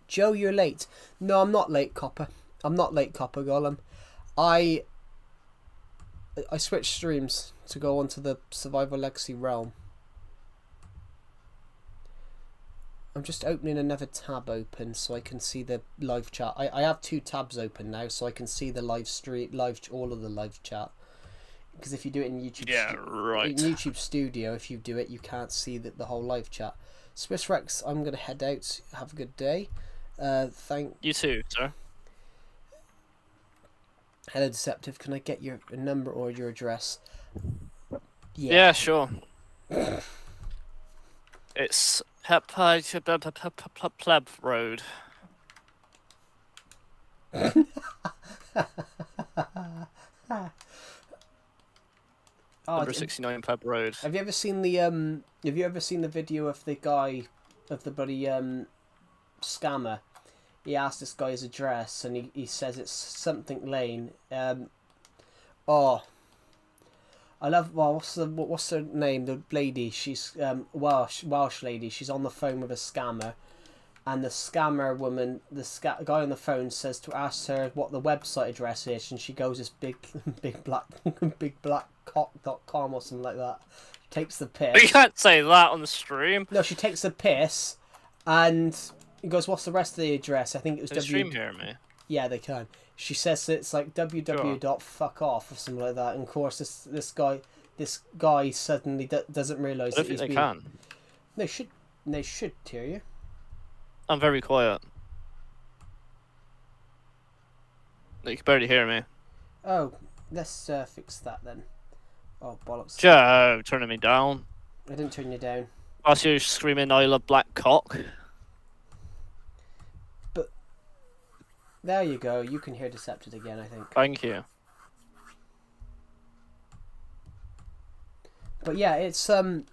Joe, you're late. No, I'm not late, Copper. I'm not late, Copper Golem. I switched streams to go onto the Survival Legacy realm. I'm just opening another tab open so I can see the live chat. I have 2 tabs open now, so I can see the live stream, all of the live chat. Because if you do it in YouTube, right. In YouTube Studio, if you do it, you can't see the whole live chat. Swiss Rex, I'm gonna head out. Have a good day. Thank you too, sir. Hello, Deceptive. Can I get your number or your address? Yeah, sure. It's Pleb Road. Number 69 Pleb Road. Have you ever seen the video of the guy, of the bloody scammer? He asked this guy his address, and he says it's something Lane. Oh, I love. Well, what's her name? The lady. She's Welsh lady. She's on the phone with a scammer, and the scammer woman, guy on the phone says to ask her what the website address is, and she goes this big blackcock.com or something like that. She takes the piss. You can't say that on the stream. No, she takes the piss, and he goes, "What's the rest of the address?" I think it was Can stream hear me? Yeah, they can. She says it's like www.fuckoff or something like that. And of course, this guy suddenly doesn't realise that he's they can. They should hear you. I'm very quiet. You can barely hear me. Oh, let's fix that then. Oh, bollocks. Joe, turning me down. I didn't turn you down. Whilst you're screaming, I love black cock. But there you go. You can hear Decepted again, I think. Thank you. But yeah, it's no,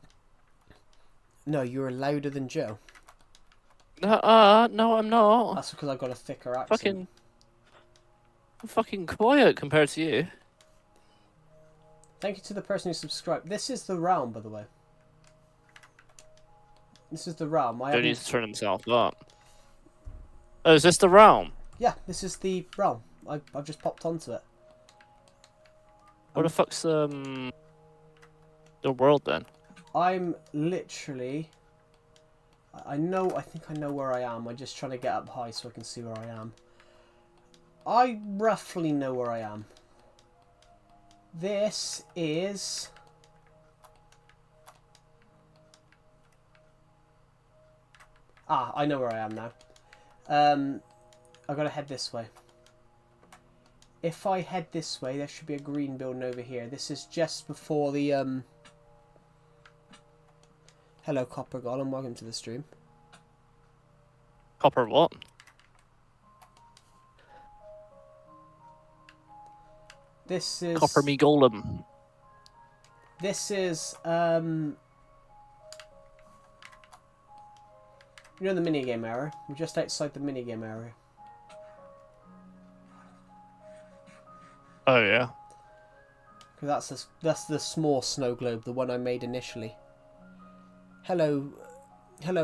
you're louder than Joe. No, I'm not. That's because I've got a thicker accent. I'm fucking quiet compared to you. Thank you to the person who subscribed. This is the realm, by the way. This is the realm. Don't need to turn himself up. Oh, is this the realm? Yeah, this is the realm. I've just popped onto it. Where the fuck's the world then? I'm literally... I think I know where I am. I'm just trying to get up high so I can see where I am. I roughly know where I am. This is... Ah, I know where I am now. I've got to head this way. If I head this way, there should be a green building over here. This is just before the... Hello, Copper Golem. Welcome to the stream. Copper what? This is... Copper me golem. This is... You know the minigame area? We're just outside the minigame area. Oh, yeah. Because that's the small snow globe, the one I made initially. Hello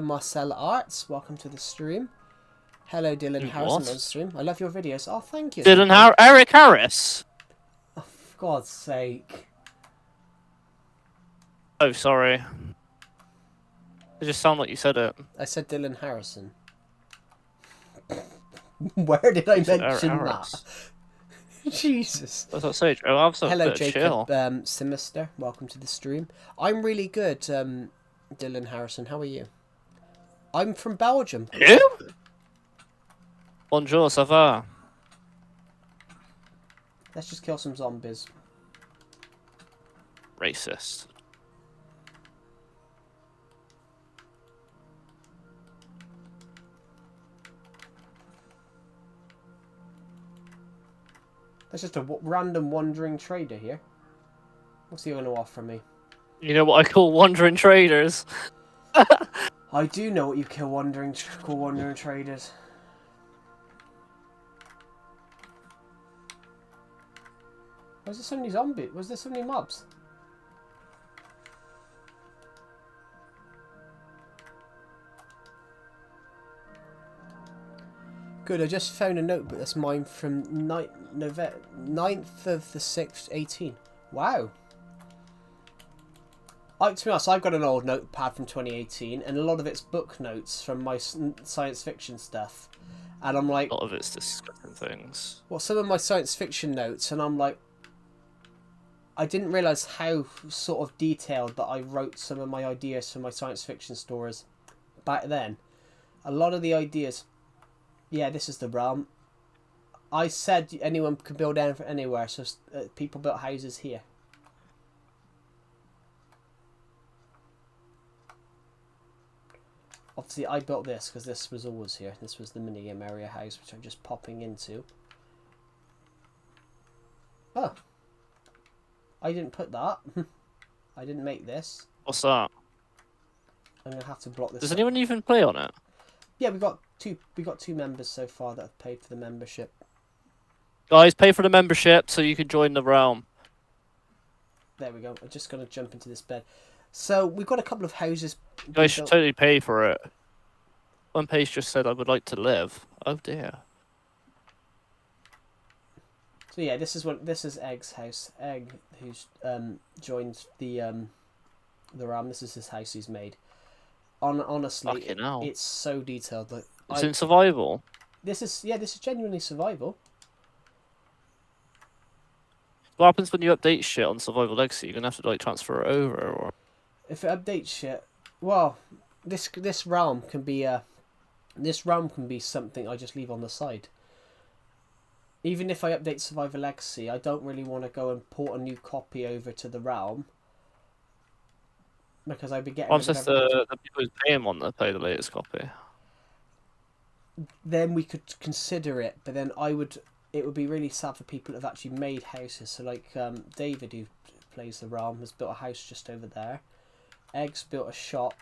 Marcel Arts, welcome to the stream. Hello Dylan Harrison on the stream. I love your videos. Oh, thank you. Eric Harris. Oh, for God's sake. Oh, sorry. It just sounded like you said it. I said Dylan Harrison. Where did I mention that? Jesus. What's that say? Oh, I'm so Hello, chill. Jacob Sinister. Welcome to the stream. I'm really good, Dylan Harrison. How are you? I'm from Belgium. You? Bonjour, ça va? Let's just kill some zombies. Racist. That's just a random wandering trader here. What's he going to offer me? You know what I call wandering traders? I do know what you call wandering traders. Was there so many zombies? Was there so many mobs? Good, I just found a notebook that's mine from 9th of the 6th, 18. Wow. To be honest, I've got an old notepad from 2018, and a lot of it's book notes from my science fiction stuff. And I'm like... A lot of it's discussing things. Well, some of my science fiction notes, and I'm like... I didn't realise how sort of detailed that I wrote some of my ideas for my science fiction stories back then. A lot of the ideas... Yeah, this is the realm. I said anyone could build anything anywhere, so people built houses here. Obviously, I built this because this was always here. This was the minigame area house, which I'm just popping into. Oh. I didn't put that. I didn't make this. What's that? I'm going to have to block this. Does anyone even play on it? Yeah, we got two members so far that have paid for the membership. Guys, pay for the membership so you can join the realm. There we go. I'm just going to jump into this bed. So, we've got a couple of houses. You guys should totally pay for it. One page just said I would like to live. Oh dear. So yeah, this is Egg's house. Egg, who's joined the realm. This is his house he's made. Honestly, it's so detailed. Like, it's in survival. This is genuinely survival. What happens when you update shit on Survival Legacy? You're gonna have to like transfer it over, or if it updates shit, well, this realm can be something I just leave on the side. Even if I update Survival Legacy, I don't really want to go and port a new copy over to the realm because I'd be getting. Well, just the people who's paying want to play the latest copy. Then we could consider it, but then it would be really sad for people that have actually made houses. So like David, who plays the realm, has built a house just over there. Egg's built a shop.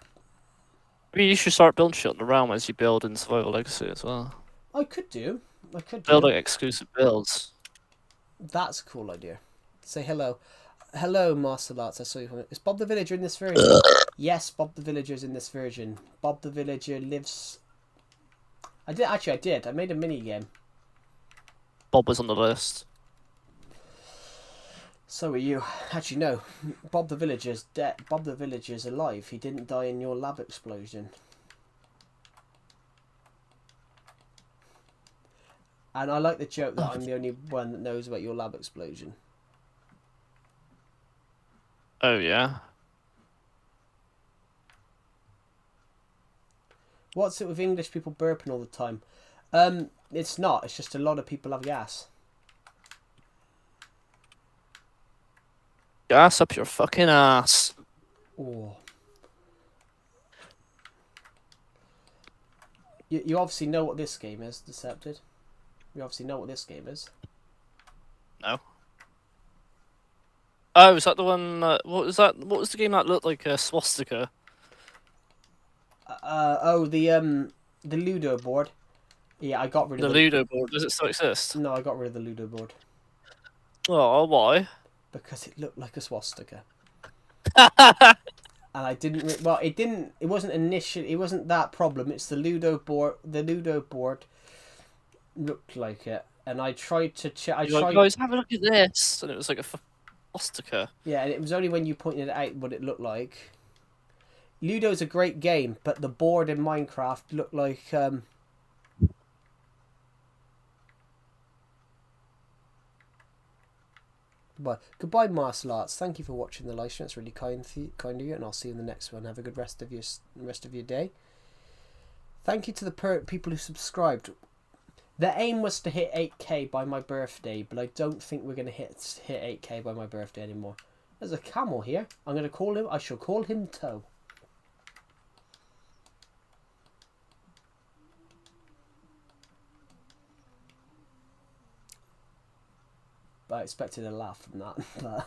Maybe you should start building shit on the realm as you build in Survival Legacy as well. I could do. Build like exclusive builds. That's a cool idea. Say hello. Hello, Martial Arts. I saw you. Is Bob the Villager in this version? Yes, Bob the Villager is in this version. Bob the Villager lives... I did. I made a mini game. Bob was on the list. So are you. Actually, no. Bob the Villager's dead. Bob the Villager's alive. He didn't die in your lab explosion. And I like the joke that I'm the only one that knows about your lab explosion. Oh, yeah? What's it with English people burping all the time? It's not. It's just a lot of people have gas. Gas up your fucking ass. Oh. You obviously know what this game is, Decepted. You obviously know what this game is. No. Oh, is that the one? What was that? What was the game that looked like a swastika? The Ludo board. Yeah, I got rid of the Ludo board. Does it still exist? No, I got rid of the Ludo board. Oh, why? Because it looked like a swastika. And I didn't. Well, it didn't. It wasn't initially. It wasn't that problem. It's the Ludo board. The Ludo board looked like it, and I tried to check. Guys, have a look at this, and it was like a swastika. Yeah, and it was only when you pointed it out what it looked like. Ludo's a great game, but the board in Minecraft looked like. Well, goodbye, Martial Arts. Thank you for watching the live stream. It's really kind of you, and I'll see you in the next one. Have a good rest of your day. Thank you to the people who subscribed. The aim was to hit 8k by my birthday, but I don't think we're gonna hit 8k by my birthday anymore. There's a camel here. I'm gonna call him. I shall call him Toe. But I expected a laugh from that.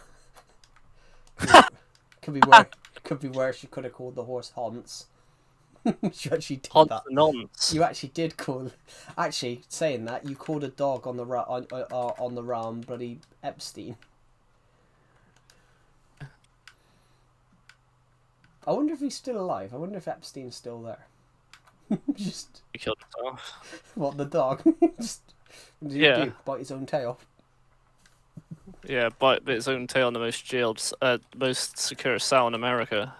But could be worse. Could be worse. You could have called the horse Hans. You actually did that. Nonce. You actually did call. Actually, saying that, you called a dog on the realm bloody Epstein. I wonder if he's still alive. I wonder if Epstein's still there. Just He killed himself. what, the dog? Just what did he Yeah. do? Bite his own tail. Yeah, bite its own tail on the most secure cell in America.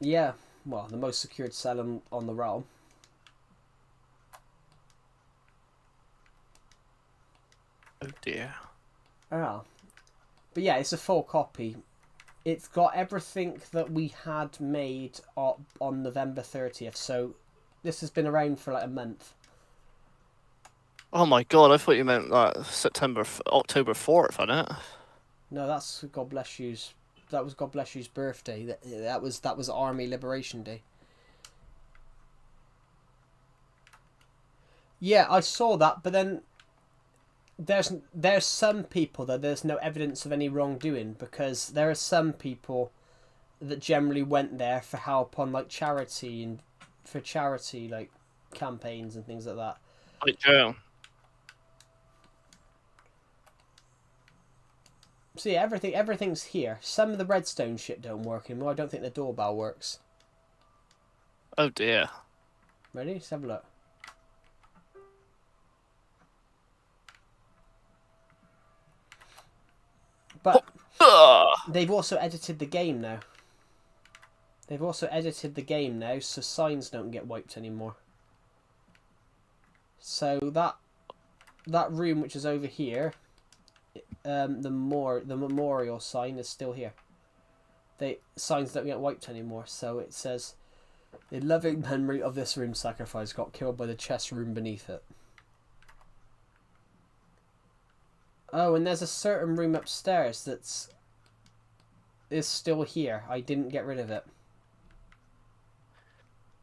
Yeah. Well, the most secured cell on the realm. Oh dear. Oh. But yeah, it's a full copy. It's got everything that we had made on November 30th, so this has been around for like a month. Oh my god, I thought you meant like October 4th, on it. No, that's God bless you's. That was God bless you's birthday. That was Army Liberation Day. Yeah, I saw that, but then there's some people that there's no evidence of any wrongdoing, because there are some people that generally went there for help on like charity and for charity like campaigns and things like that. Like Joe. So yeah, everything's here. Some of the redstone shit don't work anymore. I don't think the doorbell works. Oh dear. Ready? Let's have a look. But they've also edited the game now. So signs don't get wiped anymore. So that room which is over here, the memorial sign is still here. Signs don't get wiped anymore. So it says, "In loving memory of this room sacrifice, got killed by the chest room beneath it." Oh, and there's a certain room upstairs is still here. I didn't get rid of it.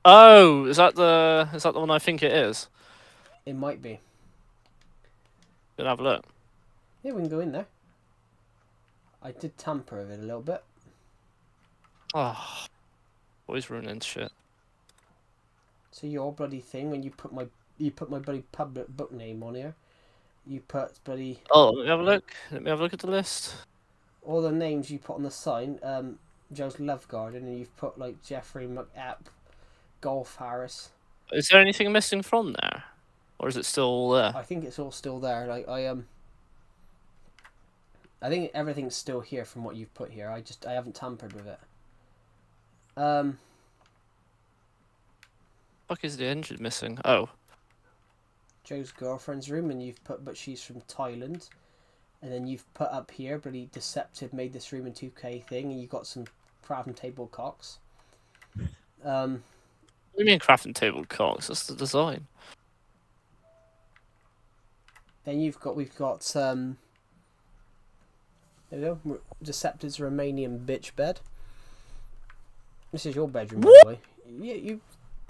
Oh, is that the one I think it is? It might be. Gonna have a look. Yeah, we can go in there. I did tamper with it a little bit. Oh, always ruining shit. So your bloody thing when you put my bloody public book name on here. You put bloody Oh, let me have a look. Let me have a look at the list. all the names you put on the sign. Joe's Love Garden, and you've put like Jeffrey McApp, Golf Harris. Is there anything missing from there, or is it still all there? I think it's all still there. Like I think everything's still here from what you've put here. I haven't tampered with it. Fuck is the engine missing? Oh, Joe's girlfriend's room, and you've put, but she's from Thailand. And then you've put up here, but he Deceptive made this room in 2K thing, and you've got some crafting table cocks. what do you mean crafting table cocks? That's the design. Then we've got there we go, Deceptive's Romanian bitch bed. This is your bedroom, by the way. Yeah, you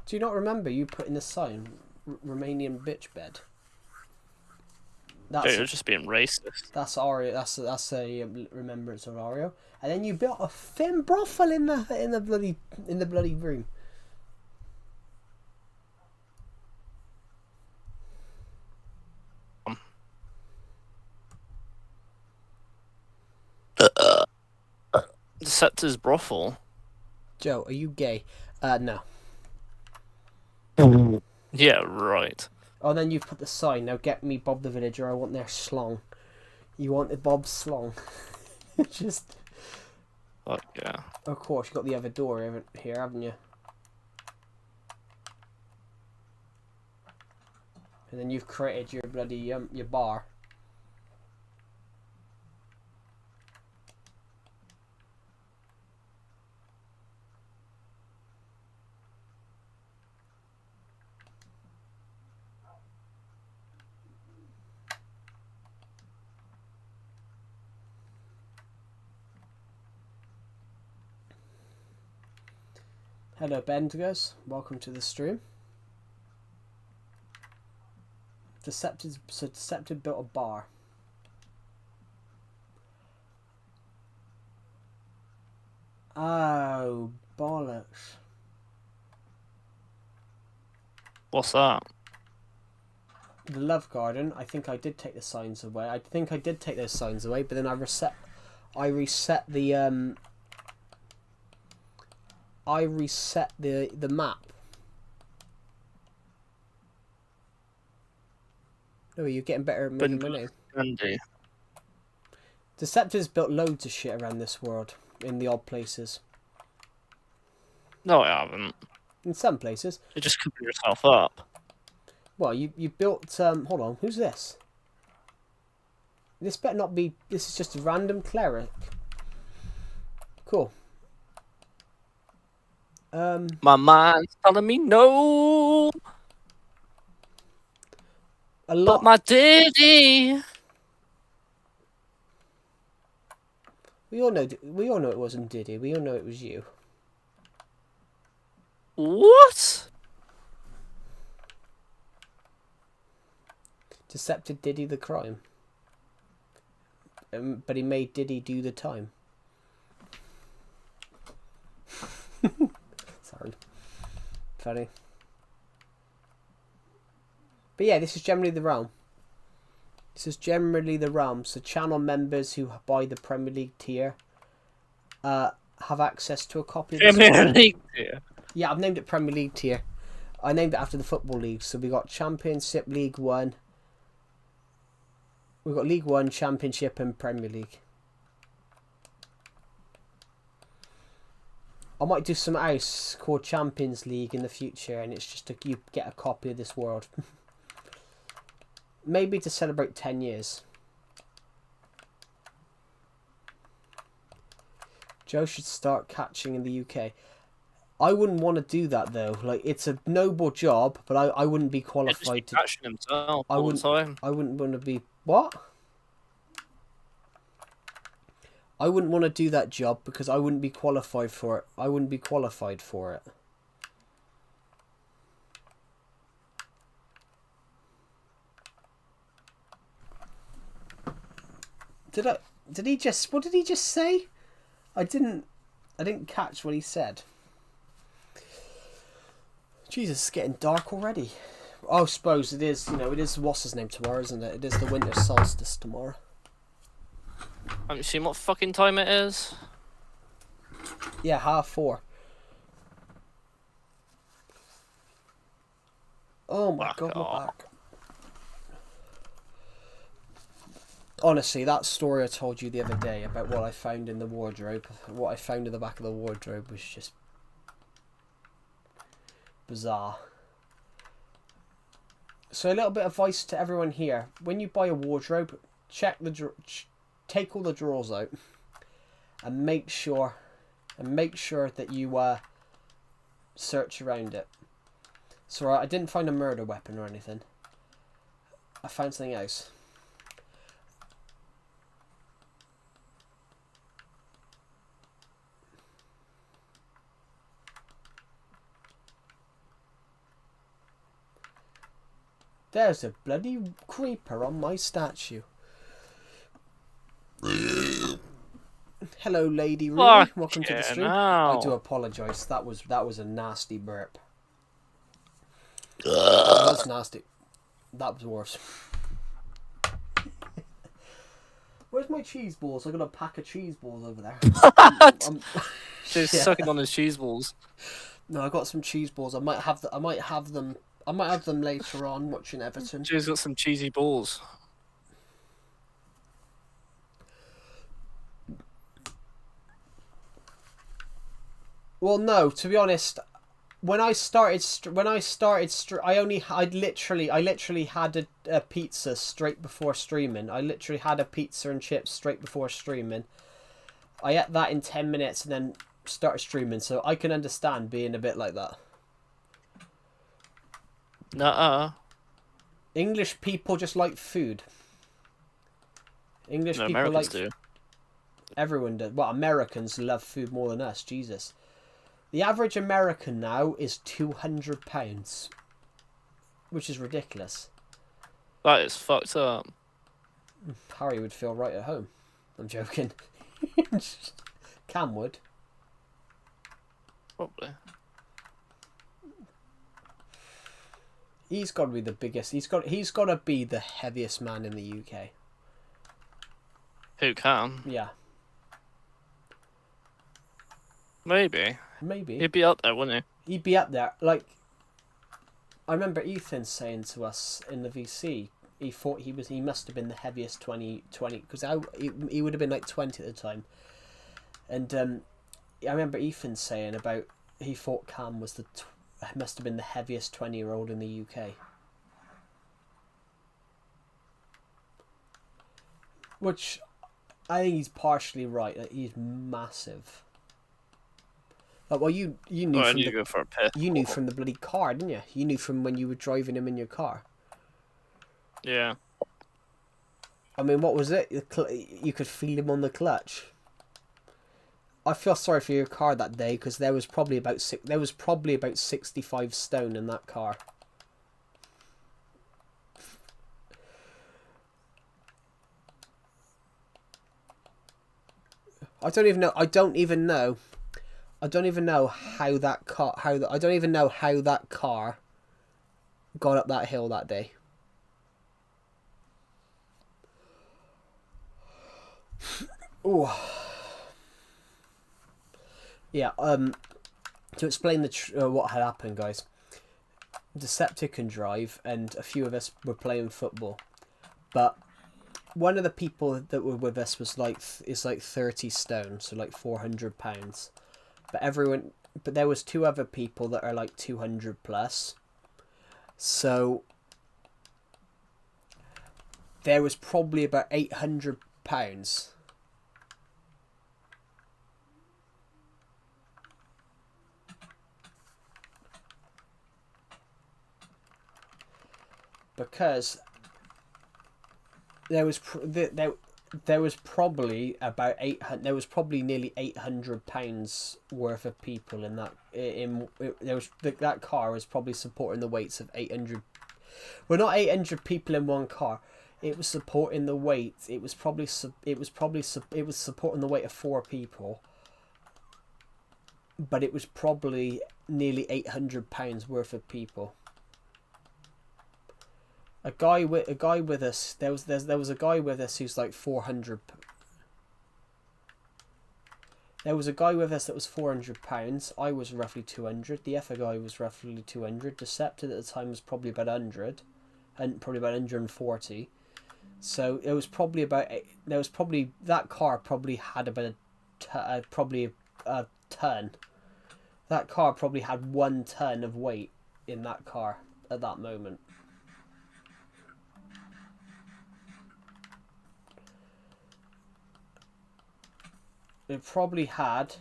do you not remember you put in the sign Romanian bitch bed? You're just being racist. That's Ario. That's a remembrance of Ario. And then you built a thin brothel in the bloody room. Deceptor's brothel. Joe, are you gay? No. Yeah, right. Oh, then you've put the sign. Now get me Bob the Villager. I want their slong. You wanted Bob's slong. Just. Fuck yeah. Of course, you got the other door here, haven't you? And then you've created your bloody your bar. Hello, Bendigers. Welcome to the stream. Deceptive built a bar. Oh, bollocks. What's that? The Love Garden, I think I did take the signs away. I think I did take those signs away, but then I reset the map. No, you're getting better at making my name. Andy. Deceptive's built loads of shit around this world, in the odd places. No, I haven't. In some places. You just cover yourself up. Well, you built, hold on, who's this? This better not be, this is just a random cleric. Cool. My mind's telling me no. A lot. But my Diddy. We all know it wasn't Diddy. We all know it was you. What? Deceptive Diddy the crime. But he made Diddy do the time. Sorry. Funny. But yeah, this is generally the realm. This is generally the realm. So channel members who buy the Premier League tier have access to a copy of the Premier League tier. Yeah, I've named it Premier League tier. I named it after the football league. So we got Championship, League One. We've got League One, Championship, and Premier League. I might do some else called Champions League in the future, and it's just you get a copy of this world. Maybe to celebrate 10 years. Joe should start catching in the UK. I wouldn't want to do that though. Like, it's a noble job, but I wouldn't be qualified to. Catching himself all the time. I wouldn't want to be what? I wouldn't want to do that job because I wouldn't be qualified for it. I wouldn't be qualified for it. Did he just, what did he just say? I didn't catch what he said. Jesus, it's getting dark already. I suppose it is, it is, what's his name tomorrow, isn't it? It is the winter solstice tomorrow. Haven't you seen what fucking time it is? Yeah, 4:30. Oh my god, my back. Honestly, that story I told you the other day about what I found in the wardrobe, what I found in the back of the wardrobe was just bizarre. So a little bit of advice to everyone here: when you buy a wardrobe, take all the drawers out, and make sure that you search around it. So I didn't find a murder weapon or anything. I found something else. There's a bloody creeper on my statue. Hello, Lady Ree. Welcome to the stream. No. I do apologise. That was a nasty burp. That was nasty. That was worse. Where's my cheese balls? I got a pack of cheese balls over there. Just sucking on his cheese balls. No, I got some cheese balls. I might have them later on watching Everton. Jay's got some cheesy balls. Well, no, to be honest, when I literally had a pizza straight before streaming. I literally had a pizza and chips straight before streaming. I ate that in 10 minutes and then started streaming, so I can understand being a bit like that. Nuh-uh. English people just like food. English people Americans like do. Everyone does. Well, Americans love food more than us. Jesus. The average American now is £200, which is ridiculous. That is fucked up. Harry would feel right at home. I'm joking. Cam would. Probably. He's got to be the biggest. He's got to be the heaviest man in the UK. Who can? Yeah. Maybe. He'd be up there, wouldn't he? He'd be up there. Like, I remember Ethan saying to us in the VC, he thought he must have been the heaviest 20 because he would have been like 20 at the time. And I remember Ethan saying about he thought Cam was must have been the heaviest 20-year-old in the UK. Which I think he's partially right. Like, he's massive. Like, well, you knew Well, from go for a piss. you knew from the bloody car, didn't you? You knew from when you were driving him in your car. Yeah. I mean, what was it? You could feel him on the clutch. I feel sorry for your car that day because there was probably about 65 stone in that car. I don't even know how that car got up that hill that day. Oh. Yeah, to explain what had happened, guys. Deceptic can drive, and a few of us were playing football, but one of the people that were with us is like 30 stone, so like 400 pounds. But there was two other people that are like 200 plus. So there was probably about 800 pounds. Because there was probably about 800. There was probably nearly 800 pounds worth of people in that. That car was probably supporting the weights of 800. Well, not 800 people in one car. It was supporting the weight. It was supporting the weight of 4 people. But it was probably nearly 800 pounds worth of people. A guy with us. There was a guy with us who's like 400. There was a guy with us that was 400 pounds. I was roughly 200. The other guy was roughly 200. Decepted at the time was probably about 100, and probably about 140. So it was probably about. That car probably had about probably a ton. That car probably had 1 ton of weight in that car at that moment. It probably had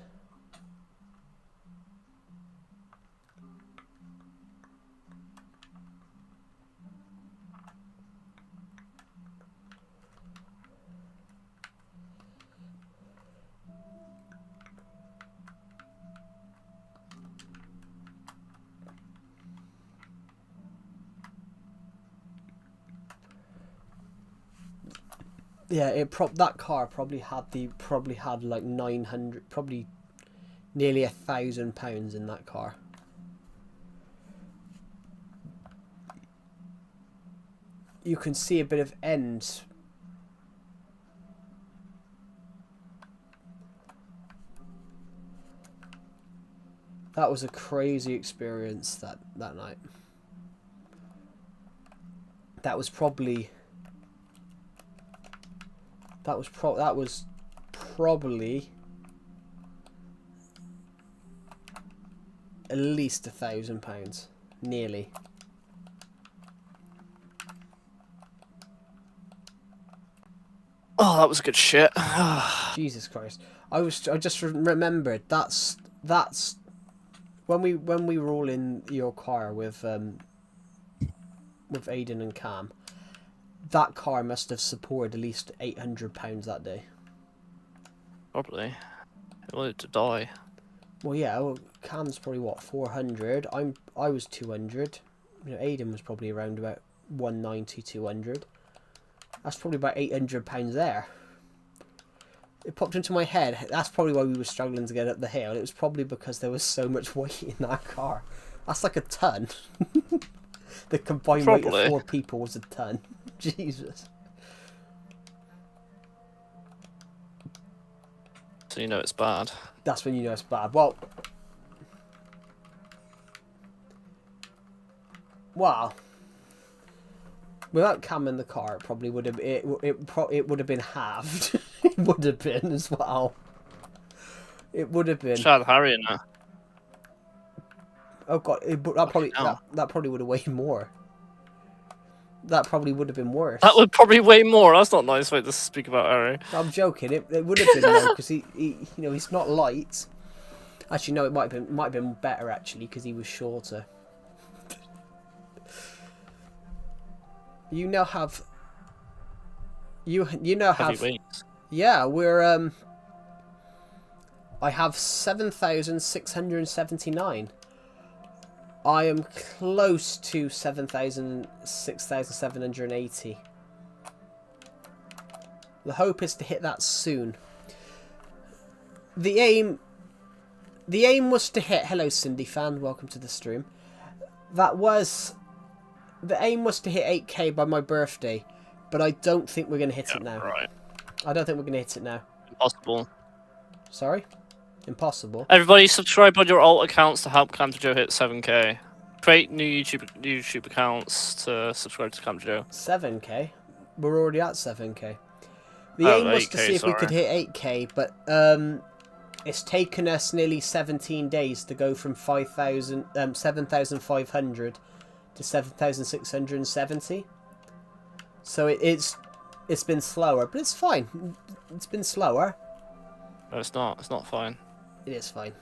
that car probably had like 900, probably nearly 1,000 pounds in that car. You can see a bit of end. That was a crazy experience that night. That was probably at least 1,000 pounds, nearly. Oh, that was good shit. Jesus Christ! I just remembered that's when we were all in your car with Aidan and Cam. That car must have supported at least 800 pounds that day. Probably. It wanted to die. Well, yeah. Well, Cam's probably what, 400. I was 200. You know, Aidan was probably around about 190, 200. That's probably about 800 pounds there. It popped into my head. That's probably why we were struggling to get up the hill. It was probably because there was so much weight in that car. That's like a ton. The combined weight of 4 people was a ton. Jesus. So you know it's bad. That's when you know it's bad. Well, wow. Without Cam in the car, it probably would have it would have been halved. It would have been as well. It would have been. Shout out Harry in there. Oh god, that probably would have weighed more. That probably would have been worse. That would probably weigh more. That's not a nice way to speak about Harry. I'm joking. It would have been more because he he's not light. Actually, no, it might have been better actually because he was shorter. You now have. You now have. Heavy weights. Yeah, we're I have 7,679. I am close to 6,780. The hope is to hit that soon. The aim was to hit. Hello, Cindy fan. Welcome to the stream. The aim was to hit 8K by my birthday, but I don't think we're gonna hit it now. Right. I don't think we're gonna hit it now. Impossible. Sorry? Impossible. Everybody subscribe on your alt accounts to help Camper Joe hit 7K. Create new YouTube accounts to subscribe to Camper Joe. 7K? We're already at 7K. The Oh, aim was 8K, to see if we could sorry. hit 8K, but it's taken us nearly 17 days to go from 7,500 to 7,670. So it's been slower, but it's fine. It's been slower. No, it's not. It's not fine. It is fine.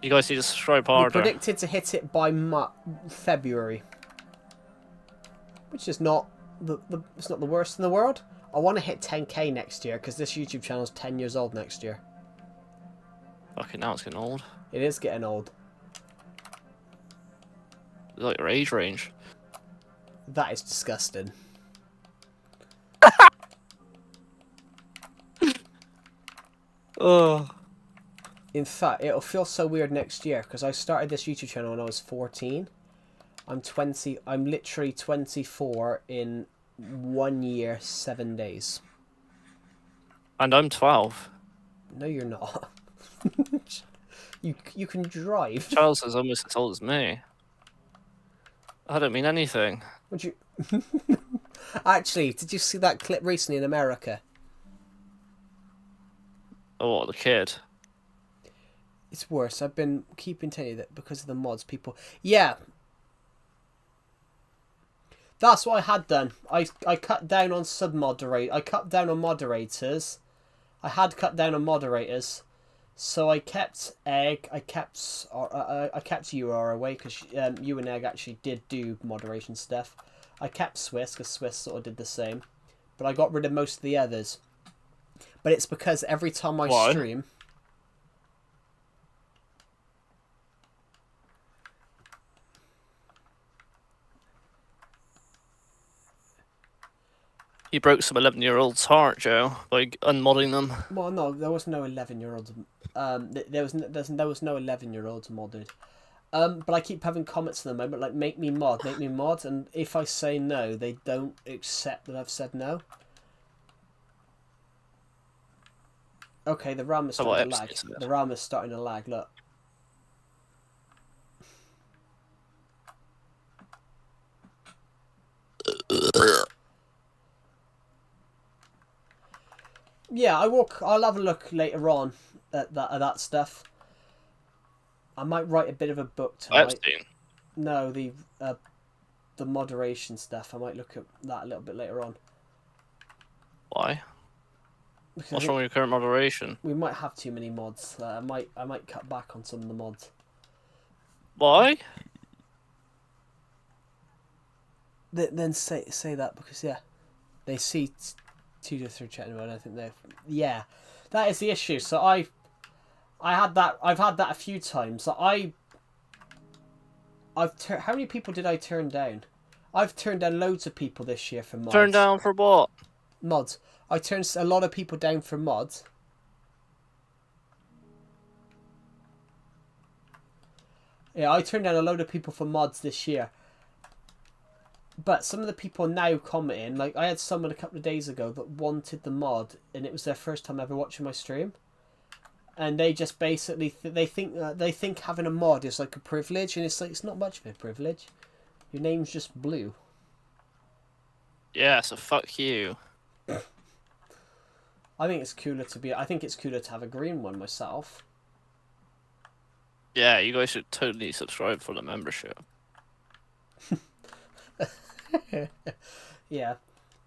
You guys need to subscribe We harder. predicted to hit it by February, which is not it's not the worst in the world. I want to hit 10K next year because this YouTube channel is 10 years old next year. Fucking now it's getting old. It is getting old. It's like your age range. That is disgusting. Oh. In fact, it'll feel so weird next year because I started this YouTube channel when I was 14. I'm 20. I'm literally 24 in 1 year, 7 days. And I'm 12. No, you're not. You can drive. Charles is almost as old as me. I don't mean anything. Would you? Actually, did you see that clip recently in America? Oh, what, the kid? It's worse. I've been keeping telling you that because of the mods, people. Yeah. That's what I had done. I cut down on I cut down on moderators. I had cut down on moderators. So I kept Egg. I kept UR away because you and Egg actually did do moderation stuff. I kept Swiss because Swiss sort of did the same, but I got rid of most of the others. But it's because every time I stream. You broke some 11-year-old's heart, Joe, by unmodding them. Well, no, there was no 11-year-olds. There was no 11-year-olds modded. But I keep having comments at the moment like make me mod, and if I say no, they don't accept that I've said no. Okay, the RAM is starting to lag. The RAM is starting to lag. Look. Yeah, I'll have a look later on at that stuff. I might write a bit of a book tonight. Epstein? No, the moderation stuff. I might look at that a little bit later on. Why? Because What's wrong with your current moderation? we might have too many mods. I might cut back on some of the mods. Why? Then say that because yeah, they see two through chat and I don't think they that is the issue. So I've had that a few times. So how many people did I turn down? I've turned down loads of people this year for mods. Turn down for what? Mods. I turned a lot of people down for mods. Yeah, I turned down a load of people for mods this year. But some of the people now commenting, like I had someone a couple of days ago that wanted the mod, and it was their first time ever watching my stream, and they just basically they think having a mod is like a privilege, and it's like it's not much of a privilege. Your name's just Blue. Yeah, so fuck you. I think it's cooler to be. I think it's cooler to have a green one myself. Yeah, you guys should totally subscribe for the membership. Yeah,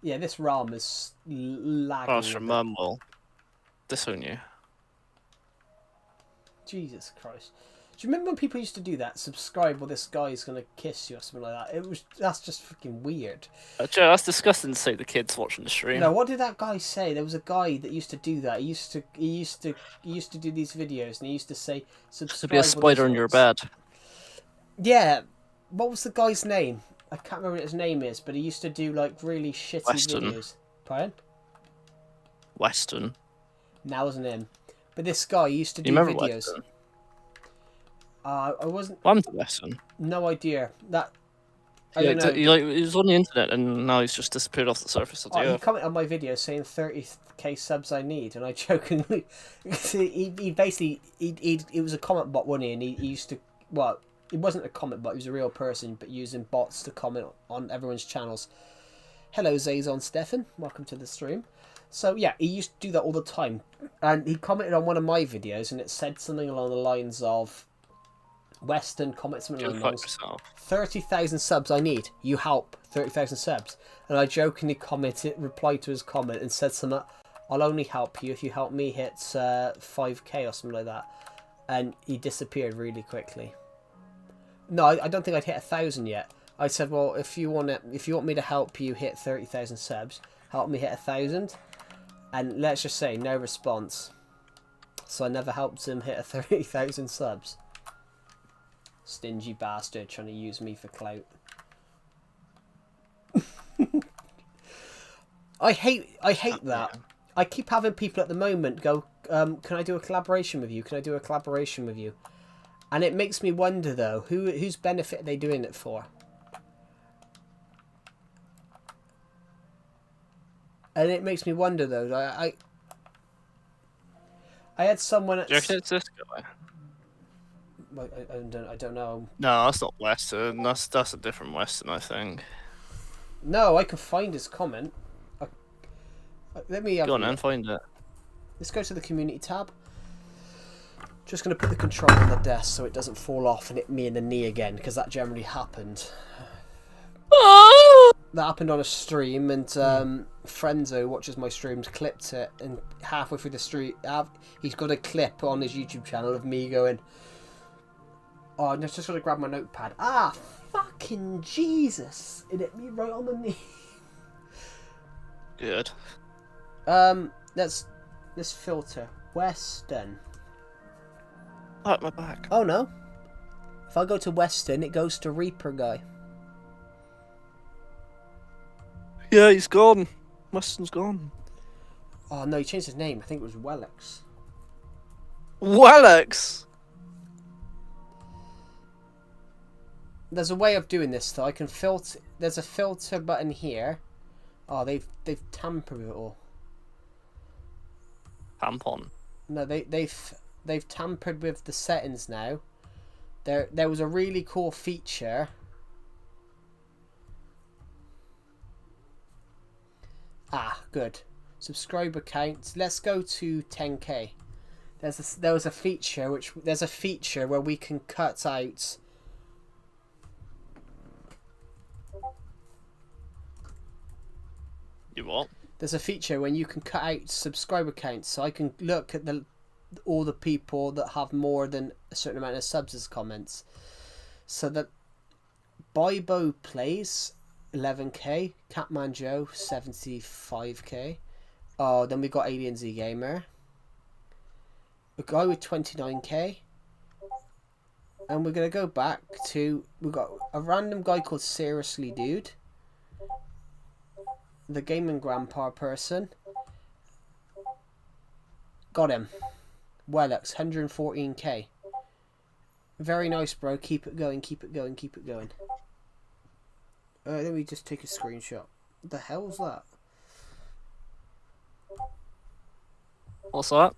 yeah. This ROM is Or lagging else a your bit. mum will disown you. Jesus Christ! Do you remember when people used to do that? Subscribe, or this guy's gonna kiss you, or something like that. That's just fucking weird. Joe, that's disgusting to say the kids watching the stream. No, what did that guy say? There was a guy that used to do that. He used to do these videos, and he used to say, To be a "Subscribe or this." spider in your bed. Yeah, what was the guy's name? I can't remember what his name is, but he used to do like really shitty Weston. videos. Pardon? Weston. That wasn't him. But this guy used to You do remember videos. Weston? I wasn't. What happened to Weston? No idea. That I Yeah, don't know. he was on the internet and now he's just disappeared off the surface of the He earth. commented on my video saying 30k subs I need, and I jokingly, he basically it was a comment bot, wasn't he? And he used to, well, it wasn't a comment bot, he was a real person, but using bots to comment on everyone's channels. Hello Zazon Stefan, welcome to the stream. So yeah, he used to do that all the time, and he commented on one of my videos, and it said something along the lines of, Western comments something Go along fuck those. yourself. 30,000 subs I need. You help. 30,000 subs. And I jokingly replied to his comment and said something, I'll only help you if you help me hit 5k or something like that. And he disappeared really quickly. No, I don't think I'd hit 1,000 yet. I said, well, if you want me to help you hit 30,000 subs, help me hit 1,000. And let's just say, no response. So I never helped him hit 30,000 subs. Stingy bastard trying to use me for clout. I hate that. I keep having people at the moment go, can I do a collaboration with you? Can I do a collaboration with you? And it makes me wonder though, whose benefit are they doing it for? And it makes me wonder though. I had someone. Do you reckon it's this guy? I don't know. No, that's not Western. That's a different Western, I think. No, I can find his comment. Let me Go on then, find it. Let's go to the community tab. Just going to put the controller on the desk so it doesn't fall off and hit me in the knee again, because that generally happened. That happened on a stream, and Frenzo watches my streams, clipped it, and halfway through the stream, he's got a clip on his YouTube channel of me going, oh, I'm just going to grab my notepad. Ah, fucking Jesus! It hit me right on the knee. Good. Let's filter. Western. Oh, my back. Oh no. If I go to Western, it goes to Reaper guy. Yeah, he's gone. Weston's gone. Oh no, he changed his name. I think it was Wellex. Wellex! There's a way of doing this though. I can filter. There's a filter button here. Oh, they've tampered with it all. Tampon. No, they've tampered with the settings now. There was a really cool feature. Ah, good. Subscriber count. Let's go to 10k. There was a feature where we can cut out. You what? There's a feature when you can cut out subscriber counts, so I can look at all the people that have more than a certain amount of subs as comments. So that Bibo plays 11k, Catman Joe 75k. Oh, then we got Alien Z Gamer, a guy with 29k, and we're gonna go back to, we've got a random guy called Seriously Dude, the gaming grandpa person. Got him. Wellex, 114k. Very nice, bro. Keep it going, keep it going, keep it going. Let me just take a screenshot. What the hell's that? What's that?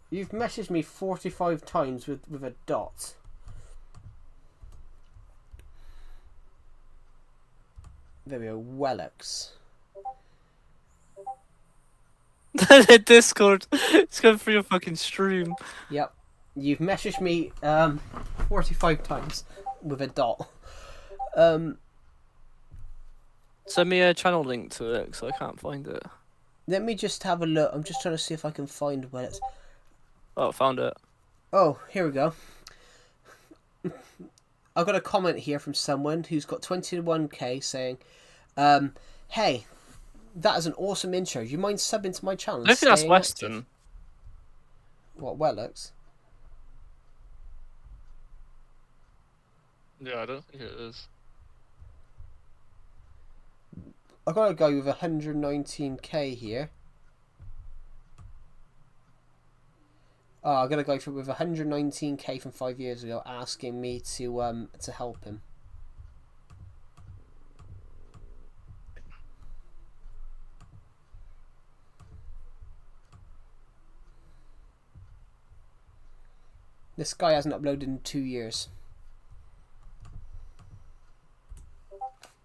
You've messaged me 45 times with a dot. There we go. Wellex. in Discord. It's going through your fucking stream. Yep. You've messaged me 45 times with a dot. Send me a channel link to it, because I can't find it. Let me just have a look. I'm just trying to see if I can find where it's... Oh, found it. Oh, here we go. I've got a comment here from someone who's got 21k saying, hey, that is an awesome intro. Do you mind subbing to my channel? I don't think that's staying Western. active?" What, Wellux? Yeah, I don't think it is. I've got a guy with 119k here. Oh, I got a guy with 119k from 5 years ago asking me to help him. This guy hasn't uploaded in 2 years.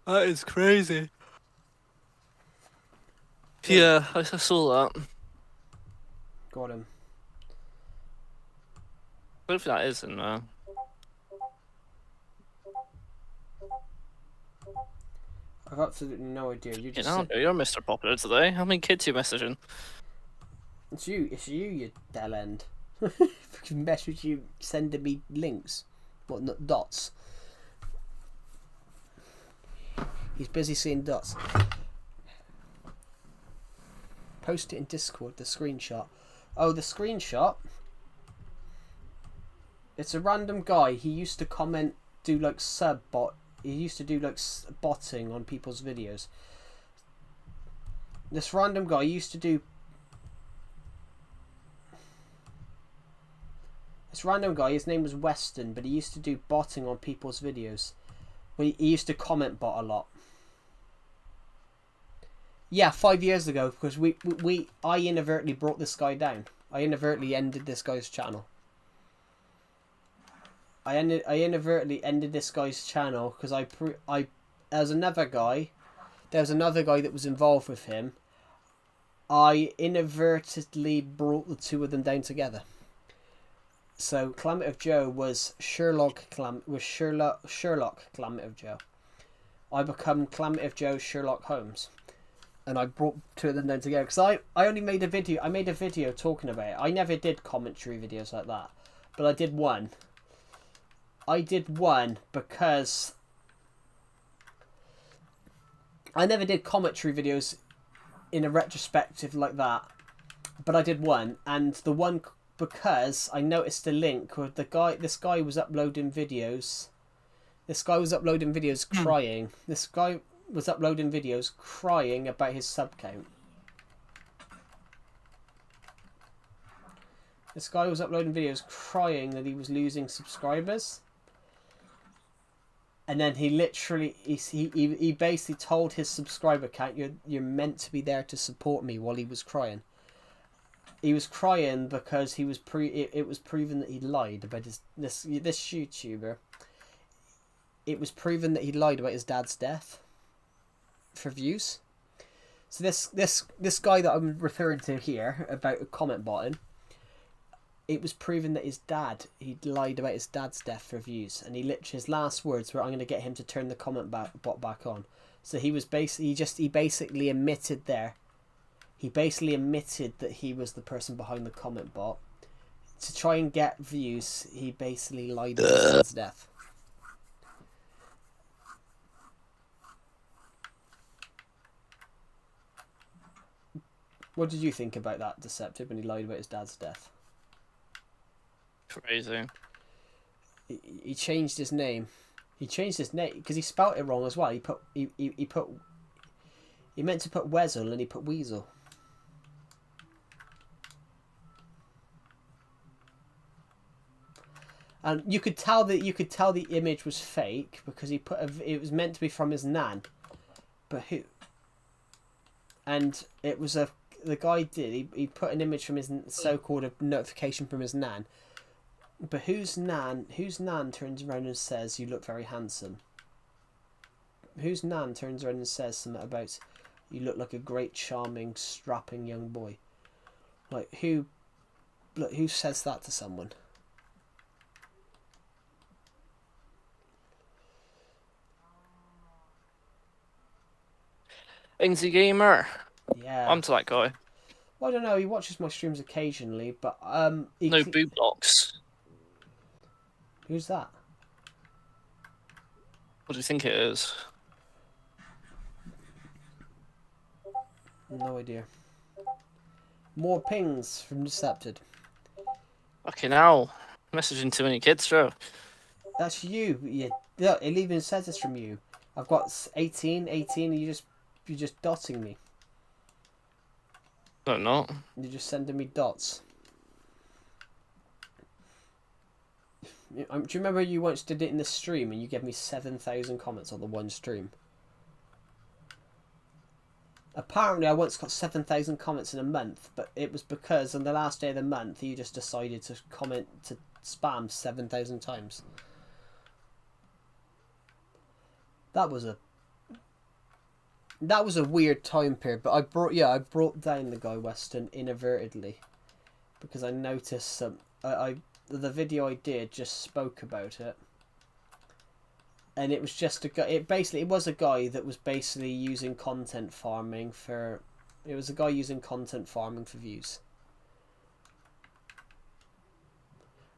That is crazy. Yeah, I saw that. Got him. I don't think that is in there. I've absolutely no idea. You just You're Mr. Popular today. How many kids you messaging? It's you, you del end. Fucking message you sending me links. What, not dots? He's busy seeing dots. Post it in Discord, the screenshot. Oh, the screenshot. It's a random guy. He used to comment, do like he used to do like botting on people's videos. This random guy used to do... This random guy, his name was Weston, but he used to do botting on people's videos. He used to comment bot a lot. Yeah, 5 years ago, because I inadvertently brought this guy down. I inadvertently ended this guy's channel. I inadvertently ended this guy's channel because there was another guy that was involved with him. I inadvertently brought the two of them down together. So Calamity of Joe was Sherlock Calamity of Joe. I become Calamity of Joe Sherlock Holmes. And I brought two of them down together because I only made a video. I made a video talking about it. I never did commentary videos like that, but I did one. I did one because I never did commentary videos in a retrospective like that, but I did one, and the one because I noticed a link where this guy was uploading videos. This guy was uploading videos crying. This guy was uploading videos crying about his sub count. This guy was uploading videos crying that he was losing subscribers. And then he literally, he basically told his subscriber count, you're meant to be there to support me, while he was crying. He was crying because he was it was proven that he lied about this YouTuber. It was proven that he lied about his dad's death for views. So this guy that I'm referring to here about a comment botting, it was proven that he'd lied about his dad's death for views, and his last words were, "I'm going to get him to turn the comment bot back on." So he basically admitted there. He basically admitted that he was the person behind the comment bot. To try and get views, he basically lied about his dad's death. What did you think about that, Deceptive, when he lied about his dad's death? Crazy. He changed his name. He changed his name because he spelt it wrong as well. He meant to put Weasel and he put Weasel. And you could tell the image was fake because it was meant to be from his nan, but who? And it was the guy he put an image from his so-called notification from his nan. But whose nan turns around and says, "You look very handsome"? Whose nan turns around and says something about, "You look like a great, charming, strapping young boy"? Like who? Look, who says that to someone? Ingsy Gamer. Yeah. I'm to that guy. Well, I don't know. He watches my streams occasionally, but No boo blocks. Who's that? What do you think it is? No idea. More pings from Decepted. Okay, now messaging too many kids, Joe. That's you. Yeah, look, it even says it's from you. I've got 18. And you're just dotting me. No, not. You're just sending me dots. Do you remember you once did it in the stream and you gave me 7,000 comments on the one stream? Apparently I once got 7,000 comments in a month, but it was because on the last day of the month you just decided to spam 7,000 times. That was a weird time period, but I brought down the guy Weston inadvertently because I noticed some. The video I did just spoke about it, and it was just a guy. It was a guy that was basically using content farming for. It was a guy using content farming for views,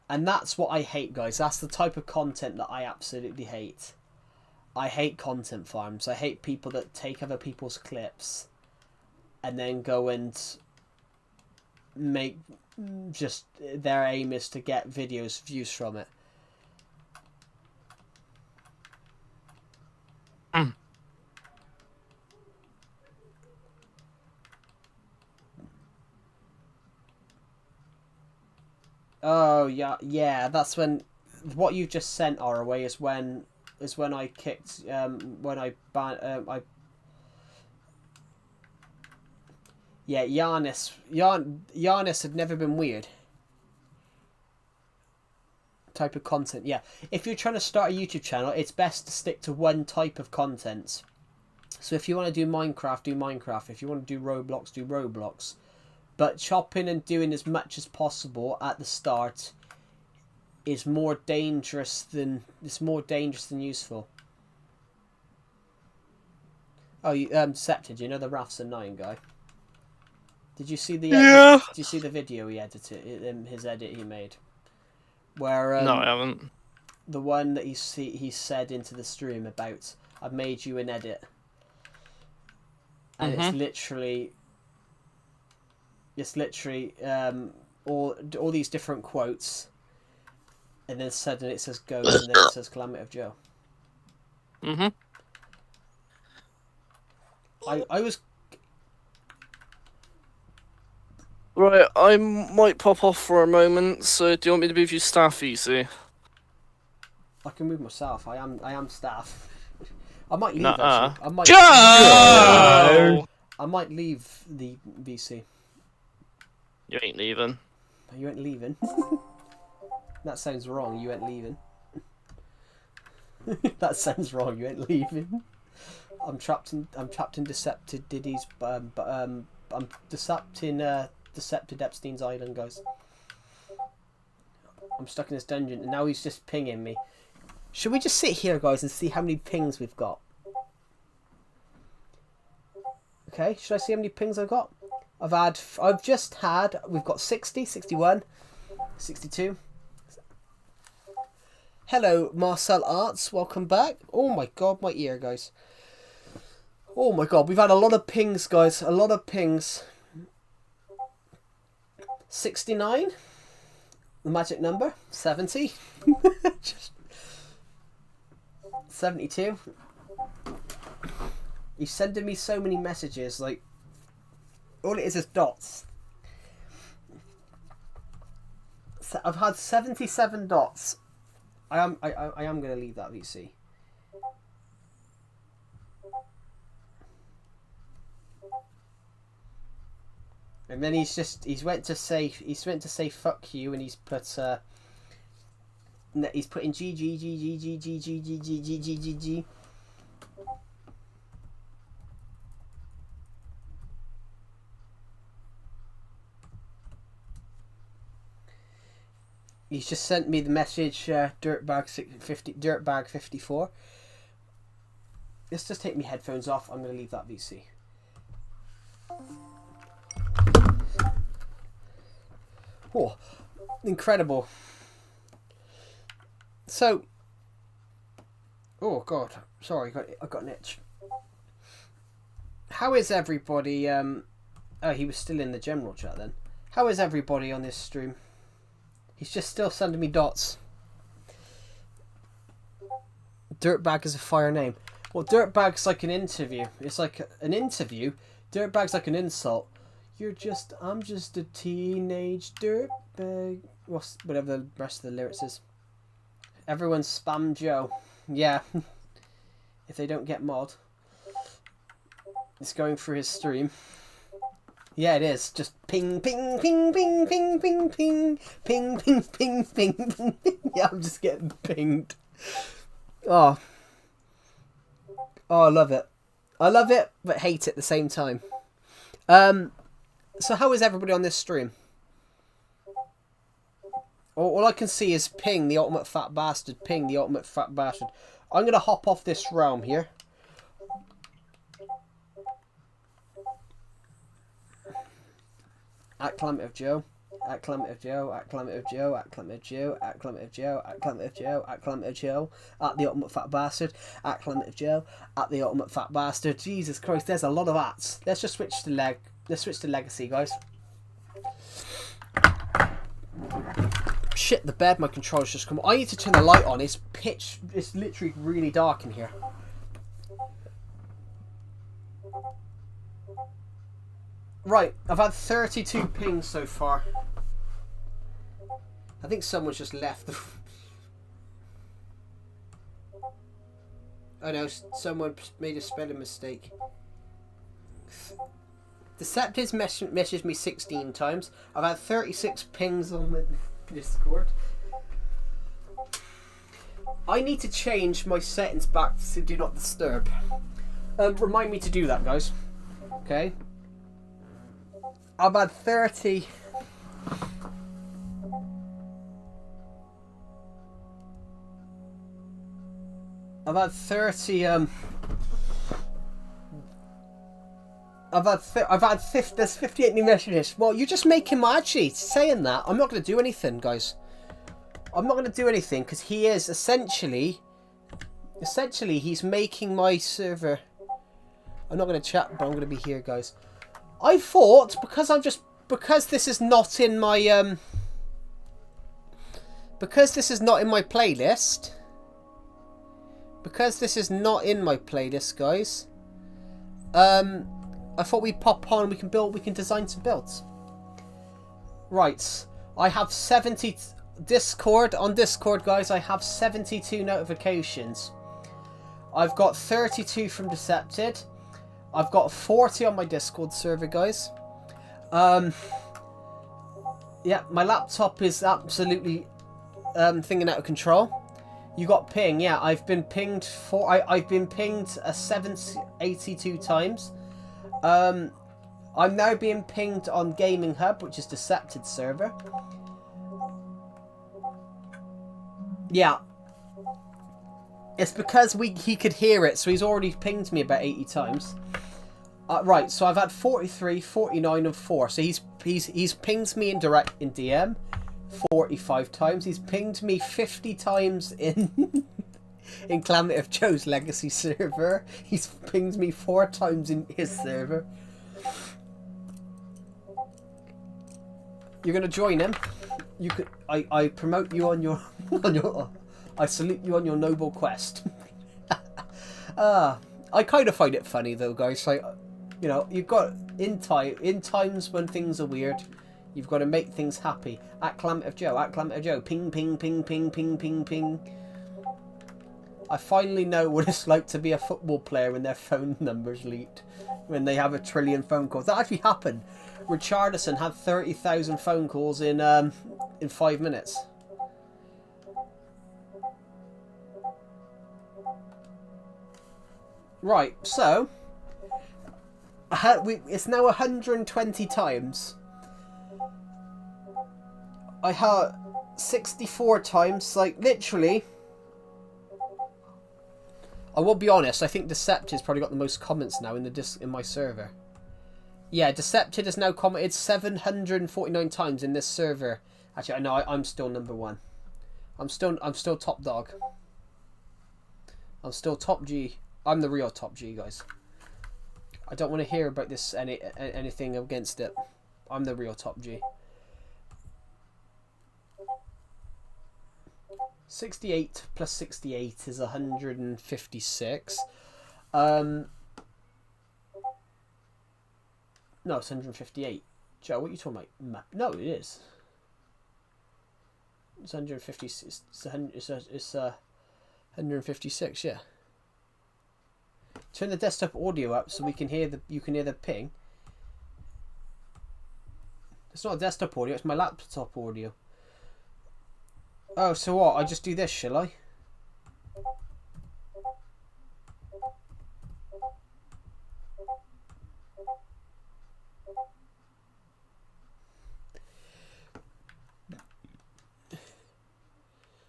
and that's what I hate, guys. That's the type of content that I absolutely hate. I hate content farms. I hate people that take other people's clips and then go and make just their aim is to get views from it. Oh yeah. That's when what you just sent our way is when I kicked when I banned yeah, Giannis had never been weird. Type of content, yeah. If you're trying to start a YouTube channel, it's best to stick to one type of content. So if you want to do Minecraft, do Minecraft. If you want to do Roblox, do Roblox. But chopping and doing as much as possible at the start is more dangerous than useful. Oh, Scepted, you know the Rafts and 9 guy. Did you see the Yeah. Did you see the video he edited? His edit he made, where No, I haven't. The one that he said into the stream about I've made you an edit, and it's literally all these different quotes, and then suddenly it says Ghost, and then it says Calamity of Joe. I was. Right, I might pop off for a moment, so do you want me to move you staff easy? I can move myself. I am staff. I might leave Nuh-uh. actually. I might. Joe! I might leave the BC. You ain't leaving. You ain't leaving. That sounds wrong. You ain't leaving. That sounds wrong. You ain't leaving. I'm trapped in Decepted Diddy's. I'm Decepted Epstein's Island, guys. I'm stuck in this dungeon, and now he's just pinging me. Should we just sit here, guys, and see how many pings we've got? Okay, should I see how many pings I've got? We've got 60, 61, 62. Hello, Marcel Arts, welcome back. Oh my god, my ear, guys. Oh my god, we've had a lot of pings, guys, a lot of pings. 69, the magic number. 70. Just 72. He's sending me so many messages, like all it is dots. So I've had 77 dots. I am gonna leave that VC. And then he's went to say fuck you, and he's put he's putting G. He's just sent me the message, Dirtbag 54. Let's just take my headphones off. I'm going to leave that VC. Oh, incredible. So, oh God, sorry, I got an itch. How is everybody? Oh, he was still in the general chat then. How is everybody on this stream? He's just still sending me dots. Dirtbag is a fire name. Well, Dirtbag's like an interview. It's like an interview. Dirtbag's like an insult. I'm just a teenage dirtbag. Whatever the rest of the lyrics is. Everyone spam Joe. Yeah. If they don't get mod. It's going through his stream. Yeah, it is. Just ping, ping, ping, ping, ping, ping, ping, ping, ping, ping, ping, ping. Yeah, I'm just getting pinged. Oh. Oh, I love it. I love it, but hate it at the same time. So how is everybody on this stream? All I can see is ping, the ultimate fat bastard. Ping, the ultimate fat bastard. I'm going to hop off this realm here. At Clement of Joe. At Clement of Joe. At Clement of Joe. At Clement of Joe. At Clement of Joe. At Clement of Joe. At Clement of Joe. At the ultimate fat bastard. At Clement of Joe. At the ultimate fat bastard. Jesus Christ, there's a lot of ats. Let's just switch to Let's switch to legacy, guys. Shit, the bed, my controller's just come on. I need to turn the light on. It's pitch. It's literally really dark in here. Right, I've had 32 pings so far. I think someone's just left. Oh no, someone made a spelling mistake. Deceptives messaged me 16 times. I've had 36 pings on the Discord. I need to change my settings back to do not disturb. Remind me to do that, guys. Okay. I've had 30. I've had 30. I've had 50. There's 58 new messages. Well, you're just making my ad sheet saying that. I'm not going to do anything, guys. I'm not going to do anything because he is essentially he's making my server. I'm not going to chat, but I'm going to be here, guys. I thought because this is not in my because this is not in my playlist. Because this is not in my playlist, guys. I thought we'd pop on. We can design some builds. Right. I have 70 on Discord, guys. I have 72 notifications. I've got 32 from Decepted. I've got 40 on my Discord server, guys. Yeah, my laptop is absolutely thinking out of control. You got ping, yeah. I've been pinged I've been pinged 82 times. I'm now being pinged on Gaming Hub, which is Decepted server. Yeah. It's because he could hear it, so he's already pinged me about 80 times. Right, so I've had 43, 49, and 4. So he's pinged me in DM 45 times. He's pinged me 50 times in in Climate of Joe's legacy server. He's pinged me 4 times in his server. You're gonna join him. You could. I promote you on your I salute you on your noble quest. I kind of find it funny though, guys. Like, you know, you've got in times when things are weird, you've got to make things happy. At Climate of Joe. At Climate of Joe. Ping, ping, ping, ping, ping, ping, ping. I finally know what it's like to be a football player when their phone number's leaked, when they have 1 trillion phone calls. That actually happened. Richardson had 30,000 phone calls in 5 minutes. Right, so it's now 120 times. 64 times, like, literally. I will be honest, I think Decepted's probably got the most comments now in my server. Yeah, Decepted has now commented 749 times in this server. Actually, I know I'm still number one. I'm still top dog. I'm still top G. I'm the real top G, guys. I don't want to hear about this anything against it. I'm the real top G. 68 plus 68 is 156. No, it's 158. Joe, what are you talking about? No, it is. It's 156. It's 156. Yeah. Turn the desktop audio up so we can hear you can hear the ping. It's not a desktop audio. It's my laptop audio. Oh, so what? I just do this, shall I?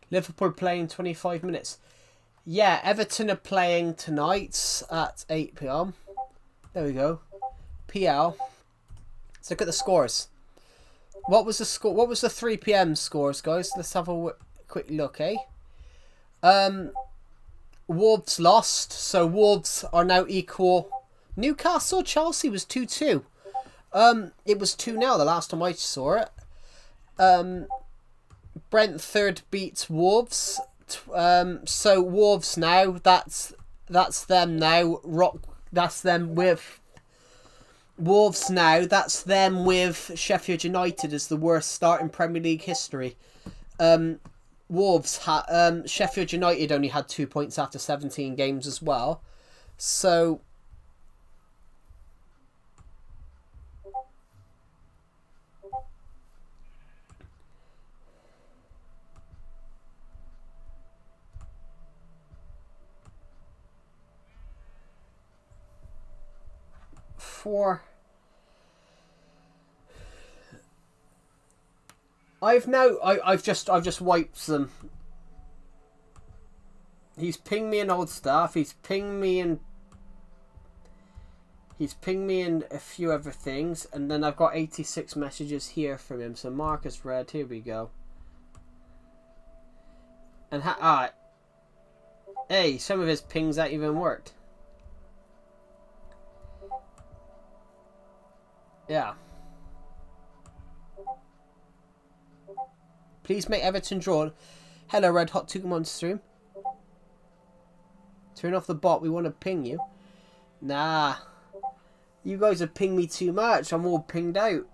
Liverpool playing 25 minutes. Yeah, Everton are playing tonight at 8 p.m. There we go. PL. Let's look at the scores. What was the score? What was the 3 p.m. scores, guys? Let's have a quick look, eh? Wolves lost, so Wolves are now equal. Newcastle Chelsea was 2-2. It was 2-0 the last time I saw it. Brentford beat Wolves. So Wolves now, that's them now. That's them with Wolves now. That's them with Sheffield United as the worst start in Premier League history. Sheffield United only had 2 points after 17 games as well. So I've just wiped them. He's pinged me in old stuff. He's pinged me in a few other things, and then I've got 86 messages here from him. So Marcus read. Here we go. And hey, some of his pings that even worked. Yeah. Please make Everton draw. Hello, Red Hot 2 on stream. Turn off the bot. We want to ping you. Nah. You guys have pinged me too much. I'm all pinged out.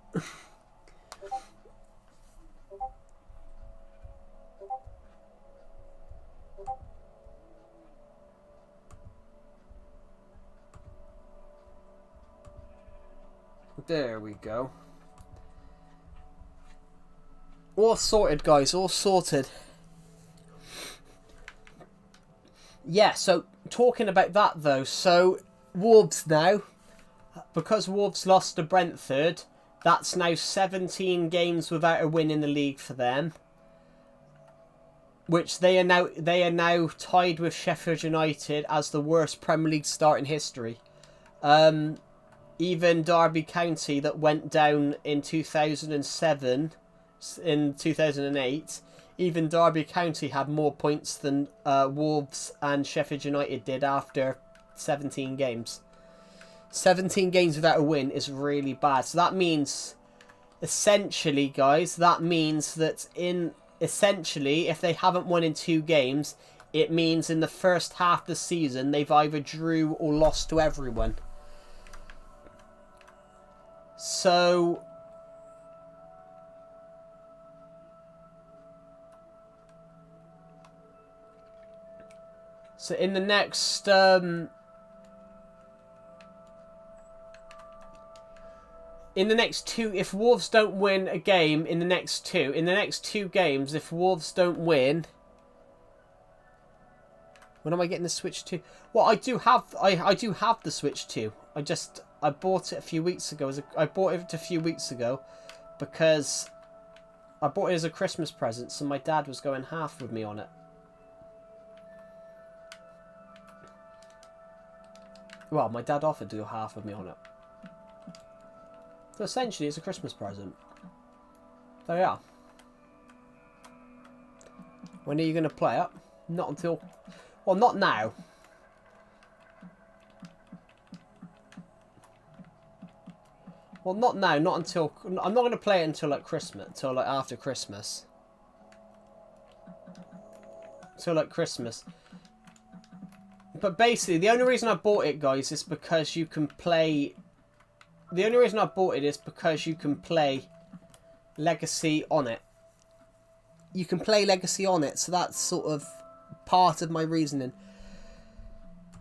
There we go. All sorted, guys. All sorted. Yeah, so talking about that, though. So, Wolves now. Because Wolves lost to Brentford, that's now 17 games without a win in the league for them. Which they are now tied with Sheffield United as the worst Premier League start in history. Even Derby County, that went down in 2007, in 2008, even Derby County had more points than Wolves and Sheffield United did after 17 games. 17 games without a win is really bad. So that means, essentially, guys, that means that essentially, if they haven't won in 2 games, it means in the first half of the season, they've either drew or lost to everyone. So in the next two, if Wolves don't win a game in the next 2 games, if Wolves don't win, when am I getting the Switch 2? Well, I do have the Switch 2. I bought it a few weeks ago. I bought it a few weeks ago because I bought it as a Christmas present, so my dad was going half with me on it. Well, my dad offered to go half with me on it. So essentially, it's a Christmas present. So yeah. When are you going to play it? Not until... Well, not now. Well, not now. Not until... I'm not going to play it until like Christmas. Until like after Christmas. Until like Christmas. But basically, the only reason I bought it, guys, is because you can play... The only reason I bought it is because you can play Legacy on it. You can play Legacy on it, so that's sort of part of my reasoning.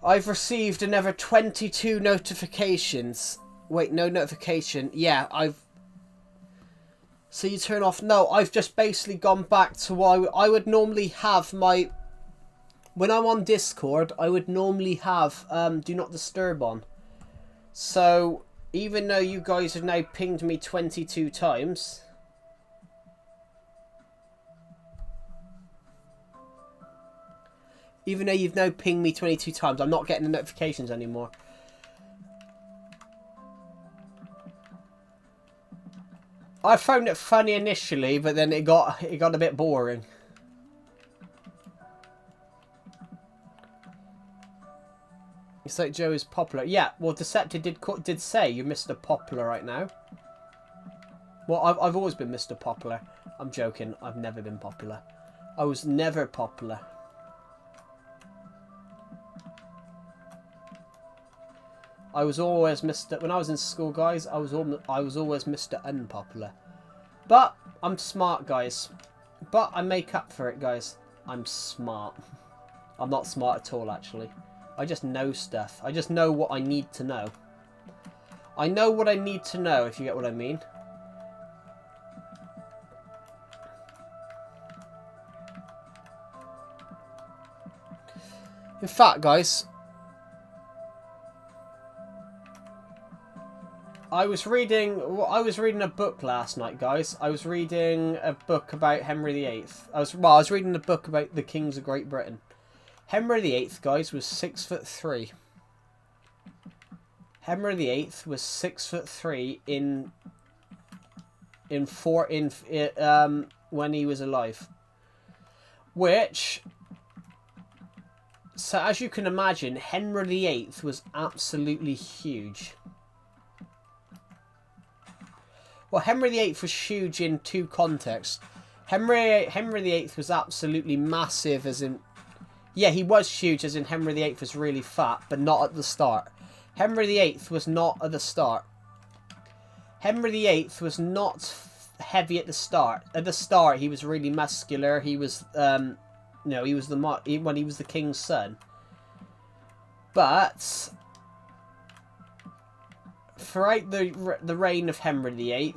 I've received another 22 notifications. Wait, no notification. Yeah, So you turn off... No, I've just basically gone back to what I would normally have my... When I'm on Discord, I would normally have Do Not Disturb on. So, even though you guys have now pinged me 22 times... Even though you've now pinged me 22 times, I'm not getting the notifications anymore. I found it funny initially, but then it got a bit boring. It's like Joe is popular. Yeah, well, Deceptive did say you're Mr. Popular right now. Well, I've always been Mr. Popular. I'm joking. I've never been popular. I was never popular. I was always Mr. When I was in school, guys, I was always Mr. Unpopular. But I'm smart, guys. But I make up for it, guys. I'm smart. I'm not smart at all, actually. I just know stuff. I just know what I need to know. I know what I need to know, if you get what I mean. In fact, guys, I was reading a book last night, guys. I was reading a book about Henry VIII. I was reading a book about the kings of Great Britain. Henry VIII, guys, was 6'3". Henry VIII was 6'3" when he was alive. Which, so as you can imagine, Henry VIII was absolutely huge. Well, Henry VIII was huge in two contexts. Henry VIII was absolutely massive, as in... Yeah, he was huge, as in Henry VIII was really fat, but not at the start. Henry VIII was not at the start. Henry VIII was not heavy at the start. At the start, he was really muscular. He was, he was the king's son. But throughout the reign of Henry VIII,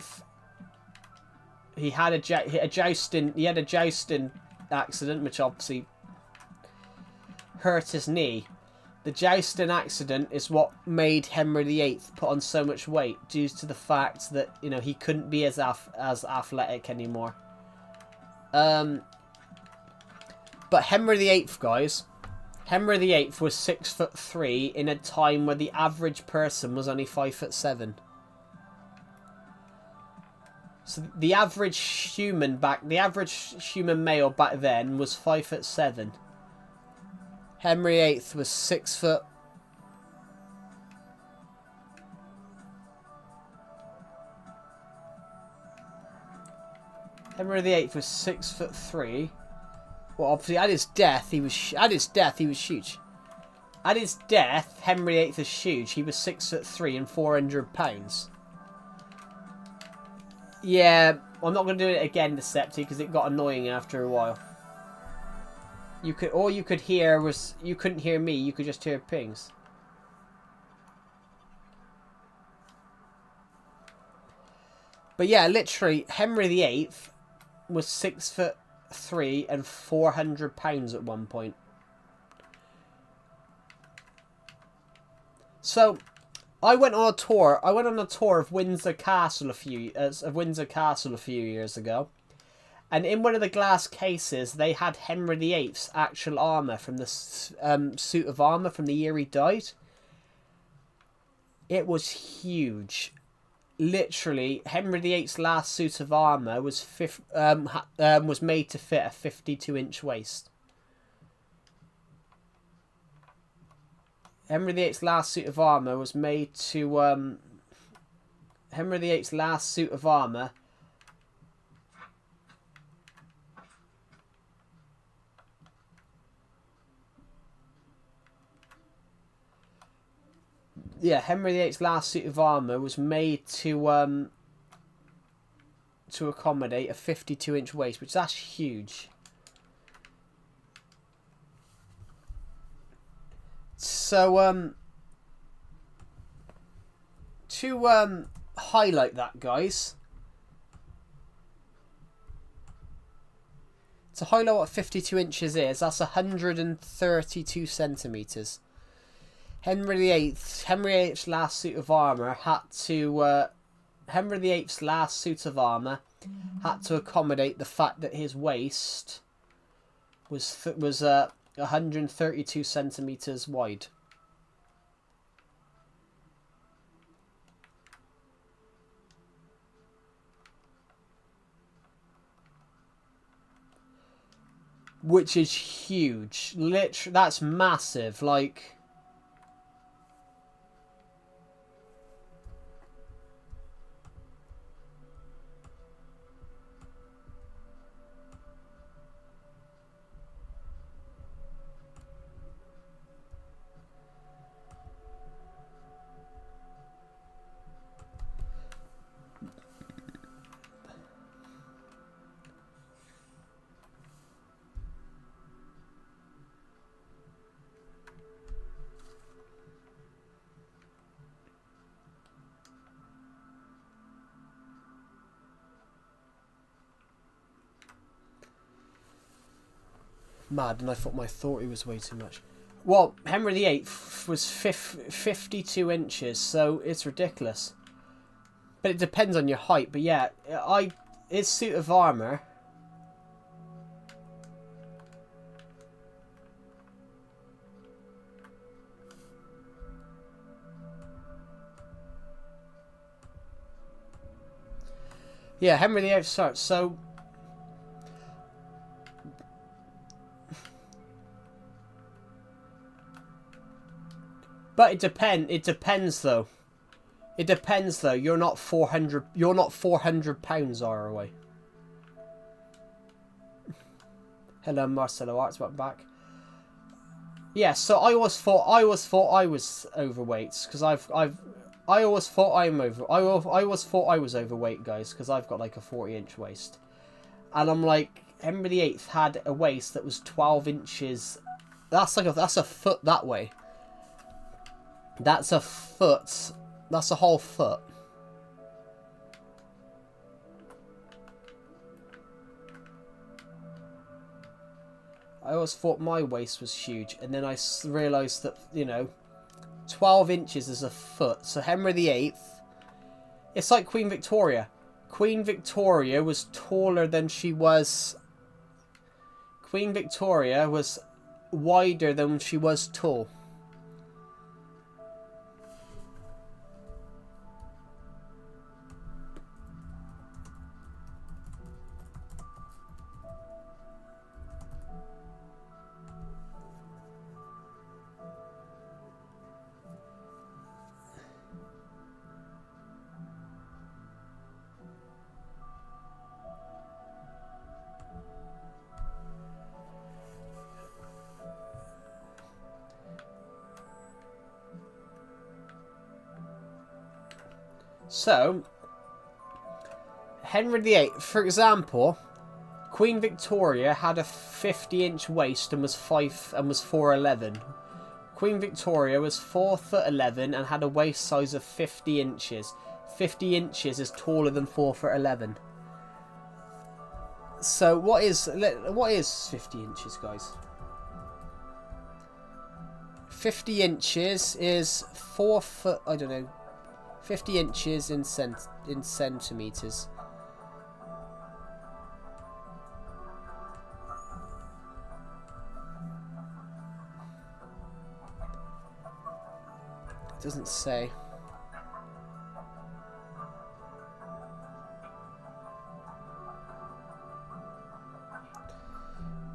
he had a jousting accident, which obviously hurt his knee. The jousting accident is what made Henry VIII put on so much weight, due to the fact that, he couldn't be as athletic anymore. But Henry VIII, guys, Henry VIII was 6'3" in a time where the average person was only 5'7". So the average human male back then was 5'7". Henry VIII was 6 foot. Henry VIII was 6'3". Well, obviously at his death he was huge. At his death, Henry VIII was huge. He was 6'3" and 400 pounds. Yeah, I'm not going to do it again, Decepti, because it got annoying after a while. All you could hear was, you couldn't hear me, you could just hear pings. But yeah, literally, Henry VIII was 6'3" and 400 pounds at one point. So, I went on a tour of Windsor Castle a few years ago. And in one of the glass cases, they had Henry VIII's actual armour from the suit of armour from the year he died. It was huge. Literally, Henry VIII's last suit of armour was made to fit a 52-inch waist. Henry VIII's last suit of armour was made to... Henry VIII's last suit of armour... Yeah, Henry VIII's last suit of armour was made to accommodate a 52-inch waist, which that's huge. So, to highlight that, guys, to highlight what 52 inches is, that's 132 centimetres. Henry VIII's last suit of armour had to... Henry VIII's last suit of armour had to accommodate the fact that his waist was 132 centimetres wide. Which is huge. Literally, that's massive. Like... Mad, and I thought my authority was way too much. Well, Henry VIII was 52 inches, so it's ridiculous. But it depends on your height. But yeah, his suit of armour... Yeah, Henry VIII starts, so... But it depends though. It depends though. You're not 400 pounds are away. Hello Marcelo Arts, welcome back. Yeah, so I always thought I was overweight because I always thought I always thought I was overweight, guys, because I've got like a 40-inch waist. And I'm like, Henry VIII had a waist that was 12 inches. That's a foot that way. That's a foot. That's a whole foot. I always thought my waist was huge, and then I realised that, you know, 12 inches is a foot. So Henry VIII, it's like Queen Victoria. Queen Victoria was taller than she was... Queen Victoria was wider than she was tall. So, Henry VIII, for example, Queen Victoria had a 50-inch waist and was 4'11". Queen Victoria was 4'11" and had a waist size of 50 inches. 50 inches is taller than 4'11". So what is 50 inches, guys? 50 inches is 4 foot. I don't know. 50 inches in centimeters. Doesn't say.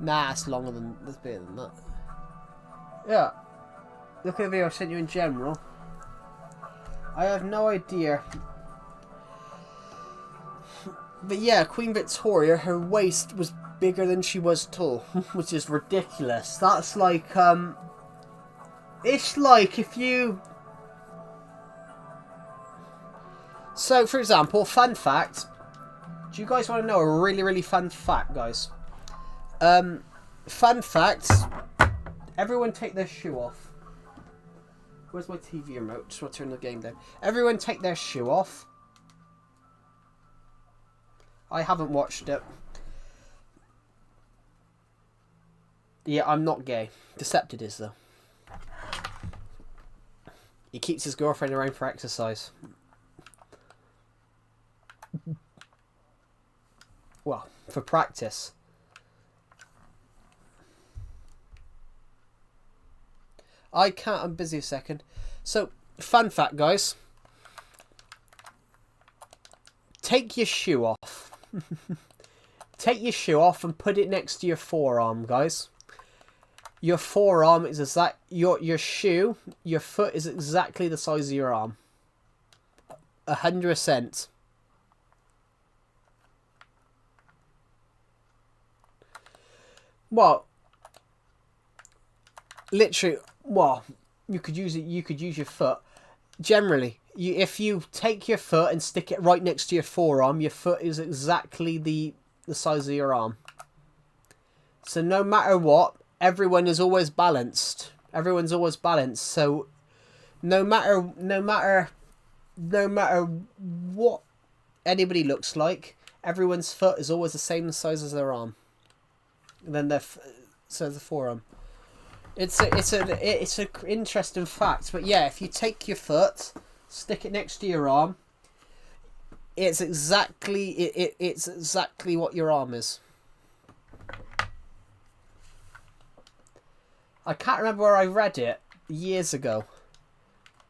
Nah, it's longer than, it's bigger than that. Yeah. Look at the video I sent you in general. I have no idea. But yeah, Queen Victoria, her waist was bigger than she was tall, which is ridiculous. That's like, it's like if you... So, for example, fun fact. Do you guys want to know a really, really fun fact, guys? Fun fact. Everyone take their shoe off. Where's my TV remote? Just want to turn the game down. Everyone take their shoe off. I haven't watched it. Yeah, I'm not gay. Decepted is, though. He keeps his girlfriend around for exercise. Well, for practice. I can't, I'm busy a second. So, fun fact, guys. Take your shoe off. Take your shoe off and put it next to your forearm, guys. Your forearm is exact. Your shoe, your foot is exactly the size of your arm. 100%. Well, literally, well, you could use it. You could use your foot. Generally, if you take your foot and stick it right next to your forearm, your foot is exactly the size of your arm. So no matter what, everyone is always balanced. Everyone's always balanced. So no matter what anybody looks like, everyone's foot is always the same size as their arm. And then their so the forearm. It's an interesting fact, but yeah, if you take your foot, stick it next to your arm, it's exactly it's exactly what your arm is. I can't remember where I read it years ago,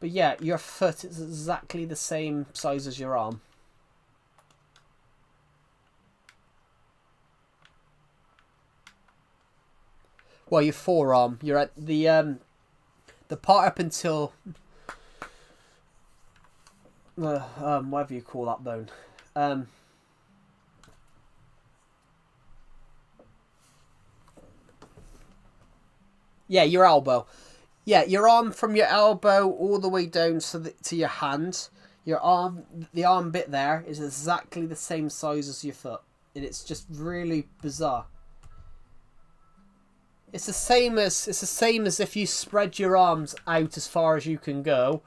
but yeah, your foot is exactly the same size as your arm. Well, your forearm. You're at the part up until whatever you call that bone. Yeah, your elbow. Yeah, your arm from your elbow all the way down to your hand. Your arm, the arm bit there is exactly the same size as your foot, and it's just really bizarre. It's the same as if you spread your arms out as far as you can go.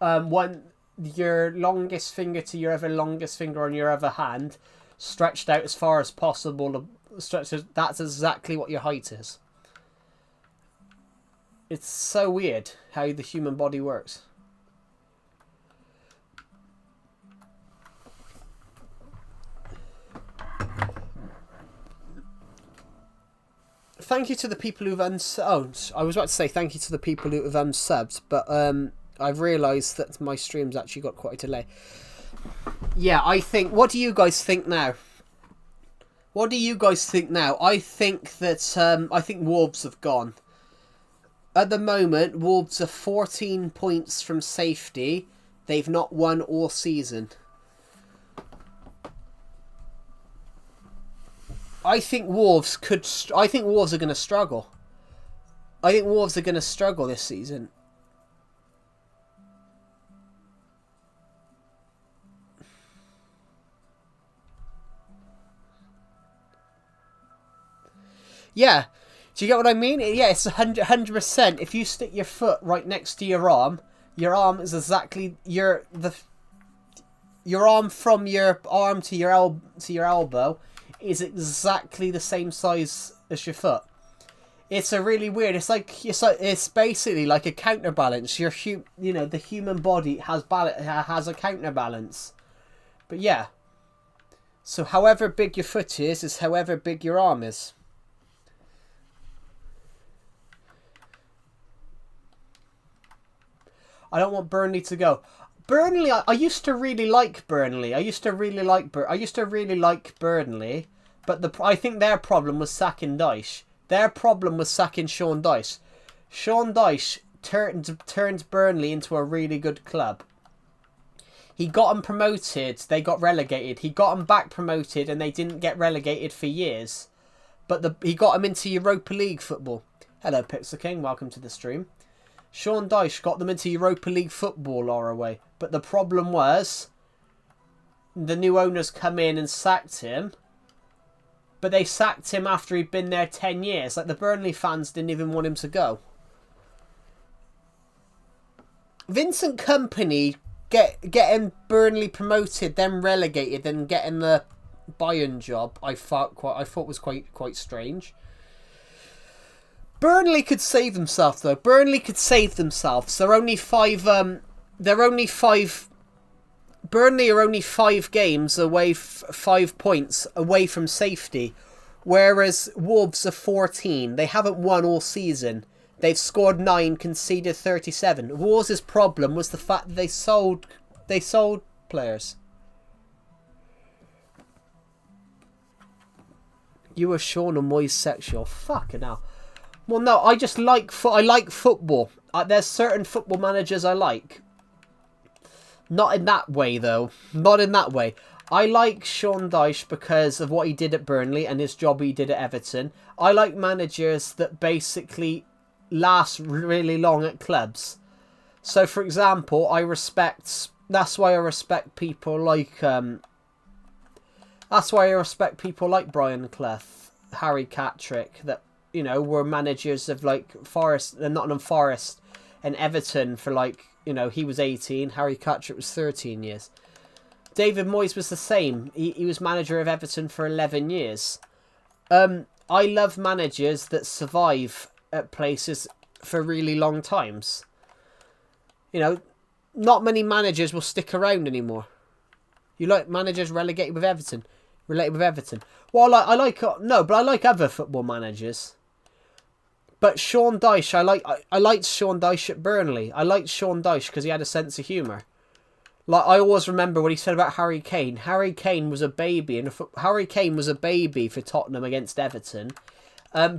Your longest finger to your other longest finger on your other hand, stretched out as far as possible. That's exactly what your height is. It's so weird how the human body works. Thank you to the people who've I was about to say thank you to the people who have unsubbed, but I've realised that my stream's actually got quite a delay. Yeah, I think. What do you guys think now? What do you guys think now? I think that I think Wolves have gone. At the moment, Wolves are 14 points from safety. They've not won all season. I think Wolves are going to struggle. I think Wolves are going to struggle this season. Yeah. Do you get what I mean? Yeah, it's 100%. If you stick your foot right next to your arm is exactly your arm from your arm to your elbow is exactly the same size as your foot. It's a really weird. It's basically like a counterbalance. The human body has a counterbalance. But yeah. So however big your foot is however big your arm is. I don't want Burnley to go. Burnley, I used to really like Burnley. I used to really like Burnley, but I think their problem was sacking Dyche. Their problem was sacking Sean Dyche. Sean Dyche turned Burnley into a really good club. He got them promoted, they got relegated. He got them back promoted and they didn't get relegated for years. But he got them into Europa League football. Hello, Pixel King, welcome to the stream. Sean Dyche got them into Europa League football, Laraway. But the problem was, the new owners come in and sacked him. But they sacked him after he'd been there 10 years. Like, the Burnley fans didn't even want him to go. Vincent Kompany getting Burnley promoted, then relegated, then getting the Bayern job, I thought was quite strange. Burnley could save themselves though. Burnley could save themselves. They're only five. Burnley are only 5 games away, 5 points away from safety, whereas Wolves are 14. They haven't won all season. They've scored 9, conceded 37. Wolves' problem was the fact that they sold players. You were Sean and Moyes sexual. Fucking hell. Well, no, I just like football. There's certain football managers I like. Not in that way, though. Not in that way. I like Sean Dyche because of what he did at Burnley and his job he did at Everton. I like managers that basically last really long at clubs. So, for example, that's why I respect people like Brian Clough, Harry Catterick, that, you know, were managers of like Nottingham Forest and Everton for like, you know, he was 18, Harry Catterick was 13 years. David Moyes was the same. He was manager of Everton for 11 years. I love managers that survive at places for really long times. You know, not many managers will stick around anymore. You like managers relegated with Everton? Well, I like other football managers. But Sean Dyche, I liked Sean Dyche at Burnley. I liked Sean Dyche because he had a sense of humour. Like, I always remember what he said about Harry Kane. Harry Kane was a baby, for Tottenham against Everton.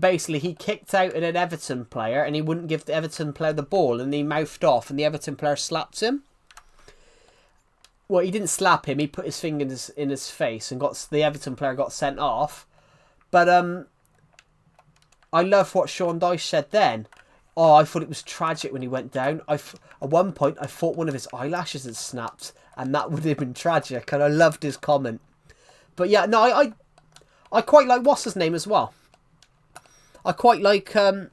Basically, he kicked out at an Everton player and he wouldn't give the Everton player the ball, and he mouthed off, and the Everton player slapped him. Well, he didn't slap him. He put his finger in his face, and the Everton player got sent off. But I love what Sean Dyche said then. Oh, I thought it was tragic when he went down. At one point, I thought one of his eyelashes had snapped, and that would have been tragic. And I loved his comment. But yeah, no, I quite like what's his name as well. I quite like. Well,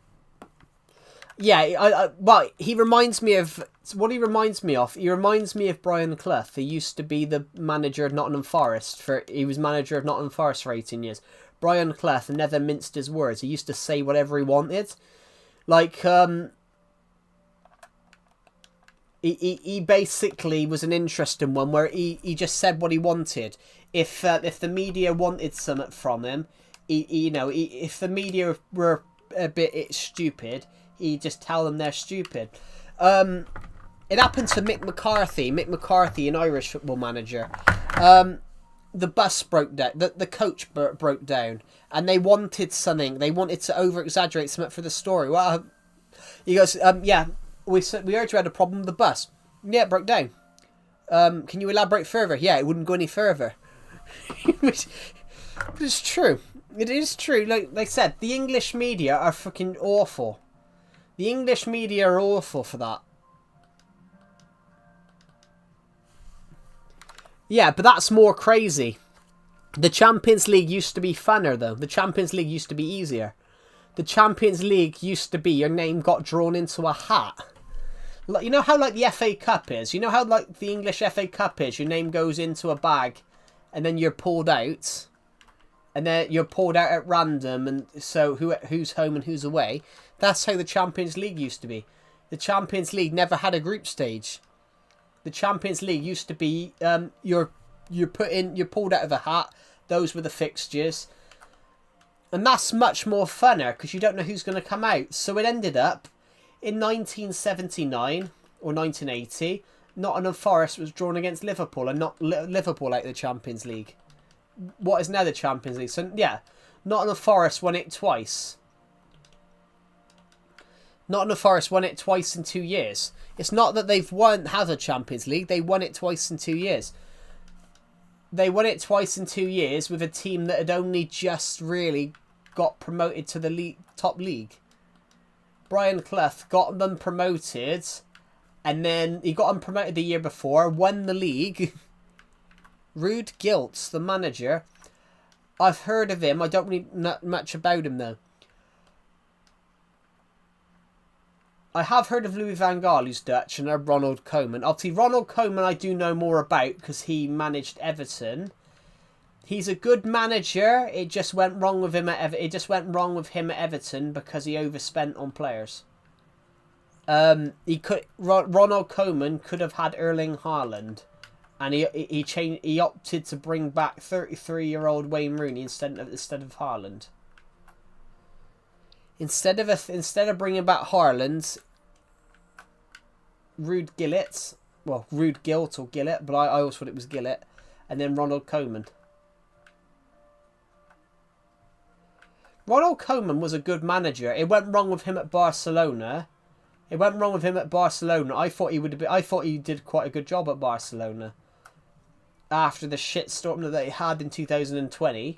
he reminds me of what he reminds me of. He reminds me of Brian Clough. He used to be the manager of Nottingham Forest he was manager of Nottingham Forest for 18 years. Brian Clough never minced his words. He used to say whatever he wanted. Like, he basically was an interesting one where he just said what he wanted. If the media wanted something from him, if the media were a bit stupid, he'd just tell them they're stupid. It happened to Mick McCarthy. Mick McCarthy, an Irish football manager. The bus broke down. The coach broke down, and they wanted something. They wanted to over-exaggerate something for the story. Well, he goes, we heard you had a problem with the bus. Yeah, it broke down. Can you elaborate further? Yeah, it wouldn't go any further. But it's true. It is true. Like they said, the English media are fucking awful. The English media are awful for that. Yeah, but that's more crazy. The Champions League used to be funner, though. The Champions League used to be easier. The Champions League used to be your name got drawn into a hat. Like, you know how like the FA Cup is? You know how like the English FA Cup is? Your name goes into a bag and then you're pulled out. And then you're pulled out at random, and so who's home and who's away. That's how the Champions League used to be. The Champions League never had a group stage. The Champions League used to be you're pulled out of a hat. Those were the fixtures, and that's much more funner because you don't know who's going to come out. So it ended up in 1979. or 1980, Nottingham Forest was drawn against Liverpool and knocked Liverpool out of the Champions League. What is now the Champions League? So, yeah, Nottingham Forest won it twice. Nottingham Forest won it twice in 2 years. It's not that they've had a Champions League. They won it twice in 2 years. They won it twice in 2 years with a team that had only just really got promoted to the top league. Brian Clough got them promoted, and then he got them promoted the year before, won the league. Ruud Giltz, the manager. I've heard of him. I don't really know much about him though. I have heard of Louis van Gaal, who's Dutch, and Ronald Koeman. Obviously, Ronald Koeman I do know more about because he managed Everton. He's a good manager. It just went wrong with him at Everton because he overspent on players. Ronald Koeman could have had Erling Haaland, and he opted to bring back 33-year-old Wayne Rooney instead of Haaland. Instead of bringing back Haaland, Ruud Gillett, or Gillett, but I always thought it was Gillett, and then Ronald Koeman. Ronald Koeman was a good manager. It went wrong with him at Barcelona. I thought he did quite a good job at Barcelona after the shitstorm that they had in 2020.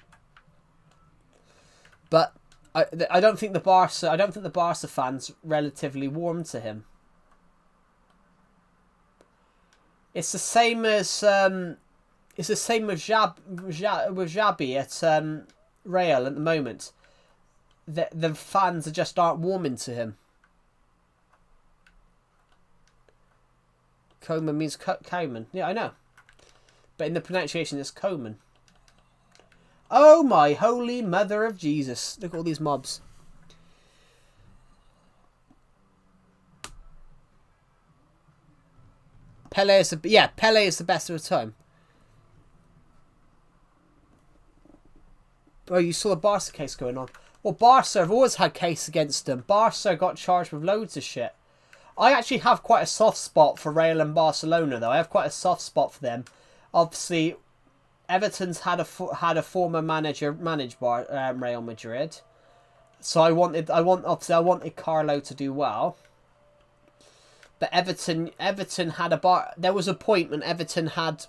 But I don't think the Barca fans relatively warmed to him. It's the same with Xabi at Real at the moment. The fans just aren't warming to him. Koeman means Koeman. Yeah, I know. But in the pronunciation, it's Koeman. Oh my holy mother of Jesus. Look at all these mobs. Pele is the best of the time. Oh, you saw the Barca case going on. Well, Barca have always had case against them. Barca got charged with loads of shit. I actually have quite a soft spot for Real and Barcelona, though. I have quite a soft spot for them. Obviously, Everton's had a former manager manage Real Madrid, so I wanted Carlo to do well. But Everton had there was a point when Everton had.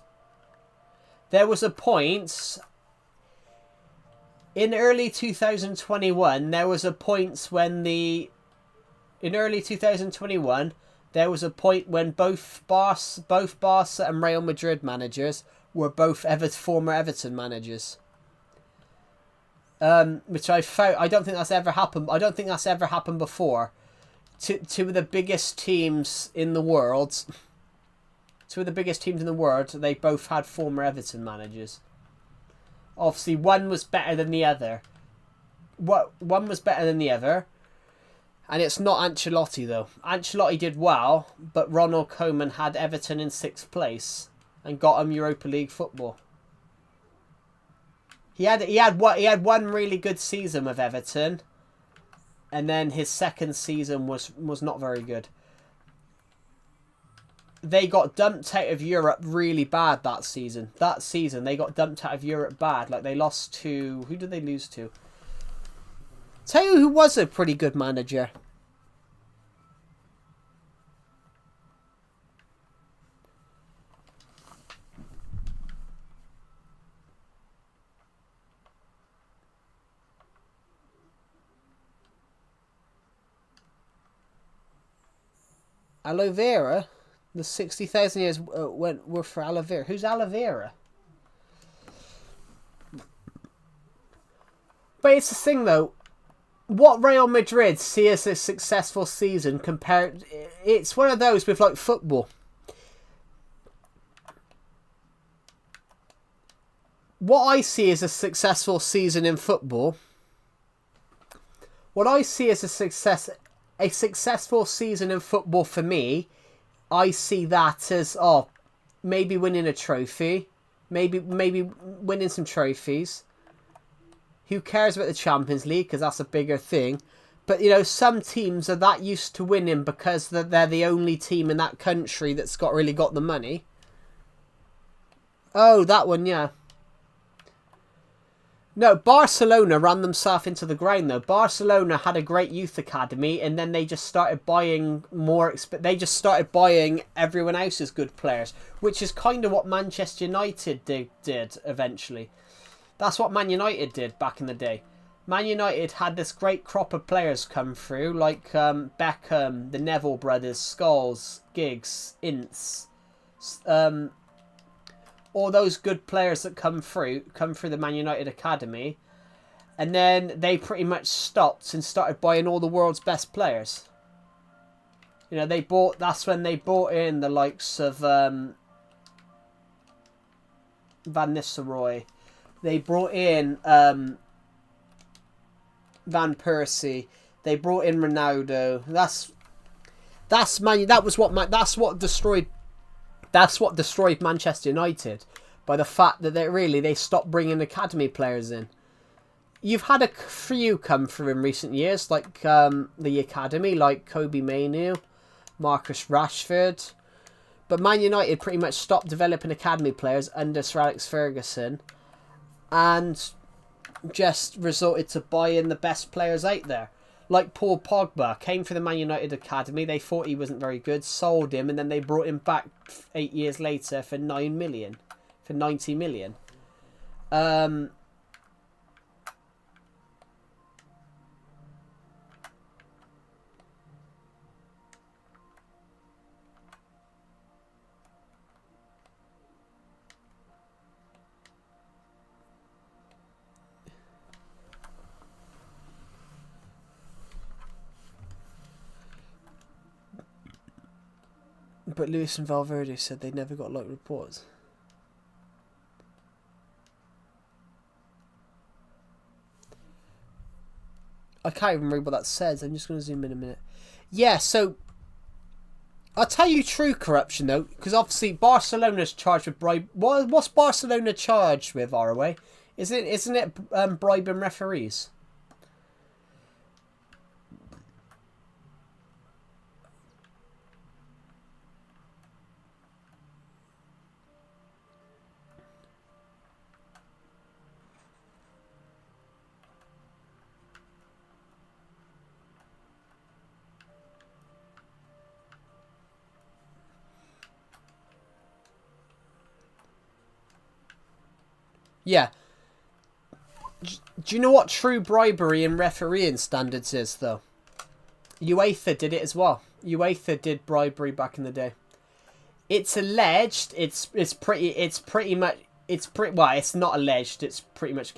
There was a point in early 2021. There was a point when in early 2021 there was a point when both Barca and Real Madrid managers were both former Everton managers. Which I don't think that's ever happened. I don't think that's ever happened before. Two of the biggest teams in the world. They both had former Everton managers. Obviously, one was better than the other. One was better than the other. And it's not Ancelotti, though. Ancelotti did well, but Ronald Koeman had Everton in 6th place and got them Europa League football. He had one really good season with Everton, and then his second season was not very good. They got dumped out of Europe really bad that season. That season they got dumped out of Europe bad. Like they lost to, who did they lose to? Tell you who was a pretty good manager. Aloe Vera? The 60,000 years were for aloe vera. Who's aloe vera? But it's the thing though. What Real Madrid see as a successful season compared... It's one of those with like football. What I see as a successful season in football... What I see as a successful season in football for me... I see that as, maybe winning a trophy. Maybe winning some trophies. Who cares about the Champions League? Because that's a bigger thing. But, you know, some teams are that used to winning because they're the only team in that country that's really got the money. Oh, that one, yeah. No, Barcelona ran themselves into the ground, though. Barcelona had a great youth academy, and then they just started buying more. They just started buying everyone else's good players, which is kind of what Manchester United did eventually. That's what Man United did back in the day. Man United had this great crop of players come through, like Beckham, the Neville brothers, Scholes, Giggs, Ince, all those good players that come through the Man United academy, and then they pretty much stopped and started buying all the world's best players. You know, that's when they bought in the likes of Van Nistelrooy. They brought in Van Persie. They brought in Ronaldo. That's what destroyed Manchester United, by the fact that they stopped bringing academy players in. You've had a few come through in recent years, like the academy, like Kobe Mainoo, Marcus Rashford. But Man United pretty much stopped developing academy players under Sir Alex Ferguson, and just resorted to buying the best players out there. Like Paul Pogba came for the Man United academy. They thought he wasn't very good, sold him, and then they brought him back 8 years later for 9 million, for 90 million. But Lewis and Valverde said they never got like reports. I can't even read what that says. I'm just going to zoom in a minute. Yeah, so I'll tell you true corruption though, because obviously Barcelona's charged with bribe. What's Barcelona charged with, ROA? Isn't it bribing referees? Yeah. Do you know what true bribery in refereeing standards is, though? UEFA did it as well. UEFA did bribery back in the day. It's alleged. It's not alleged. It's pretty much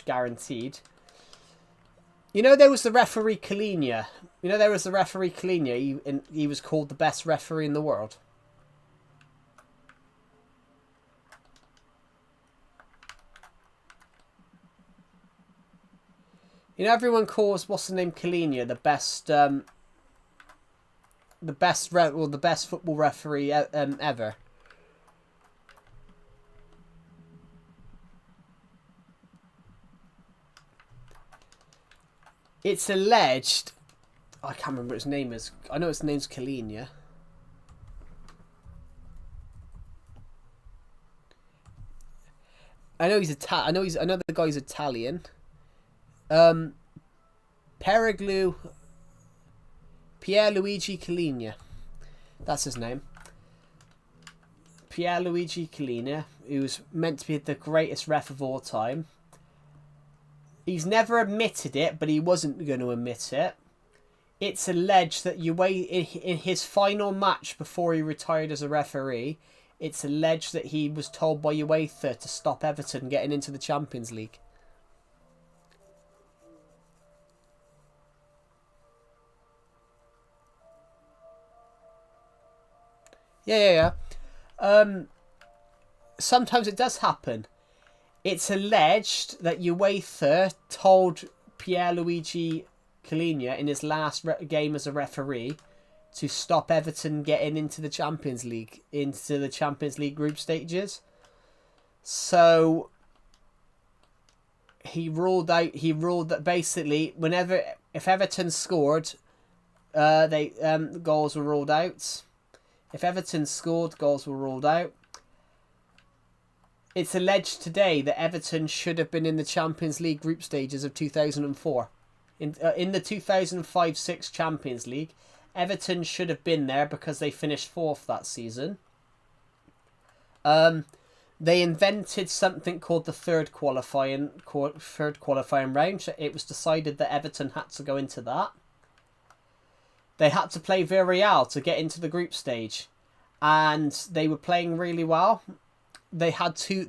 guaranteed. You know, there was the referee Kalina. He was called the best referee in the world. You know, everyone calls what's the name Kalina the best football referee ever. It's alleged. I can't remember what his name is. I know his name's Kalina. I know I know the guy's Italian. Pierluigi Collina. That's his name. Pierluigi Collina, who's meant to be the greatest ref of all time. He's never admitted it, but he wasn't going to admit it. It's alleged that in his final match before he retired as a referee, it's alleged that he was told by UEFA to stop Everton getting into the Champions League. Yeah. Sometimes it does happen. It's alleged that UEFA told Pierluigi Collina in his last game as a referee to stop Everton getting into the Champions League, group stages. So he ruled that basically whenever if Everton scored, goals were ruled out. If Everton scored, goals were ruled out. It's alleged today that Everton should have been in the Champions League group stages of 2004. In the 2005-06 Champions League, Everton should have been there because they finished 4th that season. They invented something called the third qualifying round. So it was decided that Everton had to go into that. They had to play Villarreal to get into the group stage, and they were playing really well. They had two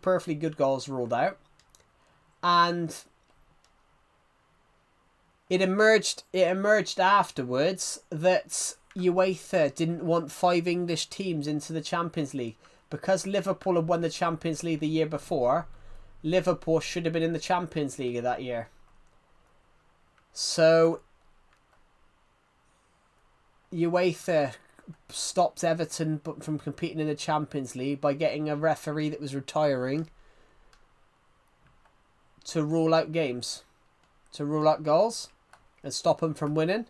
perfectly good goals ruled out, and it emerged afterwards that UEFA didn't want 5 English teams into the Champions League. Because Liverpool had won the Champions League the year before, Liverpool should have been in the Champions League of that year. So UEFA stopped Everton from competing in the Champions League by getting a referee that was retiring to rule out games, to rule out goals and stop them from winning.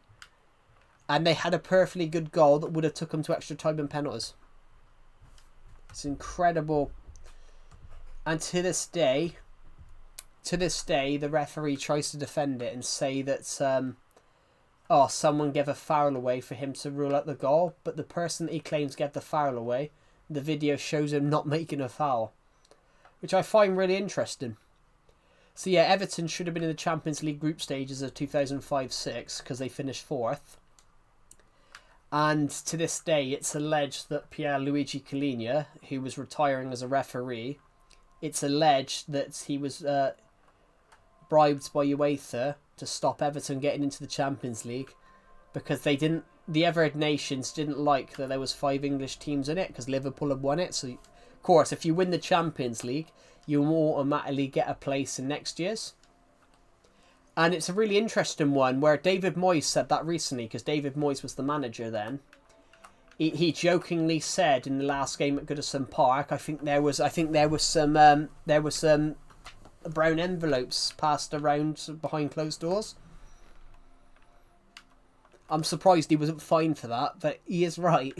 And they had a perfectly good goal that would have took them to extra time and penalties. It's incredible. And to this day, the referee tries to defend it and say that someone gave a foul away for him to rule out the goal, but the person that he claims gave the foul away, the video shows him not making a foul, which I find really interesting. So yeah, Everton should have been in the Champions League group stages of 2005-06 because they finished 4th. And to this day, it's alleged that Pierluigi Collina, who was retiring as a referee, it's alleged that he was bribed by UEFA to stop Everton getting into the Champions League because the other nations didn't like that there was 5 English teams in it because Liverpool had won it. So, of course, if you win the Champions League, you automatically get a place in next year's. And it's a really interesting one where David Moyes said that recently, because David Moyes was the manager then. He jokingly said in the last game at Goodison Park, I think there was some brown envelopes passed around behind closed doors. I'm surprised he wasn't fined for that, but he is right.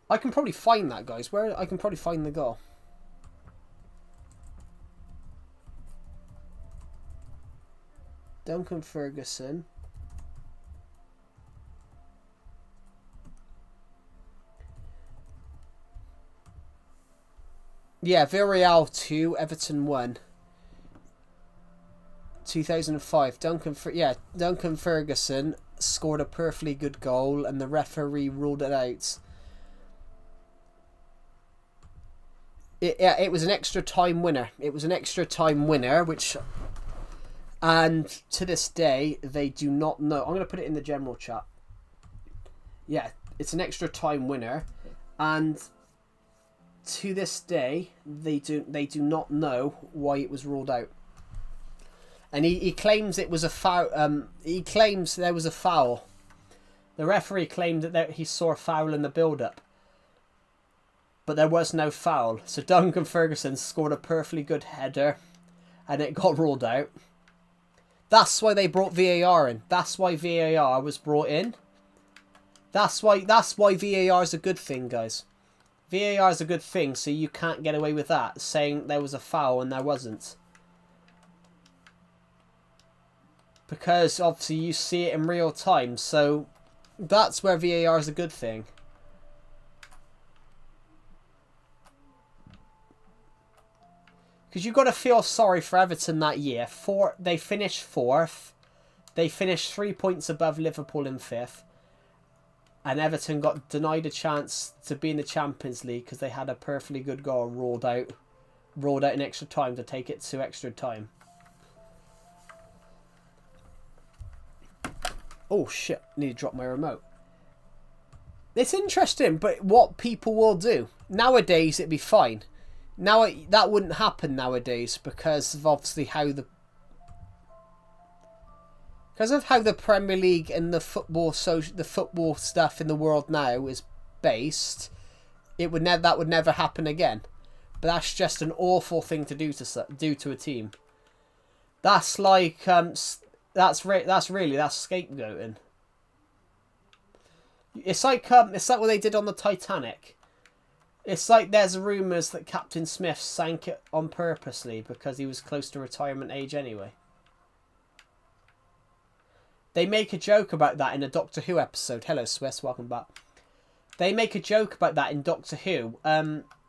I can probably find that, guys. I can probably find the goal. Duncan Ferguson. Yeah, Villarreal 2, Everton 1. 2005. Duncan Ferguson scored a perfectly good goal and the referee ruled it out. It was an extra time winner. And to this day, they do not know. I'm going to put it in the general chat. Yeah, it's an extra time winner. And to this day, they do not know why it was ruled out. And he claims it was a foul. He claims there was a foul. The referee claimed that he saw a foul in the build-up. But there was no foul. So Duncan Ferguson scored a perfectly good header. And it got ruled out. That's why they brought VAR in. That's why VAR was brought in. That's why VAR is a good thing, guys. VAR is a good thing, so you can't get away with that, saying there was a foul and there wasn't. Because obviously you see it in real time, so that's where VAR is a good thing. Because you've got to feel sorry for Everton that year. They finished 4th. They finished 3 points above Liverpool in 5th. And Everton got denied a chance to be in the Champions League because they had a perfectly good goal ruled out in extra time to take it to extra time. Oh shit, need to drop my remote. It's interesting, but what people will do. Nowadays it'd be fine. Now that wouldn't happen nowadays because of obviously how the Premier League and the football stuff in the world now is based. That would never happen again. But that's just an awful thing to do to a team. That's like that's scapegoating. It's like what they did on the Titanic. It's like there's rumours that Captain Smith sank it on purposely because he was close to retirement age anyway. They make a joke about that in a Doctor Who episode. Hello, Swiss, welcome back. They make a joke about that in Doctor Who.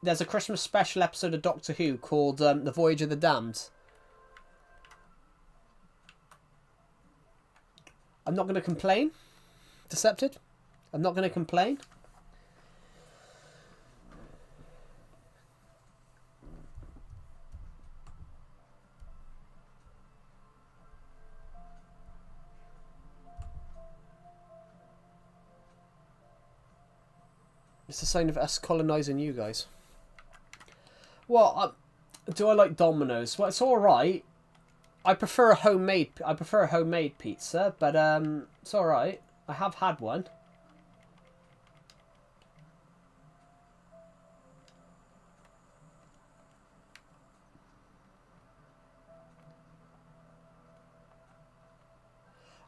There's a Christmas special episode of Doctor Who called The Voyage of the Damned. I'm not going to complain. Decepted. I'm not going to complain. It's a sign of us colonising you guys. Well, do I like Domino's? Well, it's all right. I prefer a homemade pizza, but it's all right. I have had one.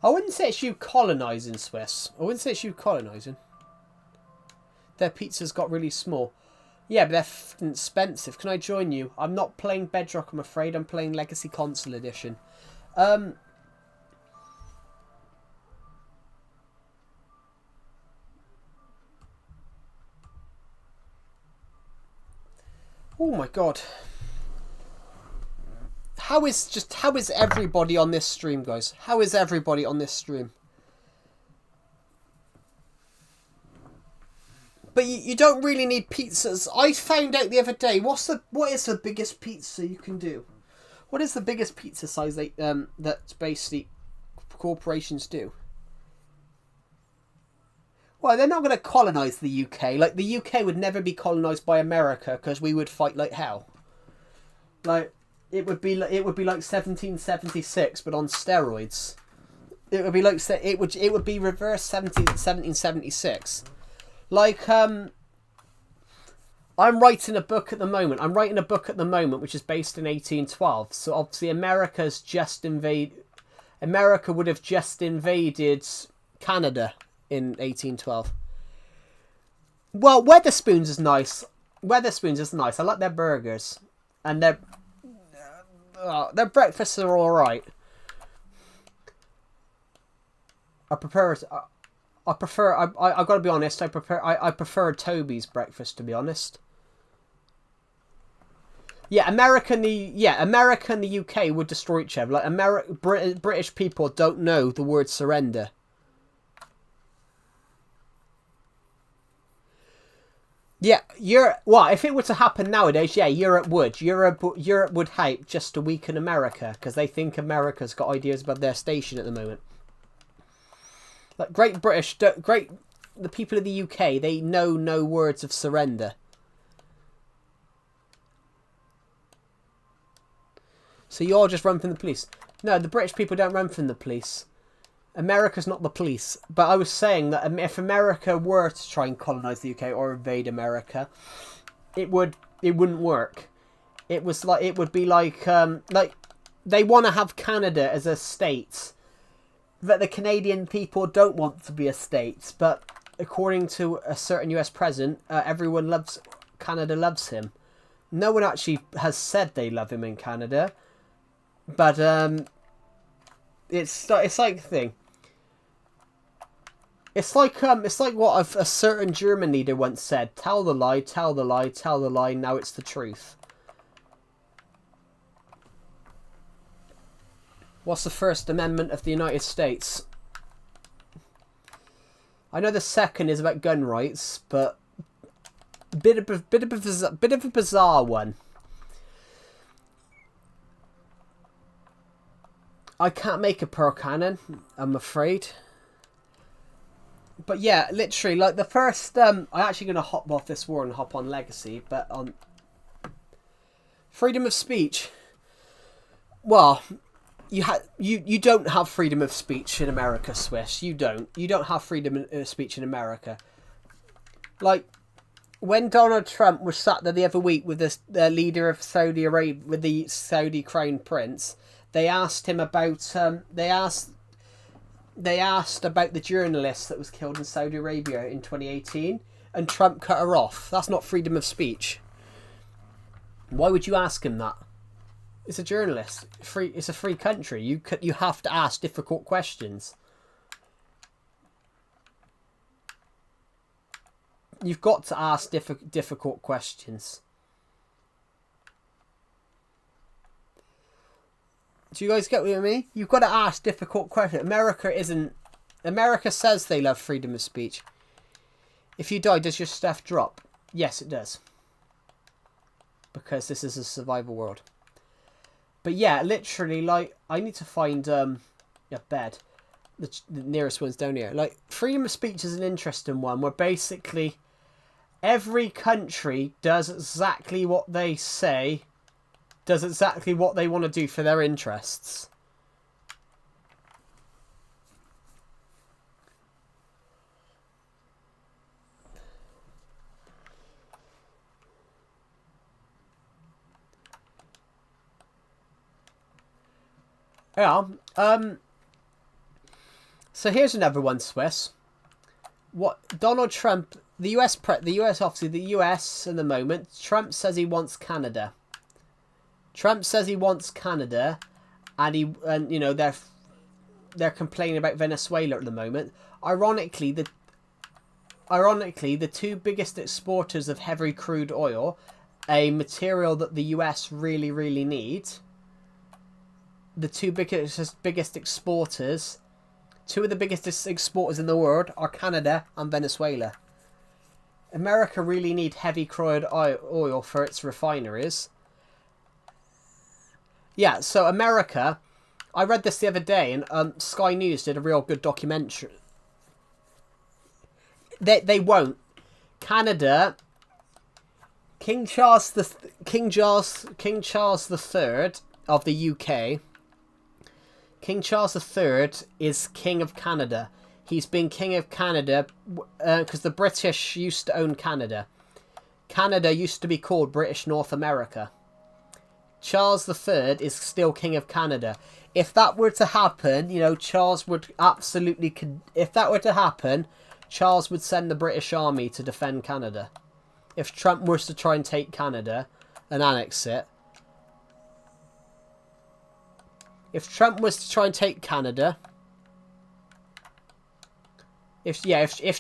I wouldn't say it's you colonising, Swiss. I wouldn't say it's you colonising. Their pizzas got really small. Yeah, but they're expensive. Can I join you? I'm not playing Bedrock, I'm afraid. I'm playing Legacy Console Edition. Oh my god. How is everybody on this stream, guys? How is everybody on this stream? But you don't really need pizzas. I found out the other day. What is the biggest pizza you can do? What is the biggest pizza size that basically corporations do? Well, they're not going to colonise the UK. Like, the UK would never be colonised by America because we would fight like hell. Like, it would be like 1776, but on steroids. It would be like it would be reverse 1776. Like, I'm writing a book at the moment. Which is based in 1812. So obviously America would have just invaded Canada in 1812. Well, Weatherspoons is nice. I like their burgers, and their breakfasts are all right. I gotta be honest. I prefer Toby's breakfast, to be honest. Yeah, America and the UK would destroy each other. Like, British people don't know the word surrender. Yeah, if it were to happen nowadays, yeah, Europe would hate just to weaken America because they think America's got ideas about their station at the moment. Like, the people of the UK, they know no words of surrender. So you all just run from the police. No, the British people don't run from the police. America's not the police. But I was saying that if America were to try and colonise the UK or invade America, it wouldn't work. It would be like they want to have Canada as a state. That the Canadian people don't want to be a state, but according to a certain US president, everyone loves Canada, loves him. No one actually has said they love him in Canada, but it's like the thing. It's like what a certain German leader once said: "Tell the lie, tell the lie, tell the lie. Now it's the truth." What's the First Amendment of the United States? I know the second is about gun rights, but bit of a bizarre one. I can't make a Pearl Cannon, I'm afraid. But yeah, literally, like the first. I'm actually going to hop off this war and hop on Legacy, but on freedom of speech. Well. You don't have freedom of speech in America, Swiss. You don't have freedom of speech in America. Like, when Donald Trump was sat there the other week with the leader of Saudi Arabia, with the Saudi Crown Prince, they asked him about they asked about the journalist that was killed in Saudi Arabia in 2018, and Trump cut her off. That's not freedom of speech. Why would you ask him that? It's a journalist. It's a free country. You have to ask difficult questions. You've got to ask difficult questions. Do you guys get what I mean? You've got to ask difficult questions. America says they love freedom of speech. If you die, does your stuff drop? Yes, it does. Because this is a survival world. But yeah, literally, like, I need to find a bed. The nearest one's down here. Like, freedom of speech is an interesting one, where basically every country does exactly what they say, does exactly what they want to do for their interests. Yeah. So here's another one, Swiss. What Donald Trump, the US obviously the US in the moment. Trump says he wants Canada. Trump says he wants Canada, and you know they're complaining about Venezuela at the moment. Ironically, the two biggest exporters of heavy crude oil, a material that the US really, really needs. The two biggest exporters, two of the biggest exporters in the world are Canada and Venezuela. America really need heavy crude oil for its refineries. Yeah, so America, I read this the other day, and Sky News did a real good documentary. They won't. Canada, King Charles III of the UK. King Charles III is King of Canada. He's been King of Canada because the British used to own Canada. Canada used to be called British North America. Charles III is still King of Canada. If that were to happen, you know, Charles would absolutely... If that were to happen, Charles would send the British Army to defend Canada. If Trump was to try and take Canada and annex it. If Trump was to try and take Canada... If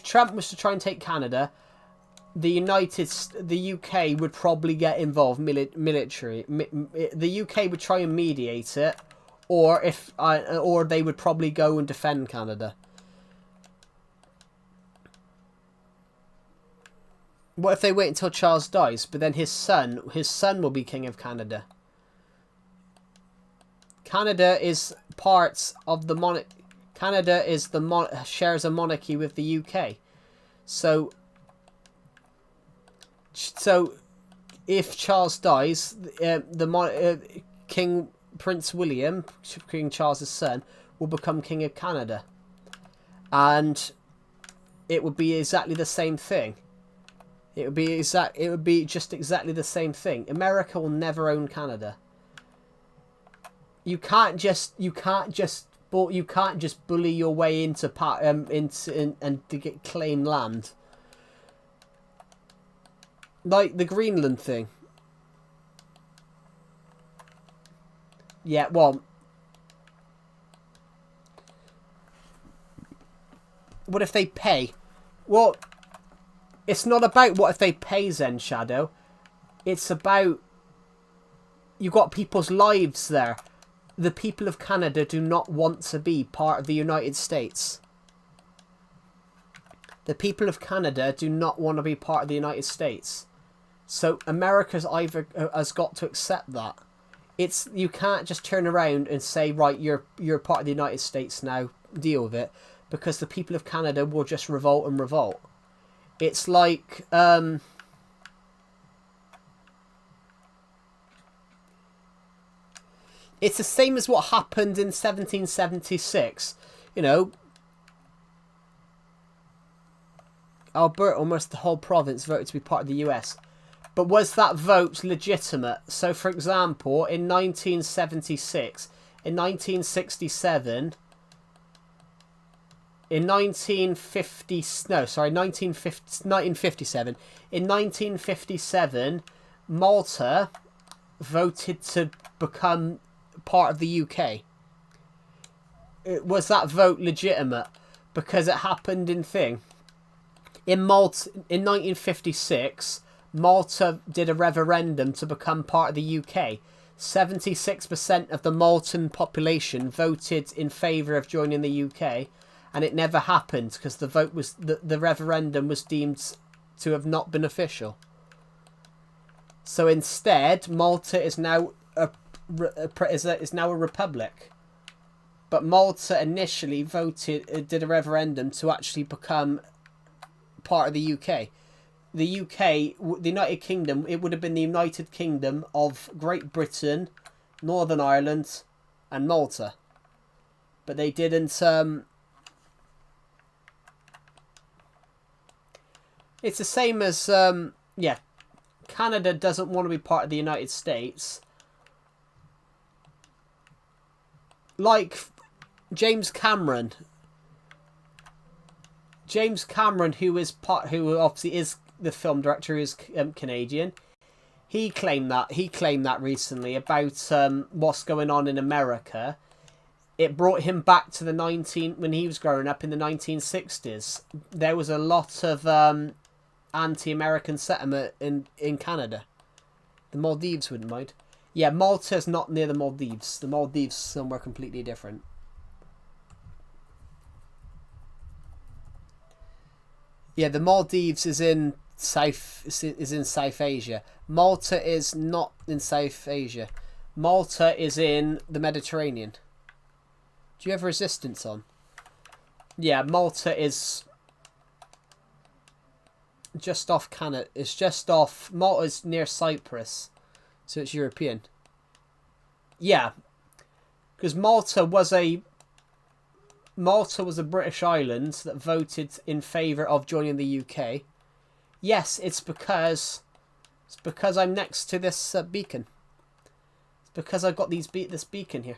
Trump was to try and take Canada... The UK would probably get involved military. The UK would try and mediate it, or they would probably go and defend Canada. What if they wait until Charles dies, but then his son will be King of Canada? Canada is parts of the Canada is shares a monarchy with the UK, so if Charles dies, King Prince William, King Charles' son, will become King of Canada, and it would be exactly the same thing. It would be just exactly the same thing. America will never own Canada. You can't just bully your way into and to claim land. Like the Greenland thing. Yeah, well... What if they pay? Well, it's not about what if they pay, Zen Shadow. It's about... You got people's lives there. The people of Canada do not want to be part of the United States. The people of Canada do not want to be part of the United States. So America's has got to accept that. You can't just turn around and say, right, you're part of the United States now, deal with it, because the people of Canada will just revolt and revolt. It's like it's the same as what happened in 1776. You know, Alberta, almost the whole province, voted to be part of the US. But was that vote legitimate? So, for example, in 1976, In 1967, in 1957. In 1957, Malta voted to become part of the UK. Was that vote legitimate? Because it happened in Malta in 1956. Malta did a referendum to become part of the UK. 76% of the Maltan population voted in favour of joining the UK, and it never happened because the referendum was deemed to have not been official. So instead, Malta is now a republic. But Malta initially did a referendum to actually become part of the UK. The UK, the United Kingdom, it would have been the United Kingdom of Great Britain, Northern Ireland, and Malta. But they didn't. It's the same as Canada doesn't want to be part of the United States. Like James Cameron, who obviously is the film director, who is Canadian. He claimed that recently about what's going on in America. It brought him back to when he was growing up in the 1960s. There was a lot of anti-American sentiment in Canada. The Maldives wouldn't mind. Yeah, Malta's not near the Maldives. The Maldives somewhere completely different. Yeah, the Maldives is in South Asia. Malta is not in South Asia. Malta is in the Mediterranean. Do you have resistance on? Yeah, Malta is just off Canada. It's just off. Malta's near Cyprus, so it's European. Yeah, because Malta was a British island that voted in favour of joining the UK. Yes, it's because I'm next to this beacon. It's because I've got this beacon here.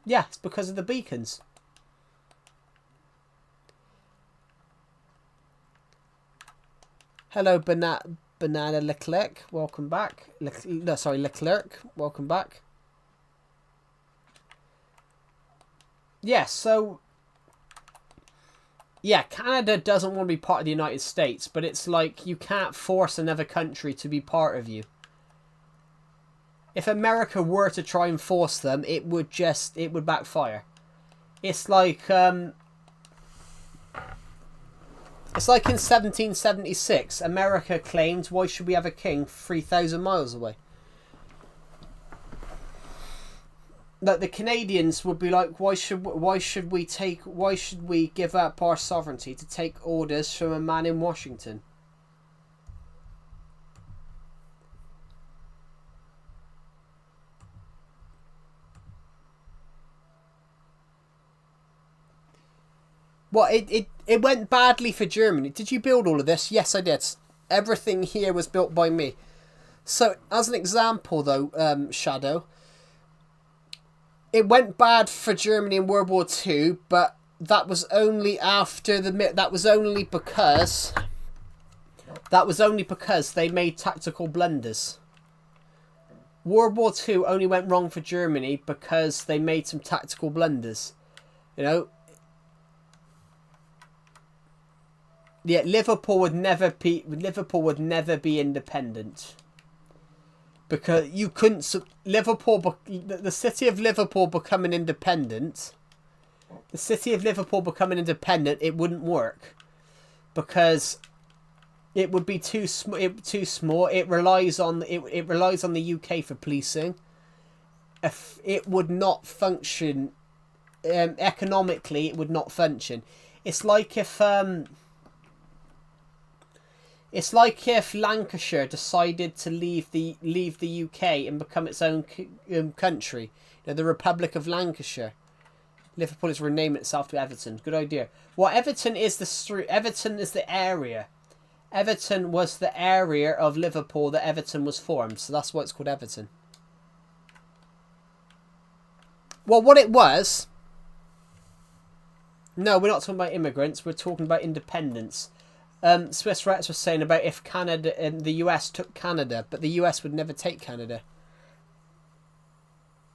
Yeah, it's because of the beacons. Hello, Banana Leclerc. Welcome back. Leclerc. Welcome back. Yeah, so yeah, Canada doesn't want to be part of the United States, but it's like you can't force another country to be part of you. If America were to try and force them, it would backfire. It's like in 1776, America claimed, why should we have a king 3,000 miles away? That the Canadians would be like, why should we give up our sovereignty to take orders from a man in Washington? Well, it went badly for Germany. Did you build all of this? Yes, I did. Everything here was built by me. So, as an example, though, Shadow, it went bad for Germany in World War II, but that was only because they made tactical blunders. World War II only went wrong for Germany because they made some tactical blunders. You know. Yeah, Liverpool would never be independent. Because you couldn't... The city of Liverpool becoming independent... it wouldn't work. Because it would be too small. It relies on the UK for policing. If it would not function... economically, it would not function. It's like if Lancashire decided to leave the UK and become its own country. You know, the Republic of Lancashire. Liverpool is renaming itself to Everton. Good idea. Well, Everton is the area. Everton was the area of Liverpool that Everton was formed, so that's why it's called Everton. Well, what it was... No, we're not talking about immigrants. We're talking about independence. Swiss Rex was saying about if Canada and the US took Canada, but the US would never take Canada.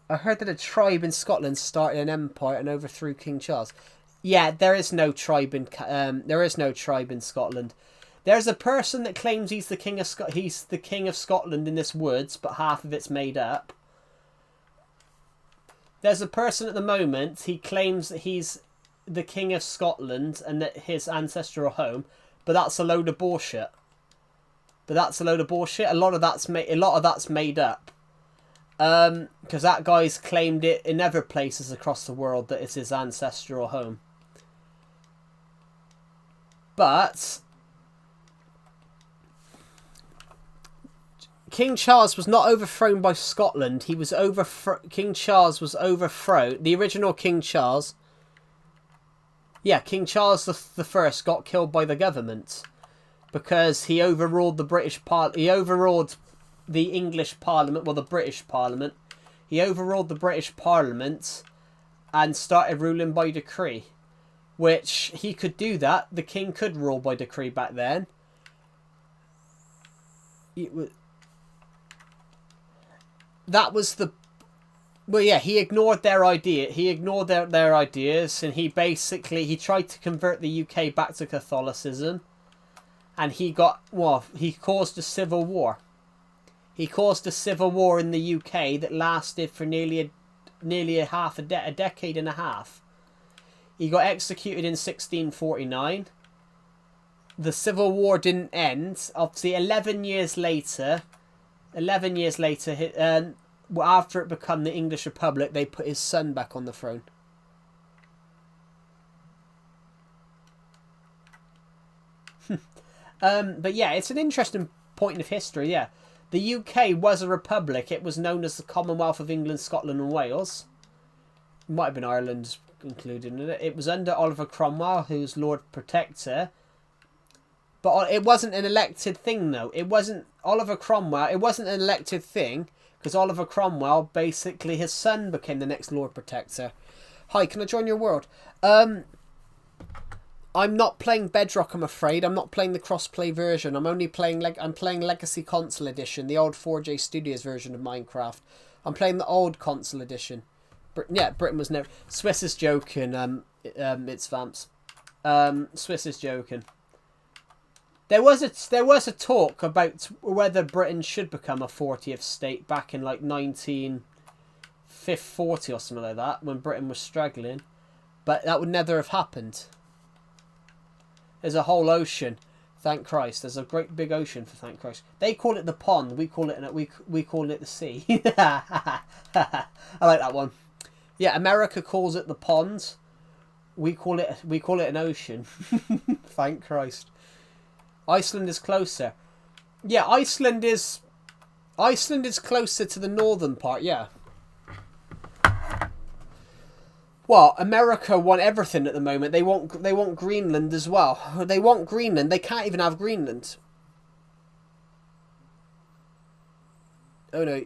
I heard that a tribe in Scotland started an empire and overthrew King Charles. Yeah, there is no tribe in Scotland. There's a person that claims he's the king of Scotland in this woods, but half of it's made up. There's a person at the moment. He claims that he's the king of Scotland and that his ancestral home, but that's a load of bullshit. A lot of that's made up. Because that guy's claimed it in other places across the world that it's his ancestral home. But King Charles was not overthrown by Scotland. King Charles was overthrown. The original King Charles. Yeah, King Charles the First got killed by the government because he overruled the British He overruled the English Parliament, well, the British Parliament. He overruled the British Parliament and started ruling by decree, which he could do that. The king could rule by decree back then. That was the... Well, yeah, he ignored their idea. He ignored their ideas, and he tried to convert the UK back to Catholicism, and he caused a civil war. He caused a civil war in the UK that lasted for nearly a decade and a half. He got executed in 1649. The civil war didn't end. Obviously, 11 years later, after it became the English Republic, they put his son back on the throne. But yeah, it's an interesting point of history, yeah. The UK was a republic. It was known as the Commonwealth of England, Scotland and Wales. Might have been Ireland included in it. It was under Oliver Cromwell, who's Lord Protector. But it wasn't an elected thing, though. It wasn't Oliver Cromwell. It wasn't an elected thing, because Oliver Cromwell, basically, his son became the next Lord Protector. Hi, can I join your world? I'm not playing Bedrock, I'm afraid. I'm not playing the cross-play version. I'm only playing I'm playing Legacy Console Edition, the old 4J Studios version of Minecraft. I'm playing the old console edition. Britain was never... Swiss is joking. It's Vamps. Swiss is joking. There was a talk about whether Britain should become a 40th state back in like 1940 or something like that, when Britain was struggling, but that would never have happened. There's a whole ocean, thank Christ. There's a great big ocean for thank Christ. They call it the pond. We call it the sea. I like that one. Yeah, America calls it the pond. We call it an ocean. Thank Christ. Iceland is closer. Yeah, Iceland is closer to the northern part, yeah. Well, America want everything at the moment. They want Greenland as well. They want Greenland. They can't even have Greenland. Oh no.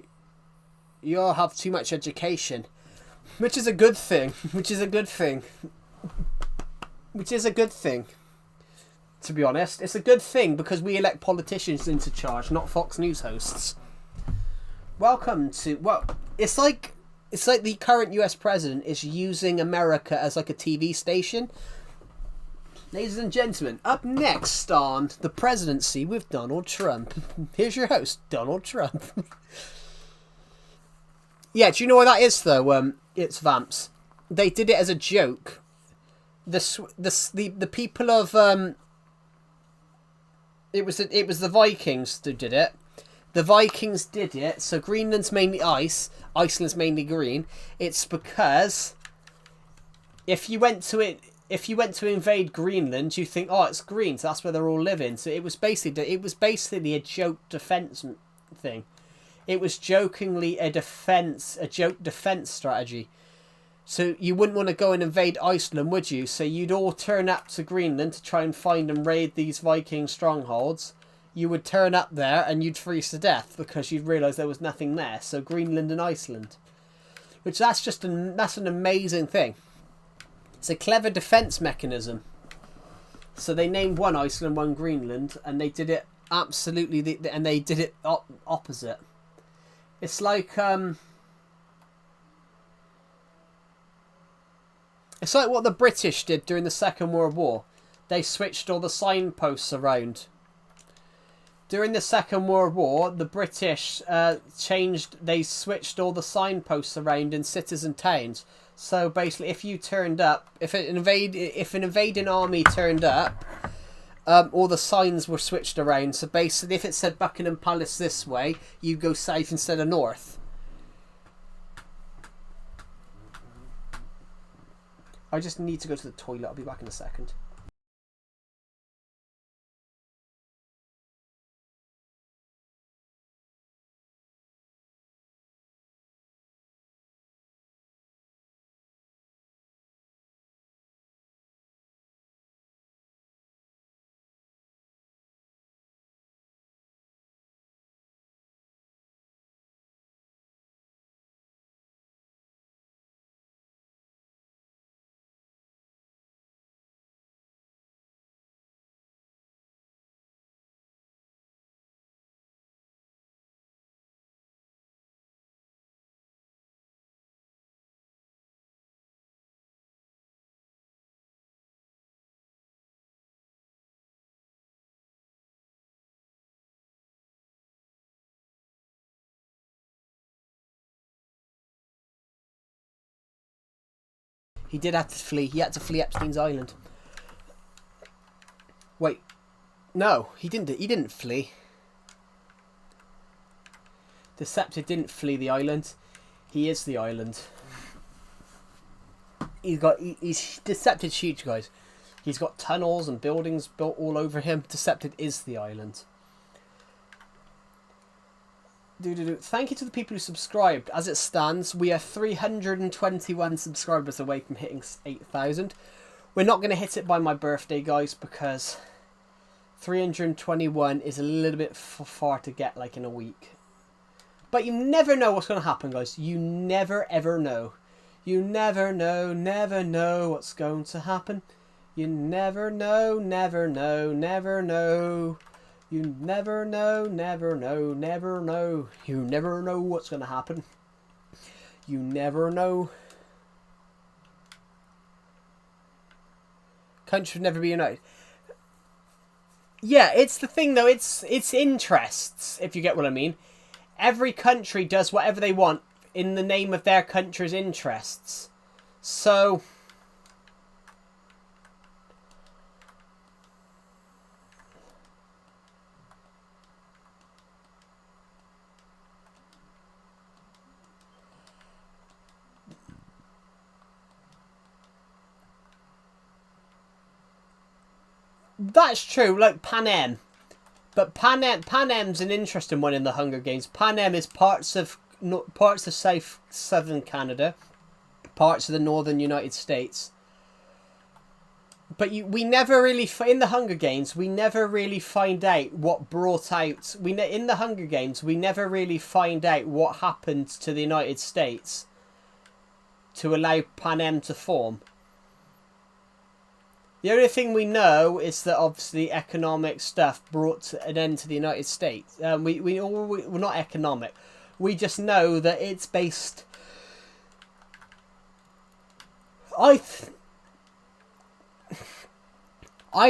You all have too much education. Which is a good thing. To be honest, it's a good thing because we elect politicians into charge, not Fox News hosts. Welcome to... Well, it's like the current US president is using America as like a TV station. Ladies and gentlemen, up next on The Presidency with Donald Trump. Here's your host, Donald Trump. Yeah, do you know what that is though? It's Vamps. They did it as a joke. The people of it was the Vikings who did it. The Vikings did it, so Greenland's mainly ice, Iceland's mainly green. It's because if you went to invade Greenland, you think, oh, it's green, so that's where they're all living. So it was basically a joke defense thing. It was jokingly a joke defense strategy. So you wouldn't want to go and invade Iceland, would you? So you'd all turn up to Greenland to try and find and raid these Viking strongholds. You would turn up there and you'd freeze to death because you'd realise there was nothing there. So Greenland and Iceland. Which that's an amazing thing. It's a clever defense mechanism. So they named one Iceland, one Greenland, and they did it absolutely, and they did it opposite. It's like it's like what the British did during the Second World War. They switched all the signposts around. During the Second World War, the British they switched all the signposts around in cities and towns. So basically, if you turned up, if an invading army turned up, all the signs were switched around. So basically, if it said Buckingham Palace this way, you go south instead of north. I just need to go to the toilet. I'll be back in a second. He did have to flee. He had to flee Epstein's Island. Wait. No, he didn't. He didn't flee. Deceptive didn't flee the island. He is the island. He's Deceptive's huge, guys. He's got tunnels and buildings built all over him. Deceptive is the island. Thank you to the people who subscribed. As it stands, we are 321 subscribers away from hitting 8,000. We're not going to hit it by my birthday, guys, because 321 is a little bit far to get, like, in a week. But you never know what's going to happen, guys. You never, ever know. You never know what's going to happen. You never know, never know, never know. You never know, never know, never know. You never know what's going to happen. You never know. Country would never be united. Yeah, it's the thing though. It's interests, if you get what I mean. Every country does whatever they want in the name of their country's interests. So that's true, like Panem. But Panem's an interesting one in the Hunger Games. Panem is parts of southern Canada, parts of the northern United States. But we never really, in the Hunger Games, we never really find out what brought out. In the Hunger Games, we never really find out what happened to the United States to allow Panem to form. The only thing we know is that obviously economic stuff brought an end to the United States. We're not economic. We just know that it's based. I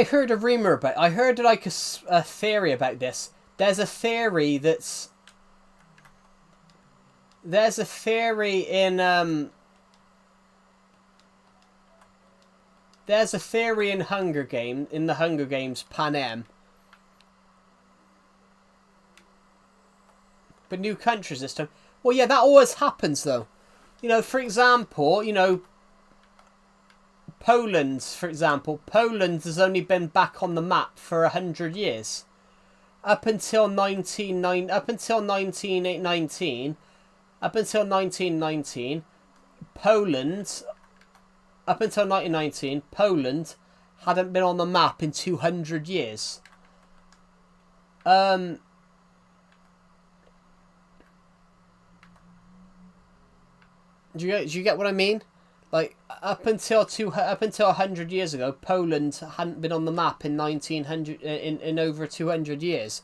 heard a rumor about. I heard like a theory about this. There's a theory that's. There's a theory in There's a theory in the Hunger Games, Panem. But new countries this time. Well, yeah, that always happens, though. You know, for example, Poland, for example. Poland has only been back on the map for 100 years. Up until 1919, Poland... Up until 1919, Poland hadn't been on the map in 200 years. Do you get what I mean? Like up until 100 years ago, Poland hadn't been on the map in 1900 in over 200 years.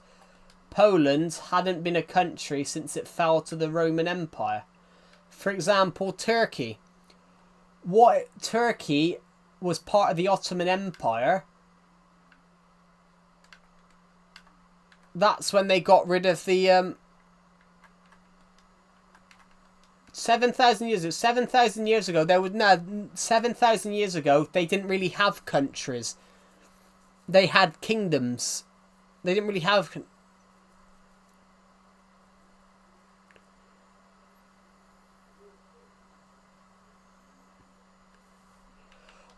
Poland hadn't been a country since it fell to the Roman Empire. For example, Turkey. Turkey was part of the Ottoman Empire. That's when they got rid of the 7,000 years ago. 7,000 years ago, 7,000 years ago, they didn't really have countries. They had kingdoms. They didn't really have.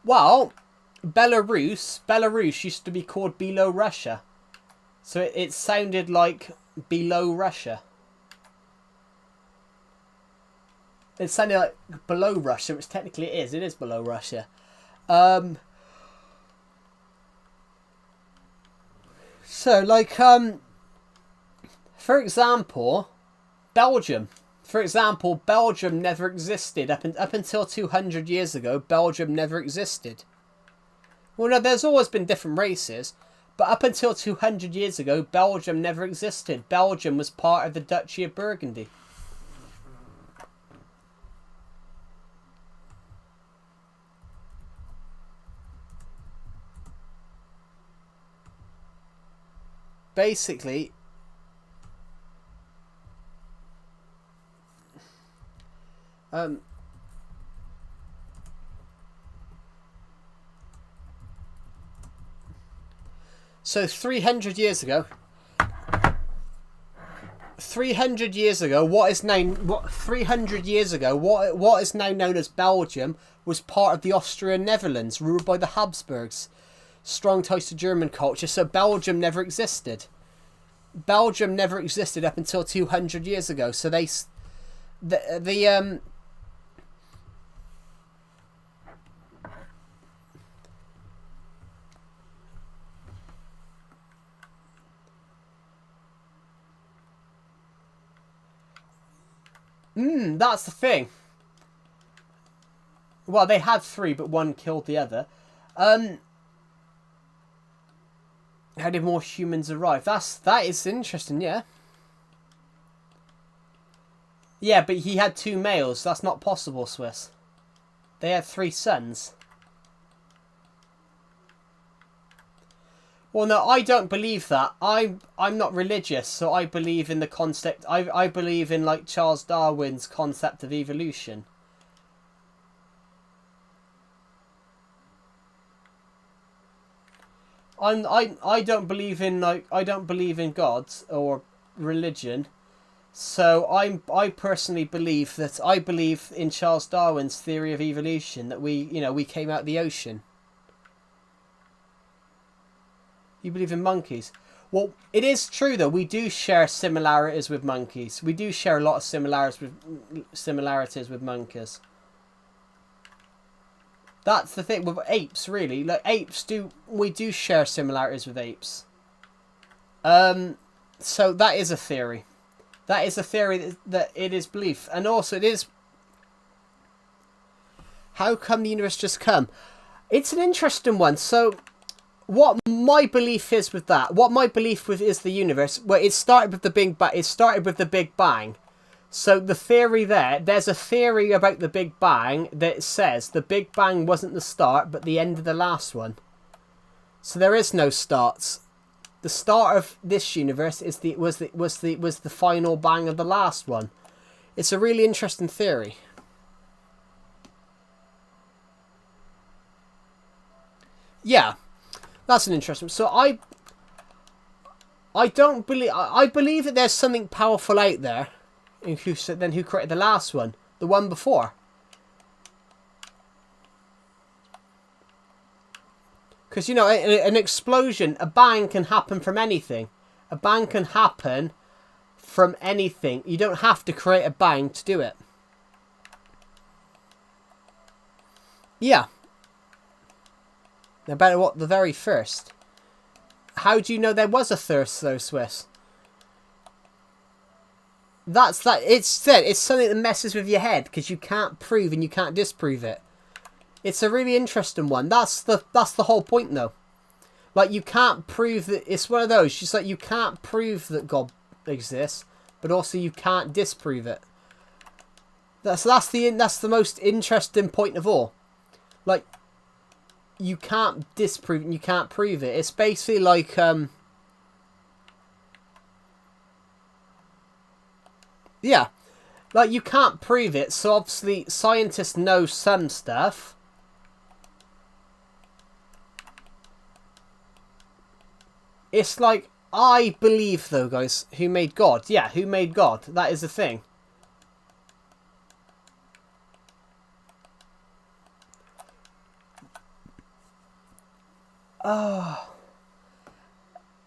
Well, Belarus used to be called Below Russia. So it sounded like below Russia. It sounded like below Russia, which technically it is. It is below Russia. So, like, for example, Belgium. For example, Belgium never existed. Up until 200 years ago, Belgium never existed. Well, no, there's always been different races. But up until 200 years ago, Belgium never existed. Belgium was part of the Duchy of Burgundy. Basically, so 300 years ago, what is now known as Belgium was part of the Austrian Netherlands, ruled by the Habsburgs. Strong ties to German culture, so Belgium never existed. Belgium never existed up until 200 years ago. So that's the thing. Well, they had three, but one killed the other. How did more humans arrive? That is interesting, yeah. Yeah, but he had two males. That's not possible, Swiss. They had 3 sons. Well, no, I don't believe that. I'm not religious, so I believe in the concept. I believe in like Charles Darwin's concept of evolution. I don't believe in I don't believe in God or religion. So I personally believe that I believe in Charles Darwin's theory of evolution, that we came out of the ocean. You believe in monkeys? Well, it is true though. We do share similarities with monkeys. We do share a lot of similarities with monkeys. That's the thing with apes, really. Like we do share similarities with apes. So that is a theory. That is a theory that it is belief, and also it is. How come the universe just come? It's an interesting one. So, what my belief is with that? What my belief with is the universe? Well, it started with the Big Bang. It started with the Big Bang. So the theory there's a theory about the Big Bang that says the Big Bang wasn't the start, but the end of the last one. So there is no starts. The start of this universe was the final bang of the last one. It's a really interesting theory. Yeah, that's an interesting. So I don't believe. I believe that there's something powerful out there. Who created the last one? The one before. Because, an explosion, a bang can happen from anything. A bang can happen from anything. You don't have to create a bang to do it. Yeah. About what? The very first. How do you know there was a thirst, though, Swiss? That's that. It's said it's something that messes with your head because you can't prove and you can't disprove it. It's a really interesting one. That's the whole point, though. Like, you can't prove that. It's one of those. Just like, you can't prove that God exists, but also you can't disprove it. That's the most interesting point of all. Like, you can't disprove it and you can't prove it. It's basically like yeah, like, you can't prove it. So obviously scientists know some stuff. It's like, I believe, though, guys, who made God? Yeah, who made God? That is the thing.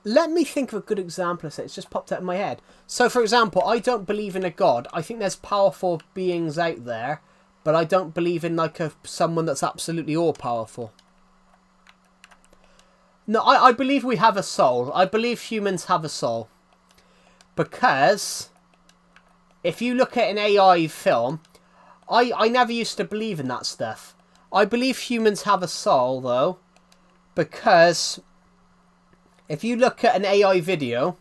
Let me think of a good example of it. It's just popped out in my head. So, for example, I don't believe in a God. I think there's powerful beings out there, but I don't believe in, like, someone that's absolutely all-powerful. No, I believe we have a soul. I believe humans have a soul. Because if you look at an AI film, I never used to believe in that stuff. I believe humans have a soul, though, because if you look at an AI video,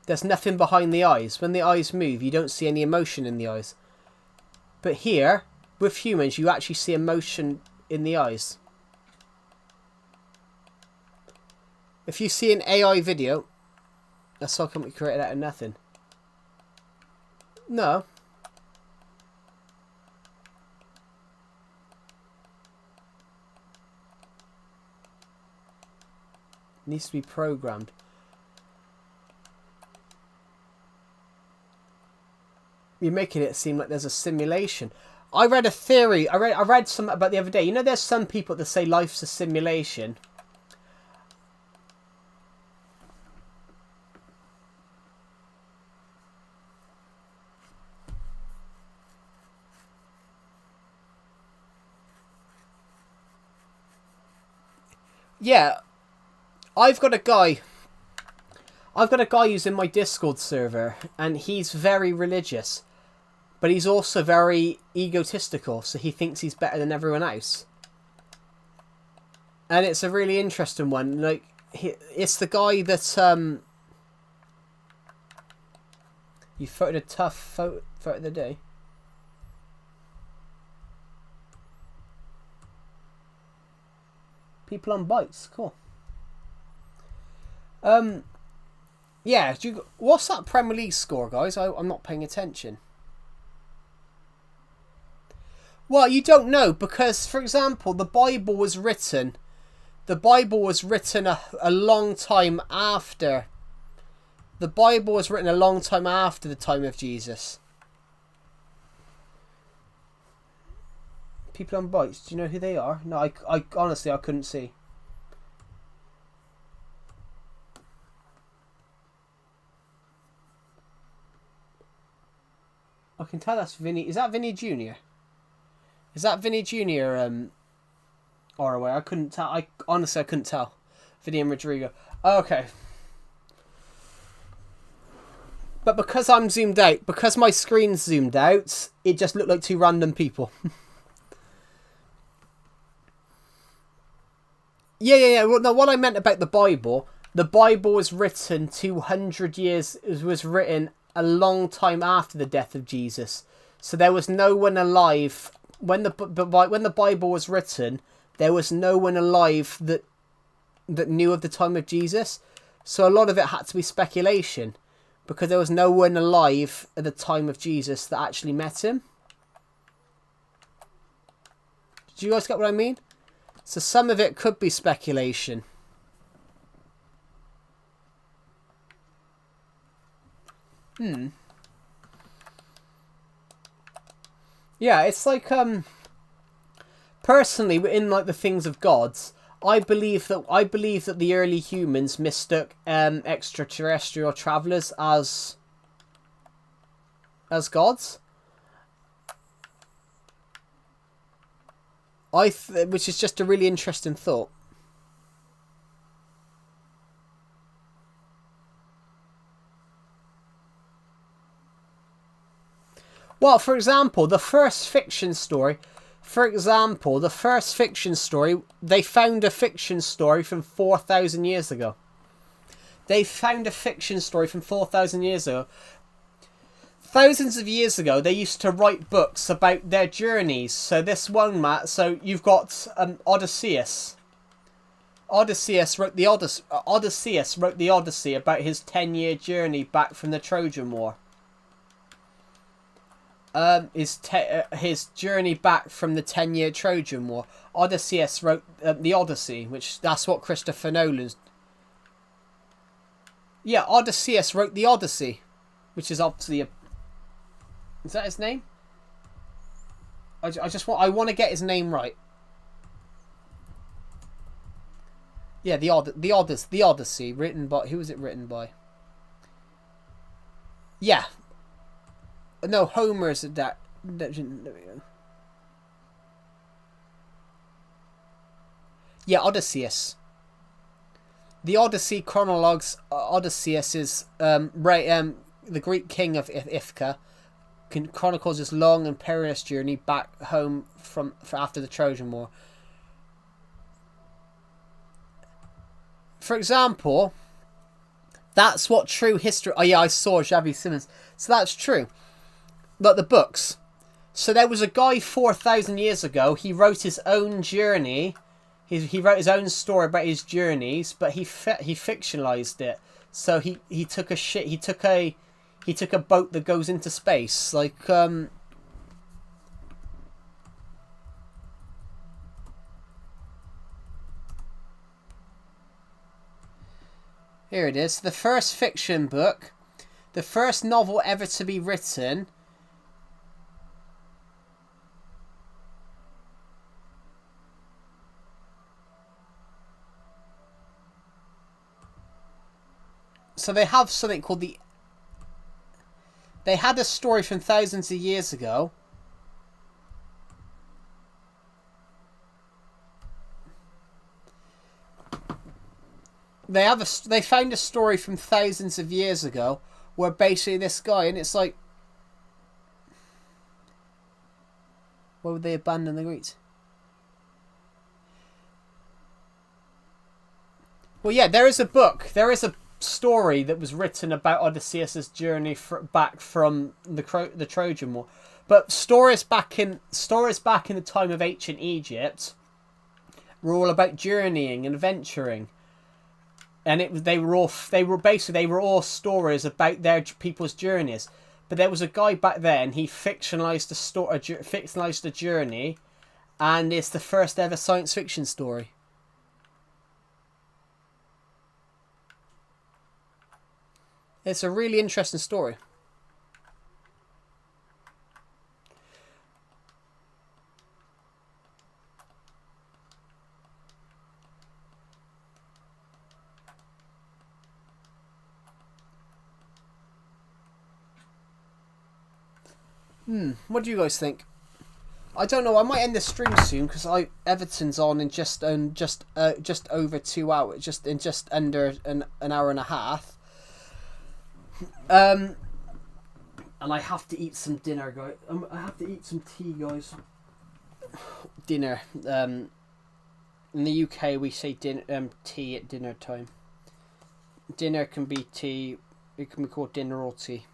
there's nothing behind the eyes. When the eyes move, you don't see any emotion in the eyes. But here, with humans, you actually see emotion in the eyes. If you see an AI video, that's how come we created out of nothing. No. It needs to be programmed. You're making it seem like there's a simulation. I read a theory. I read something about the other day. You know, there's some people that say life's a simulation. Yeah, I've got a guy who's in my Discord server, and he's very religious, but he's also very egotistical, so he thinks he's better than everyone else. And it's a really interesting one. Like, it's the guy that you voted a tough photo of the day. People on bikes, cool. Yeah, what's that Premier League score, guys? I'm not paying attention. Well, you don't know, because, for example, the Bible was written a long time after. The Bible was written a long time after the time of Jesus. People on bikes, do you know who they are? No, I honestly, I couldn't see. I can tell that's Vinny. Is that Vinny Jr.? Is that Vinny Jr. Or away? I couldn't tell. I honestly, I couldn't tell. Vinny and Rodrigo. Okay. But because I'm zoomed out, because my screen's zoomed out, it just looked like two random people. Yeah. Well, no, what I meant about the Bible was written 200 years. It was written a long time after the death of Jesus, so there was no one alive when the Bible was written. There was no one alive that knew of the time of Jesus, so a lot of it had to be speculation, because there was no one alive at the time of Jesus that actually met him. Do you guys get what I mean? So some of it could be speculation. Yeah, it's like personally, in like the things of gods, I believe that the early humans mistook extraterrestrial travelers as gods. Which is just a really interesting thought. Well, for example, the first fiction story. For example, the first fiction story, they found a fiction story from 4,000 years ago. They found a fiction story from 4,000 years ago. Thousands of years ago, they used to write books about their journeys. So this one, Matt, so you've got Odysseus. Odysseus wrote the Odyssey about his 10-year journey back from the Trojan War. His journey back from the 10-year Trojan War. Odysseus wrote the Odyssey, which that's what Christopher Nolan's. Yeah, Odysseus wrote the Odyssey, which is obviously a. Is that his name? I want to get his name right. Yeah, the Odyssey, written by, who was it written by? Yeah. No, Homer's that. There we go. Yeah, Odysseus. The Odyssey chronologues Odysseus is the Greek king of Ithaca. Chronicles his long and perilous journey back home from after the Trojan War. For example, that's what true history. Oh yeah, I saw Xavi Simmons. So that's true. Like the books. So there was a guy 4,000 years ago. He wrote his own journey. He wrote his own story about his journeys, but he fictionalized it. So he took a boat that goes into space, like here it is. The first fiction book, the first novel ever to be written. So they have something called the. They had a story from thousands of years ago. They found a story from thousands of years ago where basically this guy, and it's like, why would they abandon the Greeks? Well, yeah, there is a book. There is a story that was written about Odysseus's journey back from the Trojan War, but stories back in the time of ancient Egypt were all about journeying and adventuring, and they were all stories about their people's journeys. But there was a guy back then. He fictionalized a journey, and it's the first ever science fiction story. It's a really interesting story. What do you guys think? I don't know. I might end the stream soon because Everton's on in just over 2 hours, just under an hour and a half. And I have to eat some dinner, guys. I have to eat some tea, guys. Dinner. In the UK, we say tea at dinner time. Dinner can be tea. It can be called dinner or tea.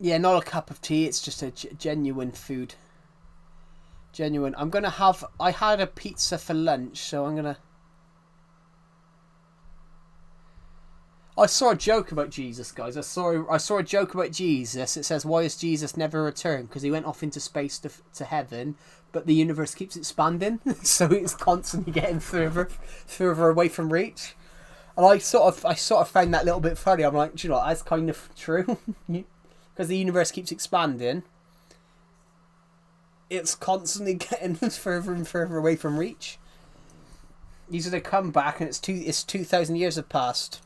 Yeah, not a cup of tea. It's just a genuine food. Genuine. I had a pizza for lunch, so I'm gonna. I saw a joke about Jesus, guys. I saw a joke about Jesus. It says, "Why has Jesus never returned? Because he went off into space to heaven, but the universe keeps expanding, so it's constantly getting further away from reach." And I sort of found that a little bit funny. I'm like, do you know what? That's kind of true. Because the universe keeps expanding, it's constantly getting further and further away from reach. These are the comeback, and it's 2,000 years have passed.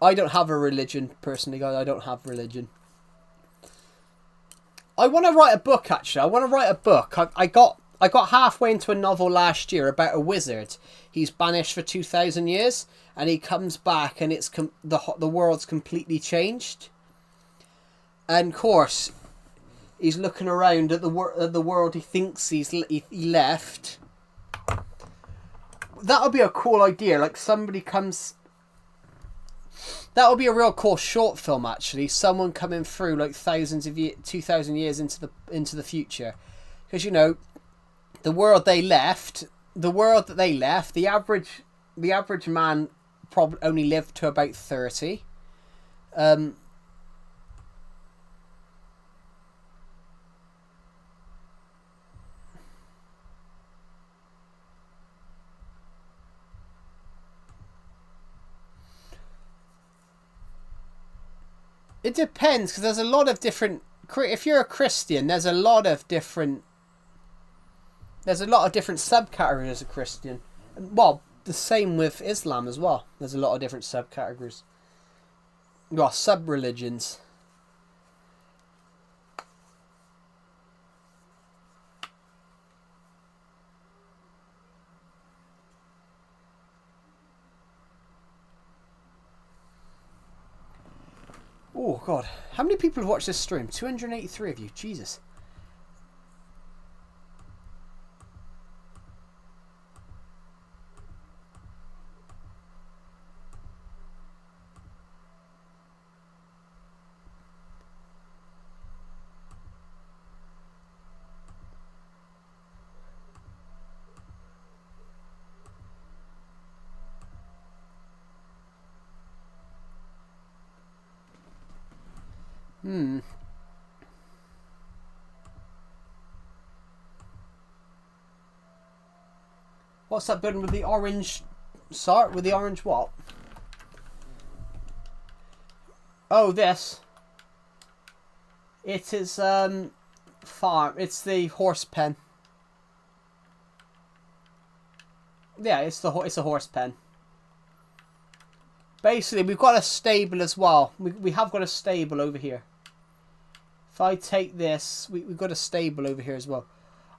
I don't have a religion, personally, guys. I don't have religion. I want to write a book. Actually, I want to write a book. I got halfway into a novel last year about a wizard. He's banished for 2,000 years, and he comes back, and it's the world's completely changed. And of course, he's looking around at the world he thinks he left. That would be a cool idea. Like somebody comes. That would be a real cool short film. Actually, someone coming through like 2,000 years into the future, because the world they left, the average man probably only lived to about 30. It depends, because there's a lot of different. If you're a Christian, there's a lot of different subcategories of Christian. Well, the same with Islam as well. There's a lot of different subcategories. Well, sub-religions. Oh, God. How many people have watched this stream? 283 of you. Jesus. What's that building with the orange? Sorry, with the orange what? Oh, this. It is farm. It's the horse pen. Yeah, it's a horse pen. Basically, we've got a stable as well. We have got a stable over here. If I take this, we've got a stable over here as well.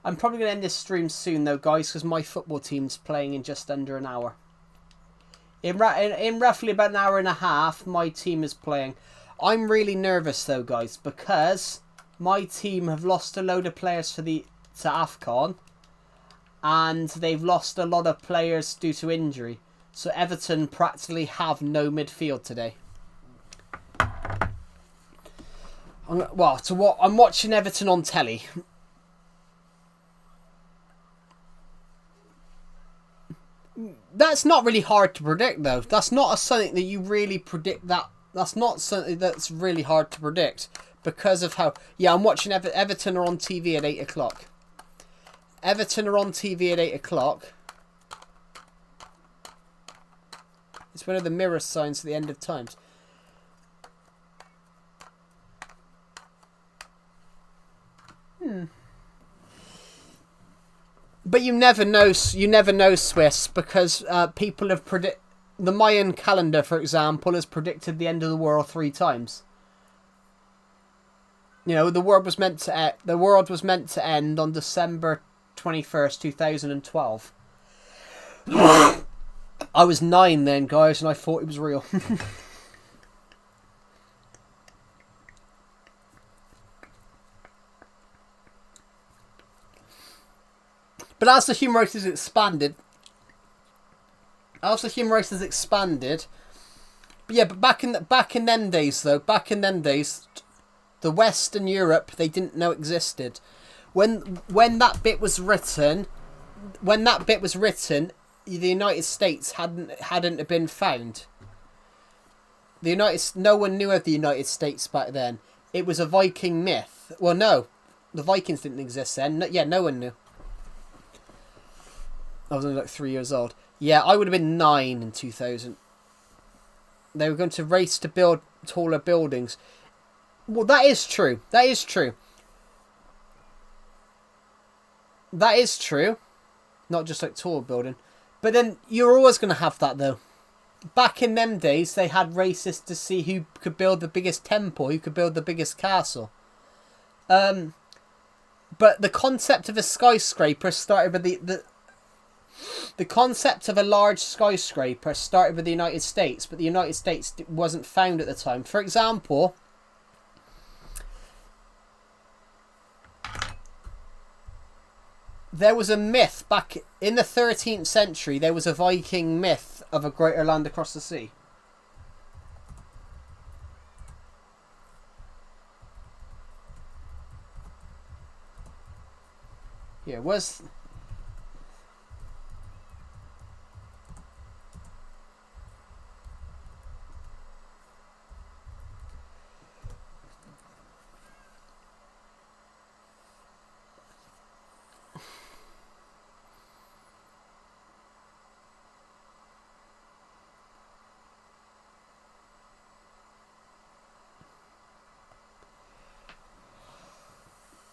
I'm probably going to end this stream soon, though, guys, because my football team's playing in just under an hour. In roughly about an hour and a half, my team is playing. I'm really nervous, though, guys, because my team have lost a load of players to AFCON, and they've lost a lot of players due to injury. So Everton practically have no midfield today. I'm watching Everton on telly. That's not really hard to predict, though. That's not something that you really predict. That's not something that's really hard to predict because of how. Yeah, I'm watching Everton are on TV at 8 o'clock. Everton are on TV at 8 o'clock. It's one of the mirror signs at the end of times. But you never know, Swiss, because people have the Mayan calendar, for example, has predicted the end of the world 3 times. The world was meant to end on December 21st, 2012. I was 9 then, guys, and I thought it was real. But as the human race has expanded, but back in them days, the Western Europe they didn't know existed. When that bit was written, the United States hadn't been found. No one knew of the United States back then. It was a Viking myth. Well, no, the Vikings didn't exist then. No one knew. I was only like 3 years old. Yeah, I would have been 9 in 2000. They were going to race to build taller buildings. Well, that is true. That is true. Not just like tall building. But then you're always going to have that, though. Back in them days, they had races to see who could build the biggest temple, who could build the biggest castle. But the concept of a skyscraper started with the concept of a large skyscraper started with the United States, but the United States wasn't found at the time. For example, there was a myth back in the 13th century. There was a Viking myth of a greater land across the sea. Yeah, was...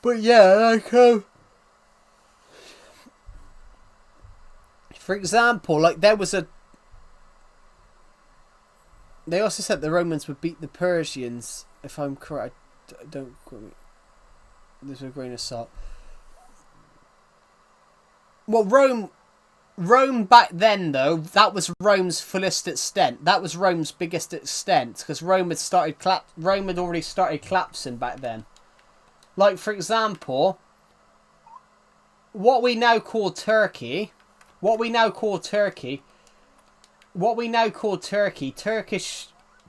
But yeah, like, for example, like there was a... They also said the Romans would beat the Persians, if I'm correct. Don't quote me. This is a grain of salt. Well, Rome back then, though, that was Rome's fullest extent. That was Rome's biggest extent, because Rome had already started collapsing back then. Like, for example, what we now call Turkey,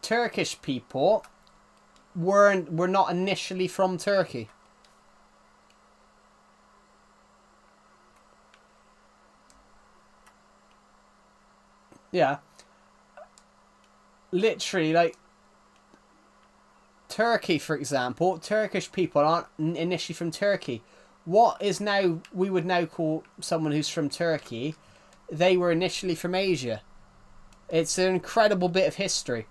Turkish people were not initially from Turkey. Yeah. Literally, like, Turkey, for example, Turkish people aren't initially from Turkey. What is now, we would now call someone who's from Turkey, they were initially from Asia. It's an incredible bit of history.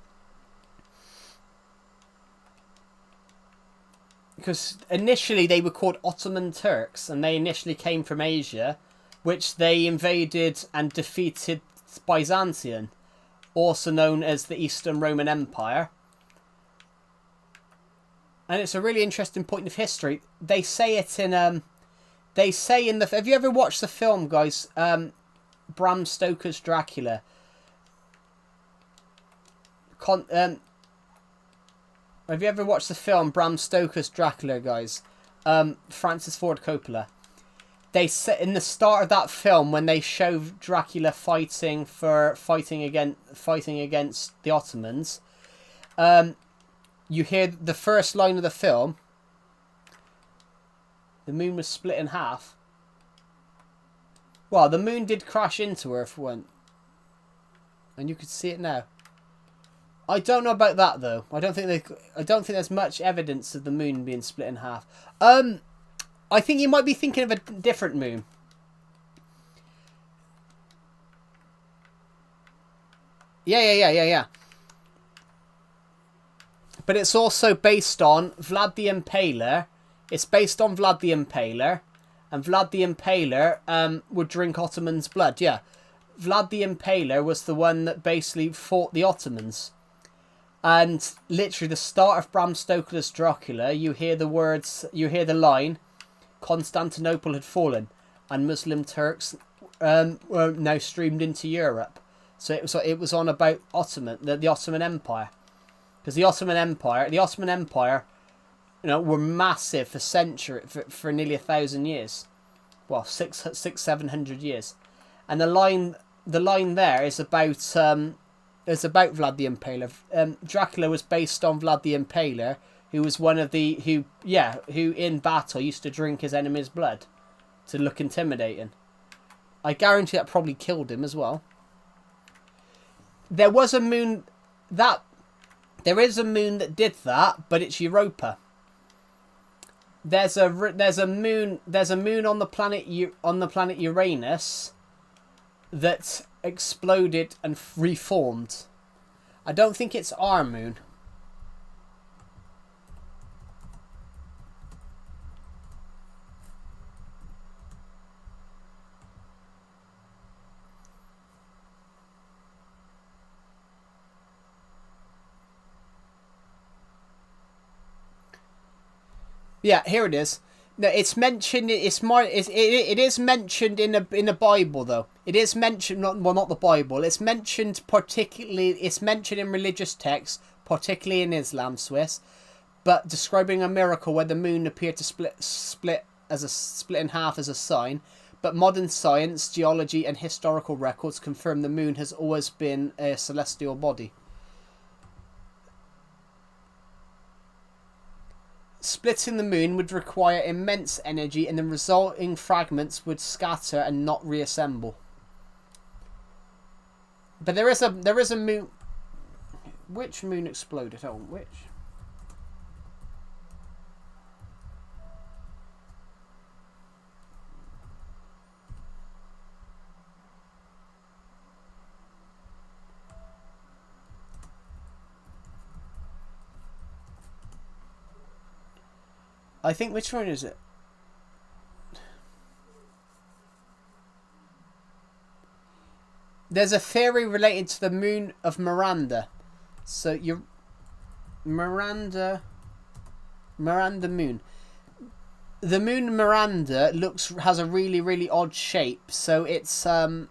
Because initially they were called Ottoman Turks, and they initially came from Asia, which they invaded and defeated Byzantium, also known as the Eastern Roman Empire. And it's a really interesting point of history. They say it in have you ever watched the film, guys? Bram Stoker's Dracula. Have you ever watched the film Bram Stoker's Dracula, guys? Francis Ford Coppola. They say in the start of that film, when they show Dracula fighting against the Ottomans, you hear the first line of the film. The moon was split in half. Well, the moon did crash into Earth once, and you could see it now. I don't know about that though. I don't think there's much evidence of the moon being split in half. I think you might be thinking of a different moon. Yeah. But it's also based on Vlad the Impaler. It's based on Vlad the Impaler. And Vlad the Impaler would drink Ottoman's blood. Yeah. Vlad the Impaler was the one that basically fought the Ottomans. And literally the start of Bram Stoker's Dracula, you hear the line, Constantinople had fallen and Muslim Turks were now streamed into Europe. So it was on about the Ottoman Empire. Because the Ottoman Empire, were massive for nearly 1,000 years. Well, 700 years. And the line there is about Vlad the Impaler. Dracula was based on Vlad the Impaler, who was one of who in battle used to drink his enemy's blood to look intimidating. I guarantee that probably killed him as well. There is a moon that did that, but it's Europa. There's a moon on the planet Uranus that exploded and reformed. I don't think it's our moon. Yeah, here it is. No, it's mentioned. It is mentioned in the Bible though. It is mentioned not the Bible. It's mentioned particularly. It's mentioned in religious texts, particularly in Islam, Swiss, but describing a miracle where the moon appeared to split in half as a sign. But modern science, geology, and historical records confirm the moon has always been a celestial body. Splitting the moon would require immense energy, and the resulting fragments would scatter and not reassemble. But there is a moon. Which moon exploded? Oh, which? I think, which one is it? There's a theory related to the moon of Miranda. So you Miranda moon. The moon Miranda has a really odd shape. So it's the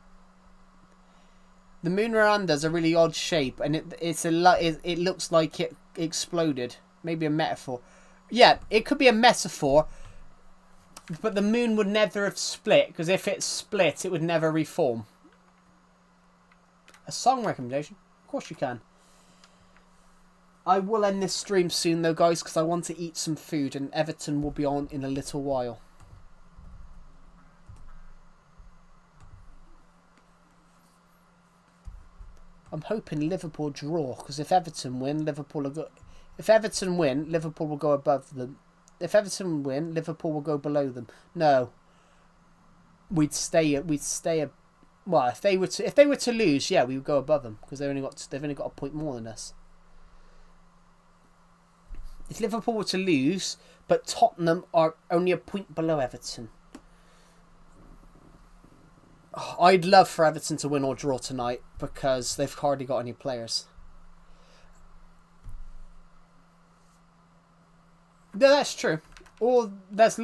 moon Miranda has a really odd shape, and it looks like it exploded. Maybe a metaphor. Yeah, it could be a metaphor, but the moon would never have split, because if it split, it would never reform. A song recommendation? Of course you can. I will end this stream soon though, guys, because I want to eat some food, and Everton will be on in a little while. I'm hoping Liverpool draw, because if Everton win, Liverpool will go... If Everton win, Liverpool will go above them. If Everton win, Liverpool will go below them. No. We'd stay. Well, if they were to lose, yeah, we would go above them, because they've only got a point more than us. If Liverpool were to lose, but Tottenham are only a point below Everton. I'd love for Everton to win or draw tonight, because they've hardly got any players. No, that's true. Or there's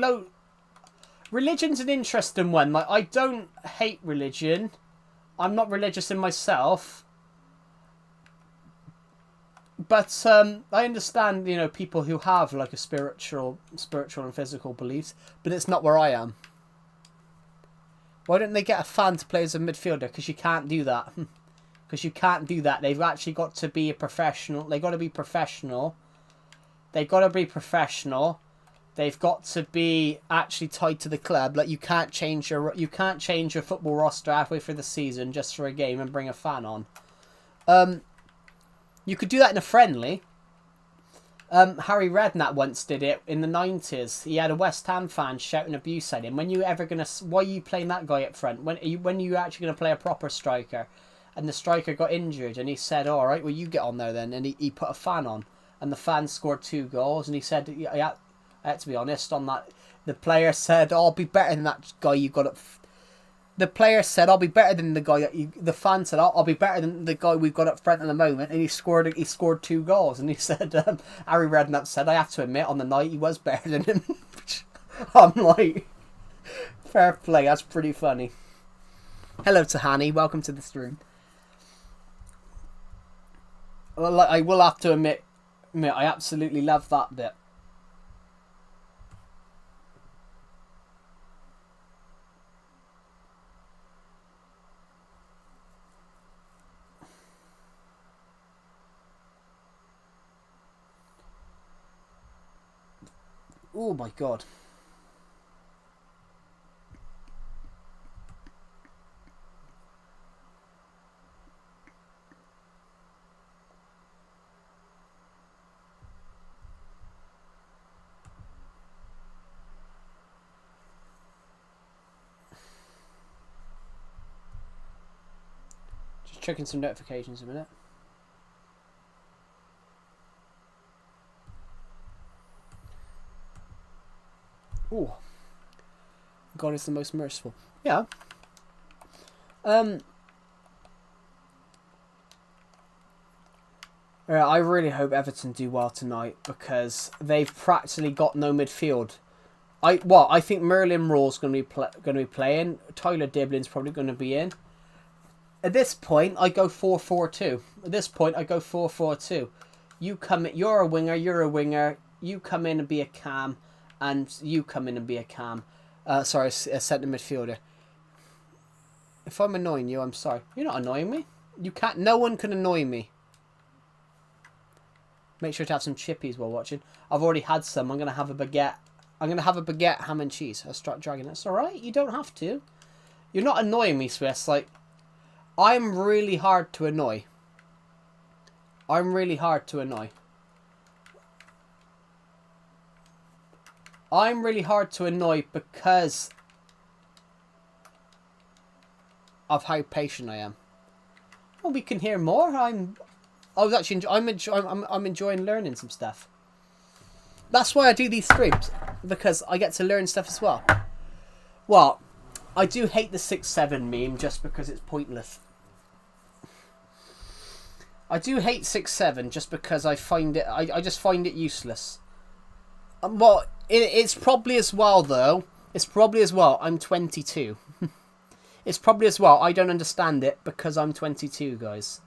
religion's an interesting one. Like, I don't hate religion. I'm not religious in myself. But I understand, people who have like a spiritual and physical beliefs, but it's not where I am. Why don't they get a fan to play as a midfielder? Because you can't do that. Because you can't do that. They've actually got to be a professional. They've got to be professional. They've got to be professional. They've got to be actually tied to the club. Like, you can't change your football roster halfway through the season just for a game and bring a fan on. You could do that in a friendly. Harry Redknapp once did it in the 90s. He had a West Ham fan shouting abuse at him. Why are you playing that guy up front? When are you actually gonna play a proper striker? And the striker got injured, and he said, "All right, well, you get on there then." And he put a fan on, and the fan scored 2 goals. And he said, I had to be honest on that. The player said, "I'll be better than that guy you got up." The player said, "I'll be better than the guy that you." The fan said, "I'll be better than the guy we've got up front at the moment." And he scored 2 goals. And he said, Harry Redknapp said, "I have to admit, on the night he was better than him." I'm like, fair play. That's pretty funny. Hello, Tahani. Welcome to the stream. Well, I will have to admit, I absolutely love that bit. Oh my god. Just checking some notifications a minute. Oh, God is the most merciful. Yeah. I really hope Everton do well tonight because they've practically got no midfield. I think Merlin Raw's going to be playing. Tyler Diblin's probably going to be in. At this point, I go 4-4-2. At this point, I go 4-4-2. You come in, you're a winger. You're a winger. You come in and be a cam, and you come in and be a cam. Sorry, a centre midfielder. If I'm annoying you, I'm sorry. You're not annoying me. You can't. No one can annoy me. Make sure to have some chippies while watching. I've already had some. I'm gonna have a baguette. I'm gonna have a baguette, ham and cheese. I'll start dragging it. It's all right. You don't have to. You're not annoying me, Swiss. Like, I'm really hard to annoy. I'm really hard to annoy. I'm really hard to annoy because of how patient I am. Well, we can hear more. I'm enjoying learning some stuff. That's why I do these streams, because I get to learn stuff as well. Well, I do hate the 6-7 meme just because it's pointless. I do hate 6-7 just because I find it. I just find it useless. Well, it's probably as well though. It's probably as well. I'm 22. It's probably as well. I don't understand it because I'm 22, guys.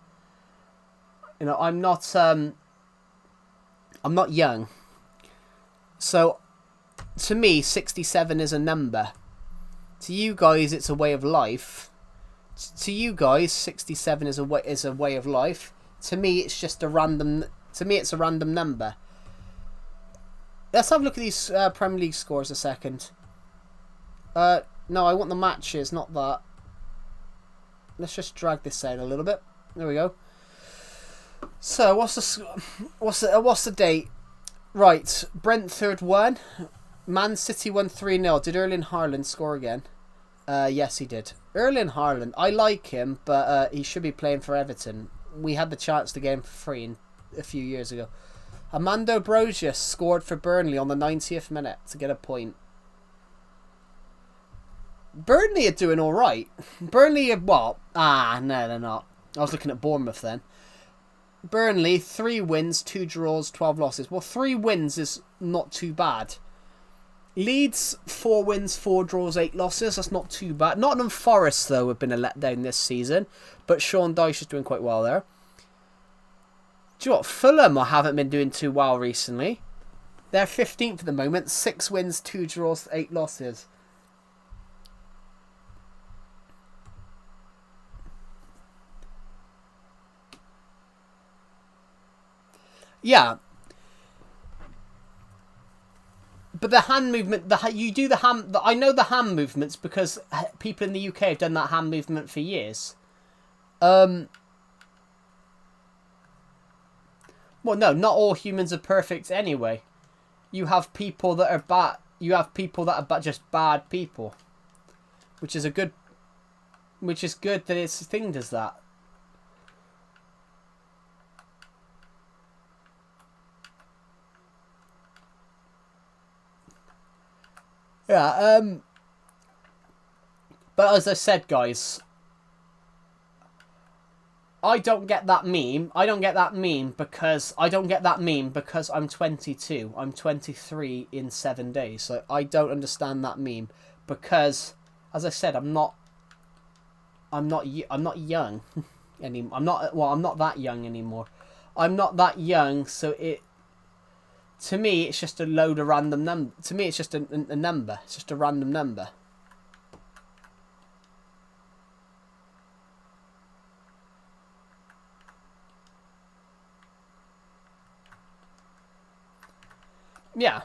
You know, I'm not young. So, to me, 67 is a number. To you guys, it's a way of life. To you guys, 67 is a way of life. To me, it's just a random. To me, it's a random number. Let's have a look at these Premier League scores a second. No, I want the matches, not that. Let's just drag this out a little bit. There we go. So, what's the date? Right, Brentford won. Man City won 3-0. Did Erling Haaland score again? Yes, he did. Erling Haaland, I like him, but he should be playing for Everton. We had the chance to get him for free a few years ago. Armando Broja scored for Burnley on the 90th minute to get a point. Burnley are doing all right. Burnley are what? No, they're not. I was looking at Bournemouth then. Burnley, 3 wins, 2 draws, 12 losses. Well, 3 wins is not too bad. Leeds, 4 wins, 4 draws, 8 losses. That's not too bad. Nottingham Forest, though, have been a letdown this season. But Sean Dyche is doing quite well there. Do you know what? Fulham haven't been doing too well recently. They're 15th at the moment. 6 wins, 2 draws, 8 losses. Yeah. But the hand movement, I know the hand movements because people in the UK have done that hand movement for years. Well, no, not all humans are perfect anyway. You have people that are bad. You have people that are just bad people, which is good that its thing does that. Yeah, but as I said, guys, I don't get that meme. I don't get that meme because I'm 22. I'm 23 in 7 days. So I don't understand that meme because, as I said, I'm not young anymore. I'm not that young anymore. I'm not that young, so to me, it's just a load of random number. To me, it's just a number. It's just a random number. Yeah.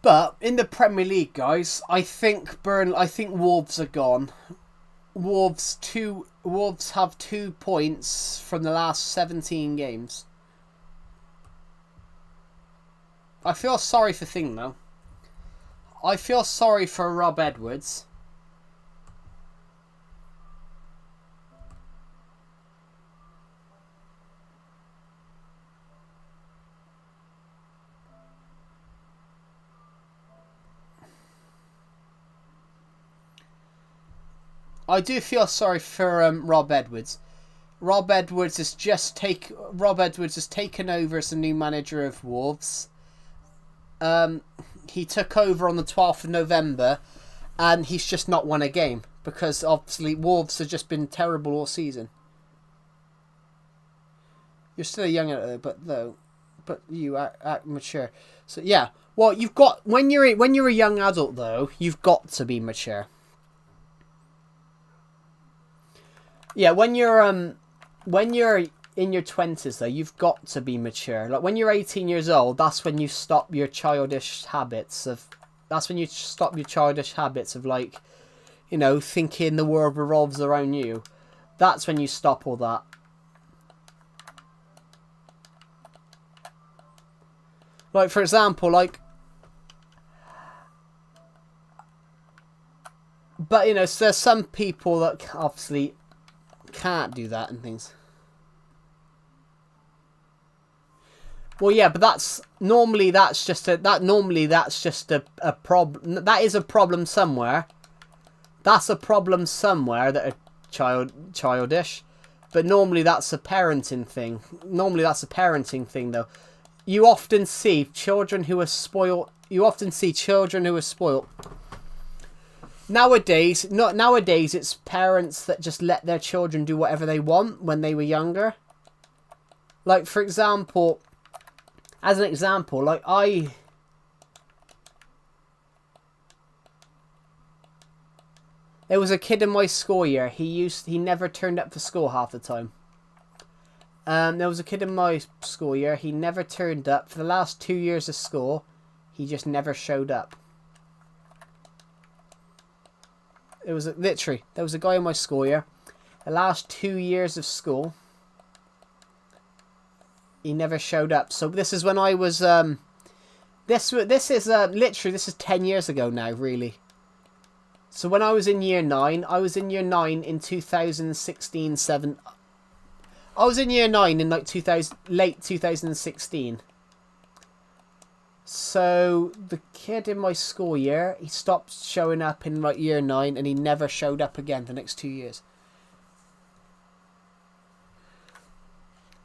But in the Premier League, guys, I think Wolves are gone. Wolves have 2 points from the last 17 games. I feel sorry for Thing though. I feel sorry for Rob Edwards. I do feel sorry for Rob Edwards. Rob Edwards has taken over as the new manager of Wolves. He took over on the 12th of November, and he's just not won a game because obviously Wolves have just been terrible all season. You're still a young but you act mature. So yeah, well you've got when you're a young adult though, you've got to be mature. Yeah, when you're in your 20s though, you've got to be mature. Like when you're 18 years old, that's when you stop your childish habits of like, you know, thinking the world revolves around you. That's when you stop all that. Like for example, like, but you know, so there's some people that obviously can't do that and things. Well, yeah, but that's just a problem. That is a problem somewhere. That's a problem somewhere that are childish, but normally that's a parenting thing. Normally that's a parenting thing, though. You often see children who are spoiled. Nowadays, it's parents that just let their children do whatever they want when they were younger. Like, for example, as an example, like there was a kid in my school year. He never turned up for school half the time. There was a kid in my school year. He never turned up for the last 2 years of school. He just never showed up. There was a guy in my school year. The last 2 years of school, he never showed up. So this is when I was this is 10 years ago now, really. So when I was in year 9, in 2016-7. I was in year 9 in like late 2016. So the kid in my school year, he stopped showing up in like year 9, and he never showed up again the next 2 years.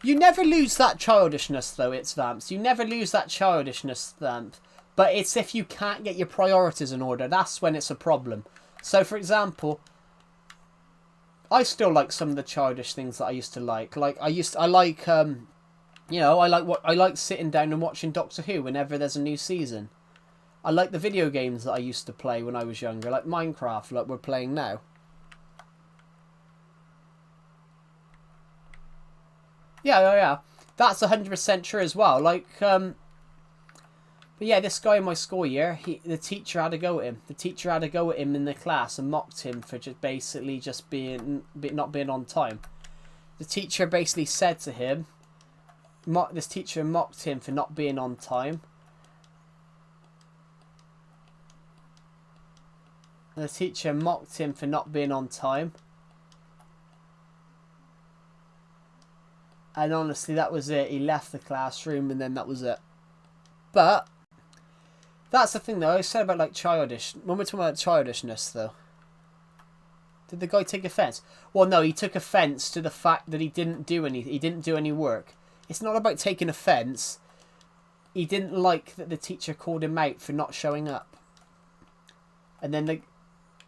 You never lose that childishness, though, it's Vamps. You never lose that childishness, Vamps. But it's if you can't get your priorities in order, that's when it's a problem. So, for example, I still like some of the childish things that I used to like. I like sitting down and watching Doctor Who whenever there's a new season. I like the video games that I used to play when I was younger, like Minecraft, like we're playing now. Yeah. That's 100% true as well. Like, but yeah, this guy in my school year, the teacher had a go at him. The teacher had a go at him in the class and mocked him for not being on time. The teacher basically said to him, this teacher mocked him for not being on time. And the teacher mocked him for not being on time. And honestly, that was it. He left the classroom and then that was it. But that's the thing, though. I said about like childish. When we're talking about childishness, though, did the guy take offence? Well, no, he took offence to the fact that he didn't do any work. It's not about taking offence. He didn't like that the teacher called him out for not showing up. And then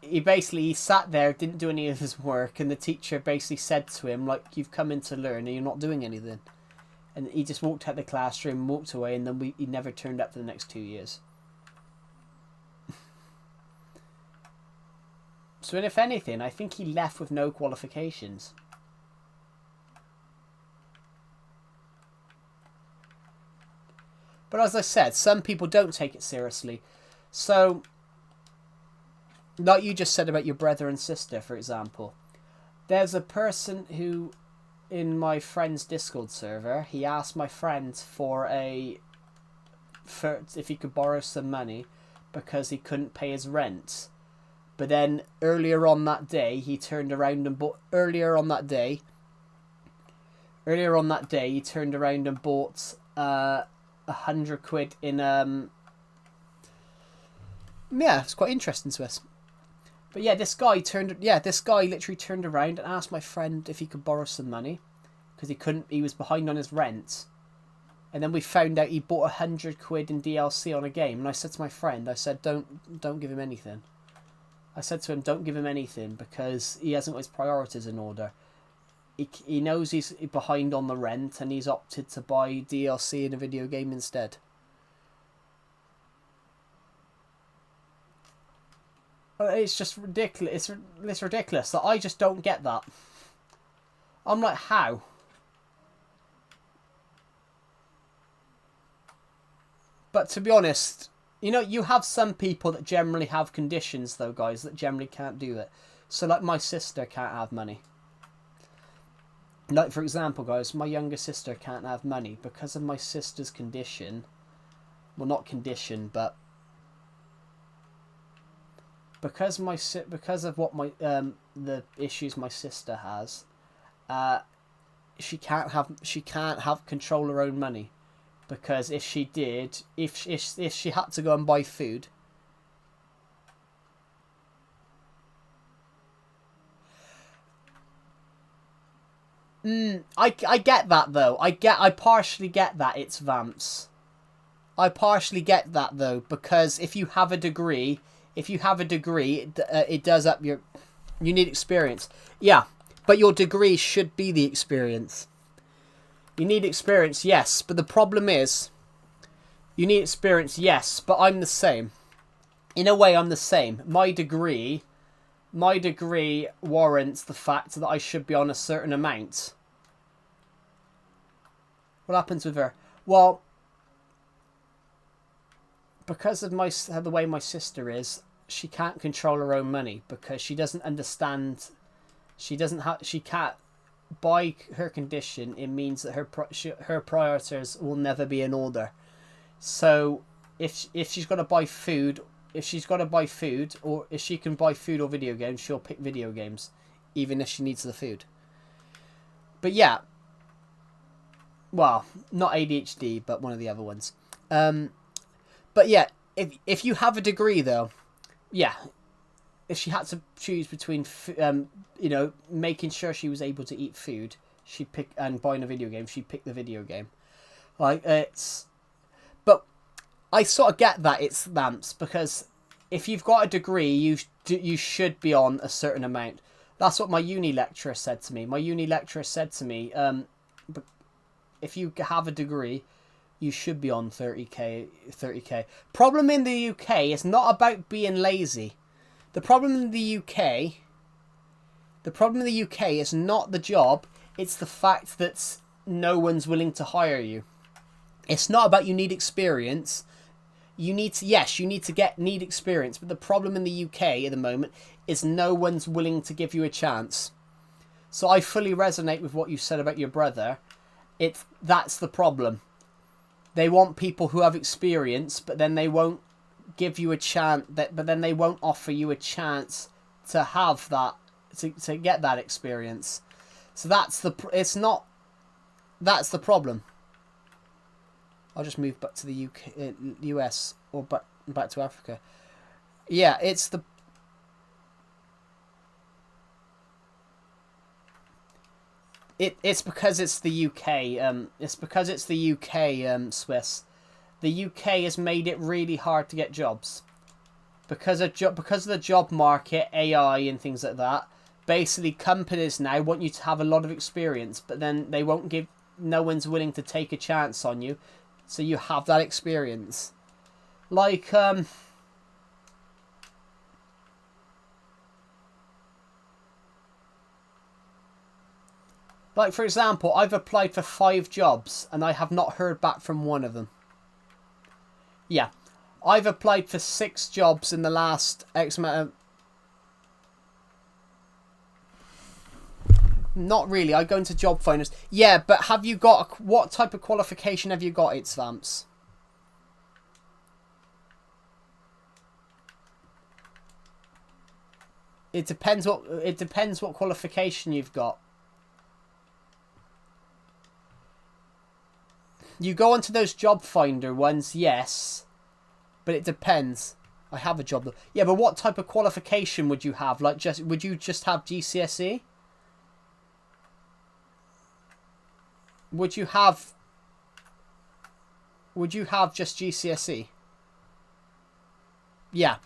he sat there, didn't do any of his work, and the teacher basically said to him, like, you've come in to learn and you're not doing anything. And he just walked out the classroom, walked away, and then he never turned up for the next 2 years. So if anything, I think he left with no qualifications. But as I said, some people don't take it seriously. So, like you just said about your brother and sister, for example. There's a person who, in my friend's Discord server, he asked my friend if he could borrow some money because he couldn't pay his rent. But then earlier on that day, he turned around and bought. Earlier on that day, he turned around and bought 100 quid in Yeah, it's quite interesting to us. But yeah, this guy literally turned around and asked my friend if he could borrow some money because he was behind on his rent. And then we found out he bought 100 quid in DLC on a game. And I said to my friend, I said, don't give him anything. I said to him, don't give him anything because he hasn't got his priorities in order. He knows he's behind on the rent and he's opted to buy DLC in a video game instead. It's just ridiculous. It's ridiculous. I just don't get that. I'm like, how? But to be honest, you know, you have some people that generally have conditions, though, guys, that generally can't do it. So, like, my sister can't have money. Like, for example, guys, my younger sister can't have money because of my sister's condition. Well, not condition, but because of what the issues my sister has, she can't have control of her own money. Because if she did, if she had to go and buy food, I get that though. I partially get that it's Vamps. I partially get that though because if you have a degree, it does up your. You need experience, yeah, but your degree should be the experience. You need experience, yes, but the problem is, you need experience, yes, but I'm the same. In a way, I'm the same. My degree warrants the fact that I should be on a certain amount. What happens with her? Well, because of the way my sister is, she can't control her own money because she doesn't understand. She can't. By her condition, it means that her priorities will never be in order. So, if she's got to buy food, or if she can buy food or video games, she'll pick video games, even if she needs the food. But yeah, well, not ADHD, but one of the other ones. But yeah, if you have a degree though, yeah. If she had to choose between, making sure she was able to eat food, she'd pick, and buying a video game, she'd pick the video game. Like, but I sort of get that it's Vamps, because if you've got a degree, you should be on a certain amount. That's what my uni lecturer said to me. My uni lecturer said to me, if you have a degree, you should be on 30k. Problem in the UK is not about being lazy. The problem in the UK is not the job, it's the fact that no one's willing to hire you. It's not about you need experience. You need experience, but the problem in the UK at the moment is no one's willing to give you a chance. So I fully resonate with what you said about your brother. That's the problem. They want people who have experience, but then they won't give you a chance, but then they won't offer you a chance to have that, to get that experience. So that's the problem. I'll just move back to the US, or back to Africa. Yeah, it's because it's the UK. It's because it's the UK, Swiss. The UK has made it really hard to get jobs. Because of the job market, AI and things like that. Basically, companies now want you to have a lot of experience, but then they won't give. No one's willing to take a chance on you, so you have that experience. Like for example, I've applied for 5 jobs and I have not heard back from one of them. Yeah, I've applied for 6 jobs in the last X amount of... Not really, I go into job finders. Yeah, but have you got... What type of qualification have you got, It's Vamps? It depends what qualification you've got. You go onto those job finder ones, yes, but it depends. I have a job. Yeah, but what type of qualification would you have? Like, would you just have GCSE? Would you have just GCSE? Yeah.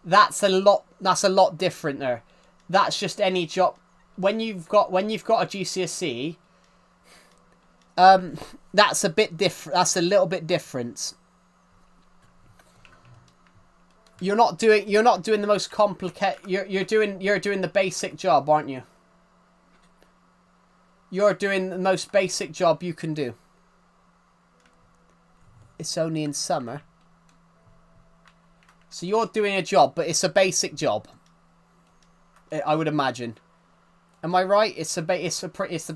That's a lot different there. That's just any job. When you've got a GCSE, that's a bit different. That's a little bit different. You're not doing the most complicated. You're doing the basic job, aren't you? You're doing the most basic job you can do. It's only in summer. So you're doing a job, but it's a basic job. I would imagine. Am I right? It's the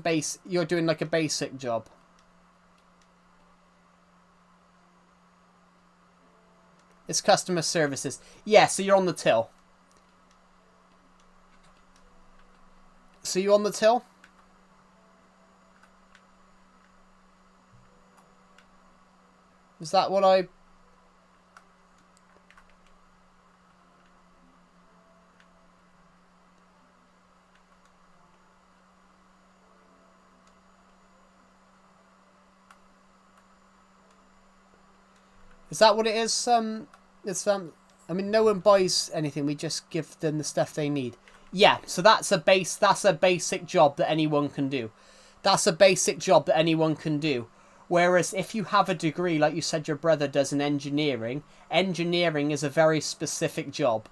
base. You're doing like a basic job. It's customer services. Yeah, so you're on the till. So you on the till? Is that what I... Is that what it is? I mean, no one buys anything. We just give them the stuff they need. Yeah, so that's a basic job that anyone can do. That's a basic job that anyone can do. Whereas if you have a degree, like you said your brother does in engineering, engineering is a very specific job.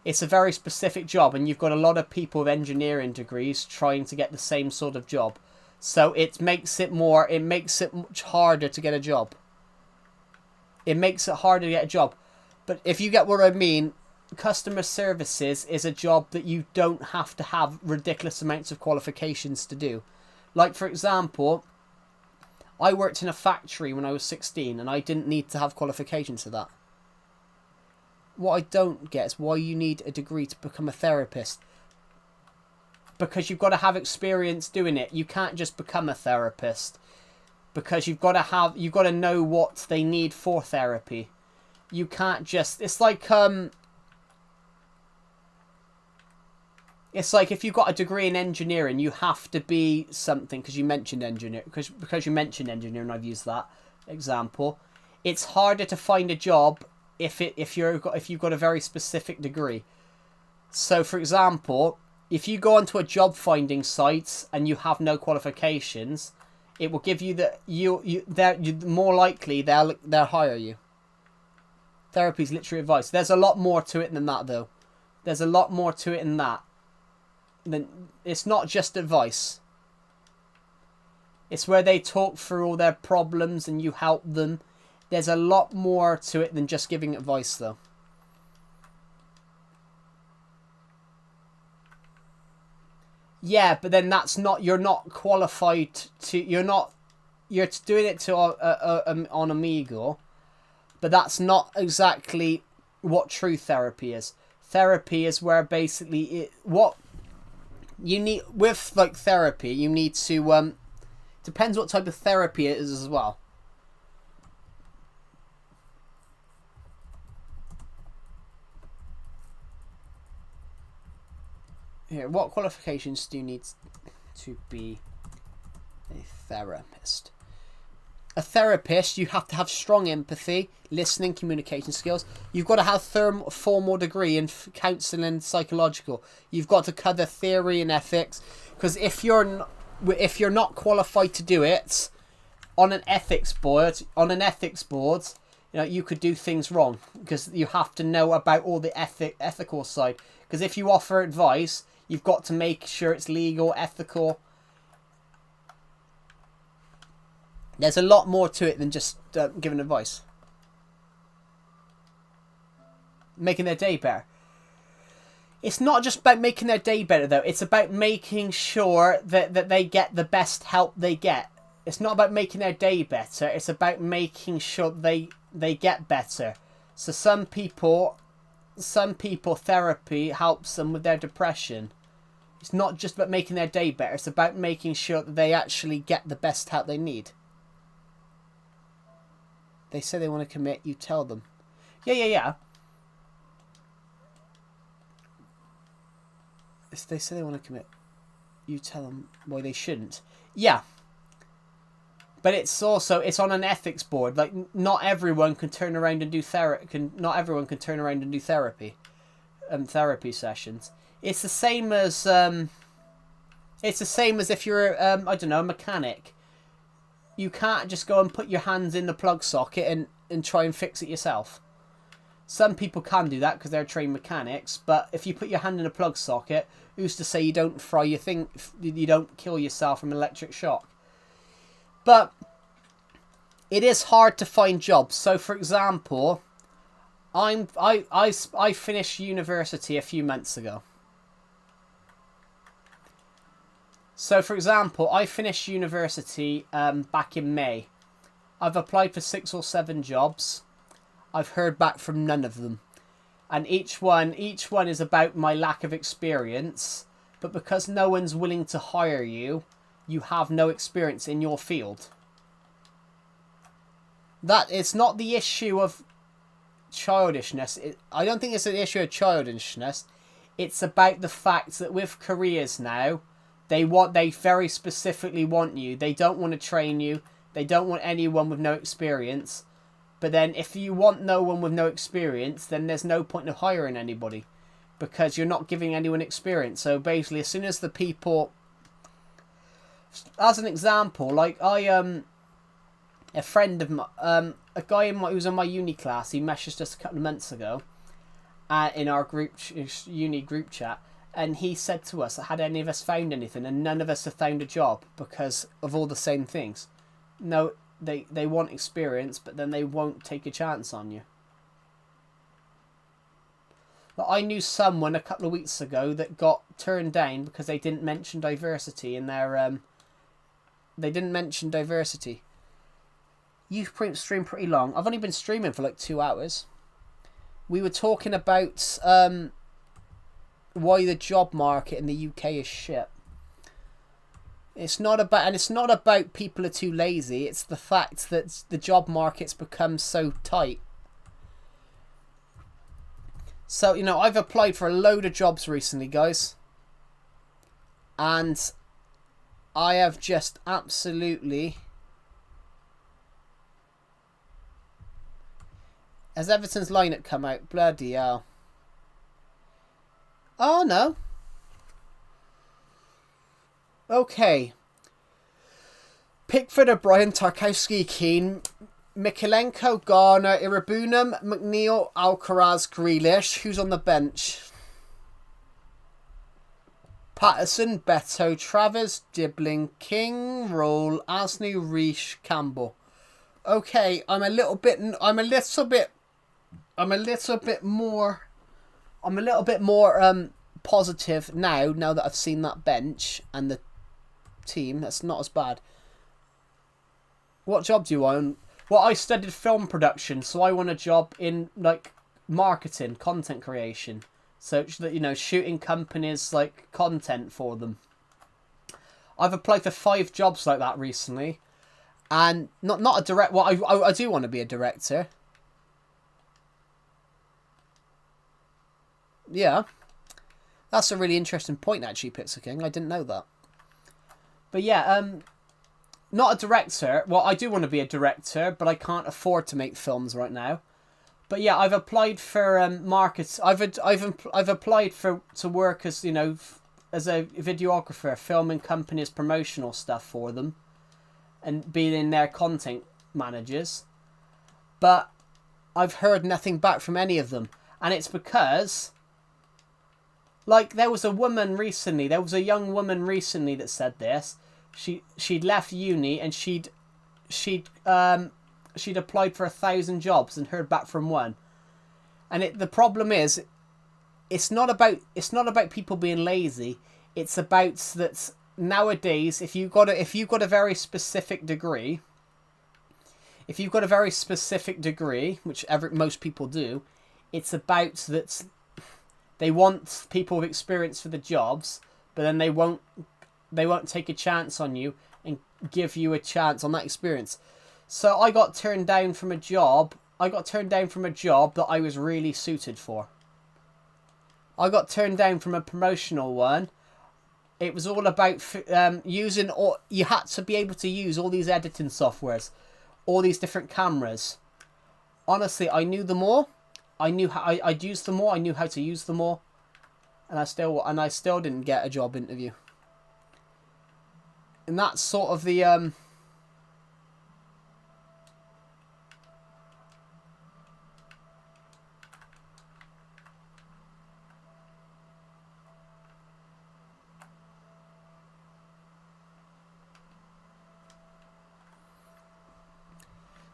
It's a very specific job, and you've got a lot of people with engineering degrees trying to get the same sort of job. So it makes it much harder to get a job. It makes it harder to get a job. But if you get what I mean, customer services is a job that you don't have to have ridiculous amounts of qualifications to do. Like, for example, I worked in a factory when I was 16 and I didn't need to have qualifications for that. What I don't get is why you need a degree to become a therapist. Because you've got to have experience doing it. You can't just become a therapist. Because you've got to know what they need for therapy. You can't just... It's like if you've got a degree in engineering, you have to be something, because you mentioned engineer. Because you mentioned engineering, I've used that example. It's harder to find a job if you've got a very specific degree. So, for example, if you go onto a job finding site and you have no qualifications, it will give you more likely they'll hire you. Therapy is literally advice. There's a lot more to it than that, though. There's a lot more to it than that. It's not just advice. It's where they talk through all their problems and you help them. There's a lot more to it than just giving advice, though. Yeah, but then you're not qualified to, you're doing it to on Amigo, but that's not exactly what true therapy is. Therapy is where basically what you need with like therapy, you need to depends what type of therapy it is as well. Here, what qualifications do you need to be a therapist? A therapist, you have to have strong empathy, listening, communication skills. You've got to have formal degree in counselling and psychological. You've got to cover theory and ethics, because if you're not qualified to do it on an ethics board, you know, you could do things wrong, because you have to know about all the ethical side. Because if you offer advice, you've got to make sure it's legal, ethical. There's a lot more to it than just giving advice. Making their day better. It's not just about making their day better, though. It's about making sure that they get the best help they get. It's not about making their day better. It's about making sure they get better. So some people some people therapy helps them with their depression. It's not just about making their day better. It's about making sure that they actually get the best help they need. They say they want to commit. You tell them. Yeah. If they say they want to commit, you tell them why they shouldn't. Yeah. But it's on an ethics board. Like, not everyone can turn around and do therapy. Not everyone can turn around and do therapy sessions. It's the same as if you're I don't know, a mechanic. You can't just go and put your hands in the plug socket and try and fix it yourself. Some people can do that because they're trained mechanics, but if you put your hand in a plug socket, who's to say you don't fry your thing, you don't kill yourself from an electric shock? But it is hard to find jobs. So, for example, I finished university a few months ago. So, for example, I finished university back in May. I've applied for 6 or 7 jobs. I've heard back from none of them. And each one is about my lack of experience. But because no one's willing to hire you, you have no experience in your field. That it's not the issue of childishness. I don't think it's an issue of childishness. It's about the fact that with careers now, they very specifically want you. They don't want to train you. They don't want anyone with no experience. But then if you want no one with no experience, then there's no point in hiring anybody, because you're not giving anyone experience. So basically, as soon as the people, as an example, like a friend of mine, a guy who was in my uni class, he messaged us a couple of months ago in our uni group chat, and he said to us, had any of us found anything? And none of us have found a job because of all the same things. No, they want experience, but then they won't take a chance on you. But I knew someone a couple of weeks ago that got turned down because they didn't mention diversity in their They didn't mention diversity. You've streamed pretty long. I've only been streaming for like 2 hours. We were talking about why the job market in the UK is shit. It's not about people are too lazy. It's the fact that the job market's become so tight. So, I've applied for a load of jobs recently, guys. And I have just absolutely... Has Everton's lineup come out? Bloody hell. Oh, no. Okay. Pickford, O'Brien, Tarkowski, Keane, Mikalenko, Garner, Irabunum, McNeil, Alcaraz, Grealish. Who's on the bench? Patterson, Beto, Travers, Dibbling, King, Roll, Asney, Reish, Campbell. Okay, I'm a little bit more positive now that I've seen that bench and the team. That's not as bad. What job do you want? Well, I studied film production, so I want a job in like marketing, content creation. So that shooting companies like content for them. I've applied for 5 jobs like that recently, and not a direct. Well, I do want to be a director. Yeah, that's a really interesting point, actually, Pixar King. I didn't know that. But yeah, not a director. Well, I do want to be a director, but I can't afford to make films right now. But yeah, I've applied for markets. I've applied to work as as a videographer, filming companies' promotional stuff for them, and being their content managers. But I've heard nothing back from any of them, and it's because, like, there was a young woman recently that said this. She'd left uni and she'd applied for 1,000 jobs and heard back from 1. And the problem is, it's not about people being lazy. It's about that nowadays, if you've got a very specific degree, which most people do, It's about that they want people with experience for the jobs, but then they won't take a chance on you and give you a chance on that experience. So I got turned down from a job. That I was really suited for. I got turned down from a promotional one. It was all about using, or you had to be able to use all these editing softwares, all these different cameras. Honestly, I knew them all. I knew how I'd use them all. I knew how to use them all, and I still didn't get a job interview. And that's sort of the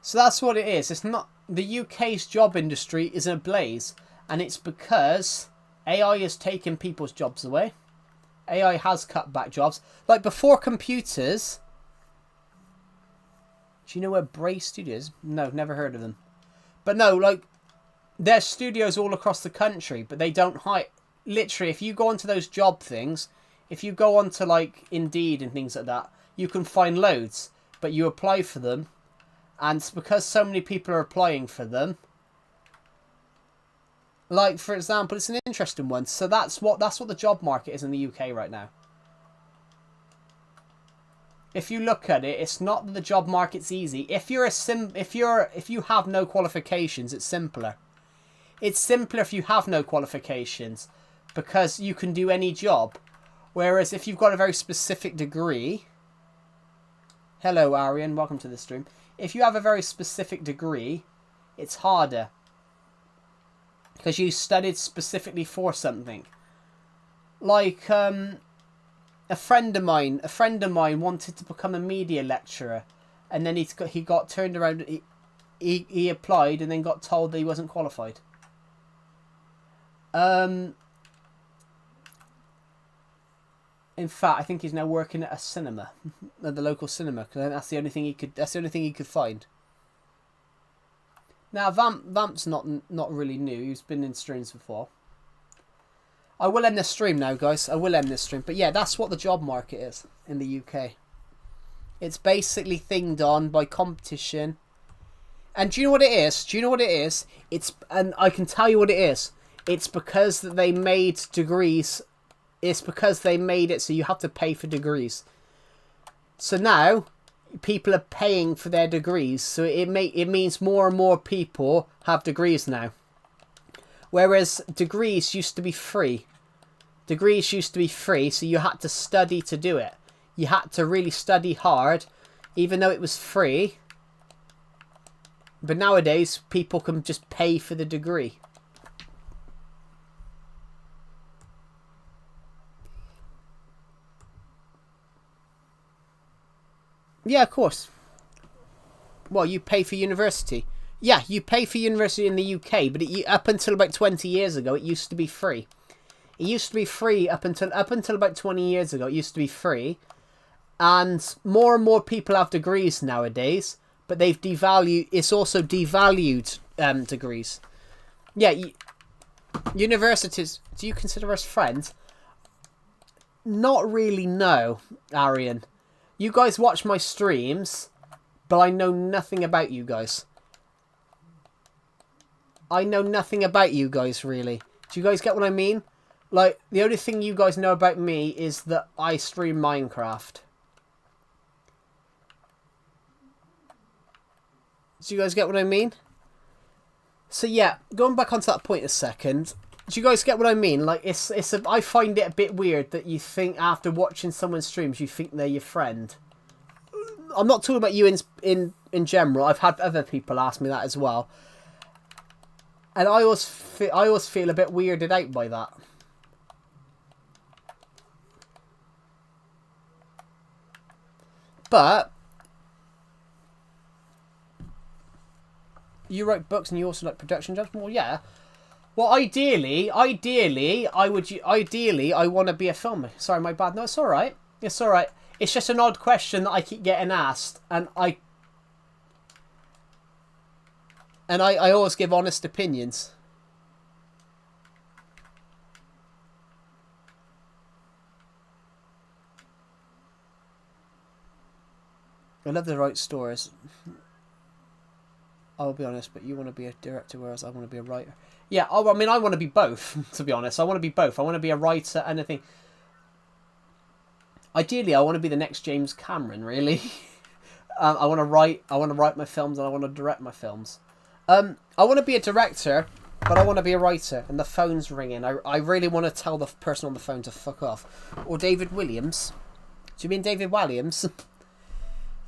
So that's what it is. It's not, the UK's job industry is ablaze, and it's because AI is taking people's jobs away. AI has cut back jobs. Like before computers, do you know where Bray Studios? No, never heard of them. But no, like there's studios all across the country, but they don't hire. Literally, if you go onto those job things, if you go onto like Indeed and things like that, you can find loads, but you apply for them. And it's because so many people are applying for them. Like, for example, it's an interesting one. So that's what the job market is in the UK right now. If you look at it, it's not that the job market's easy. If you have no qualifications, it's simpler. It's simpler if you have no qualifications, because you can do any job. Whereas if you've got a very specific degree. Hello, Arian. Welcome to the stream. If you have a very specific degree, it's harder. Because you studied specifically for something. Like, a friend of mine wanted to become a media lecturer. And then he got turned around, he applied and then got told that he wasn't qualified. In fact, I think he's now working at a cinema, at the local cinema, because that's the only thing he could find. Now, Vamp's not really new. He's been in streams before. I will end this stream now, guys. I will end this stream. But yeah, that's what the job market is in the UK. It's basically thinged on by competition. And do you know what it is? And I can tell you what it is. It's because they made degrees. It's because they made it so you have to pay for degrees. So now people are paying for their degrees. So it means more and more people have degrees now. Whereas degrees used to be free. Degrees used to be free, so you had to study to do it. You had to really study hard, even though it was free. But nowadays, people can just pay for the degree. Yeah, of course. Well, you pay for university. Yeah, you pay for university in the UK, but up until about 20 years ago, it used to be free. It used to be free up until about 20 years ago. It used to be free, and more people have degrees nowadays. But they've devalued. It's also devalued degrees. Yeah, universities. Do you consider us friends? Not really. No, Arian. You guys watch my streams, but I know nothing about you guys. I know nothing about you guys, really. Do you guys get what I mean? Like, the only thing you guys know about me is that I stream Minecraft. Do you guys get what I mean? So yeah, going back onto that point a second. Do you guys get what I mean? Like, I find it a bit weird that you think after watching someone's streams, you think they're your friend. I'm not talking about you in general. I've had other people ask me that as well. And I always feel a bit weirded out by that. But you write books and you also like production jobs? Well, yeah. Well, ideally, I want to be a filmer. Sorry, my bad. No, it's all right. It's all right. It's just an odd question that I keep getting asked, and I always give honest opinions. I love to write stories. I'll be honest, but you want to be a director, whereas I want to be a writer. Yeah, I mean, I want to be both, to be honest. I want to be both. I want to be a writer and anything. Ideally, I want to be the next James Cameron, really. I want to write my films, and I want to direct my films. I want to be a director, but I want to be a writer, and the phone's ringing. I really want to tell the person on the phone to fuck off. Or David Williams. Do you mean David Walliams?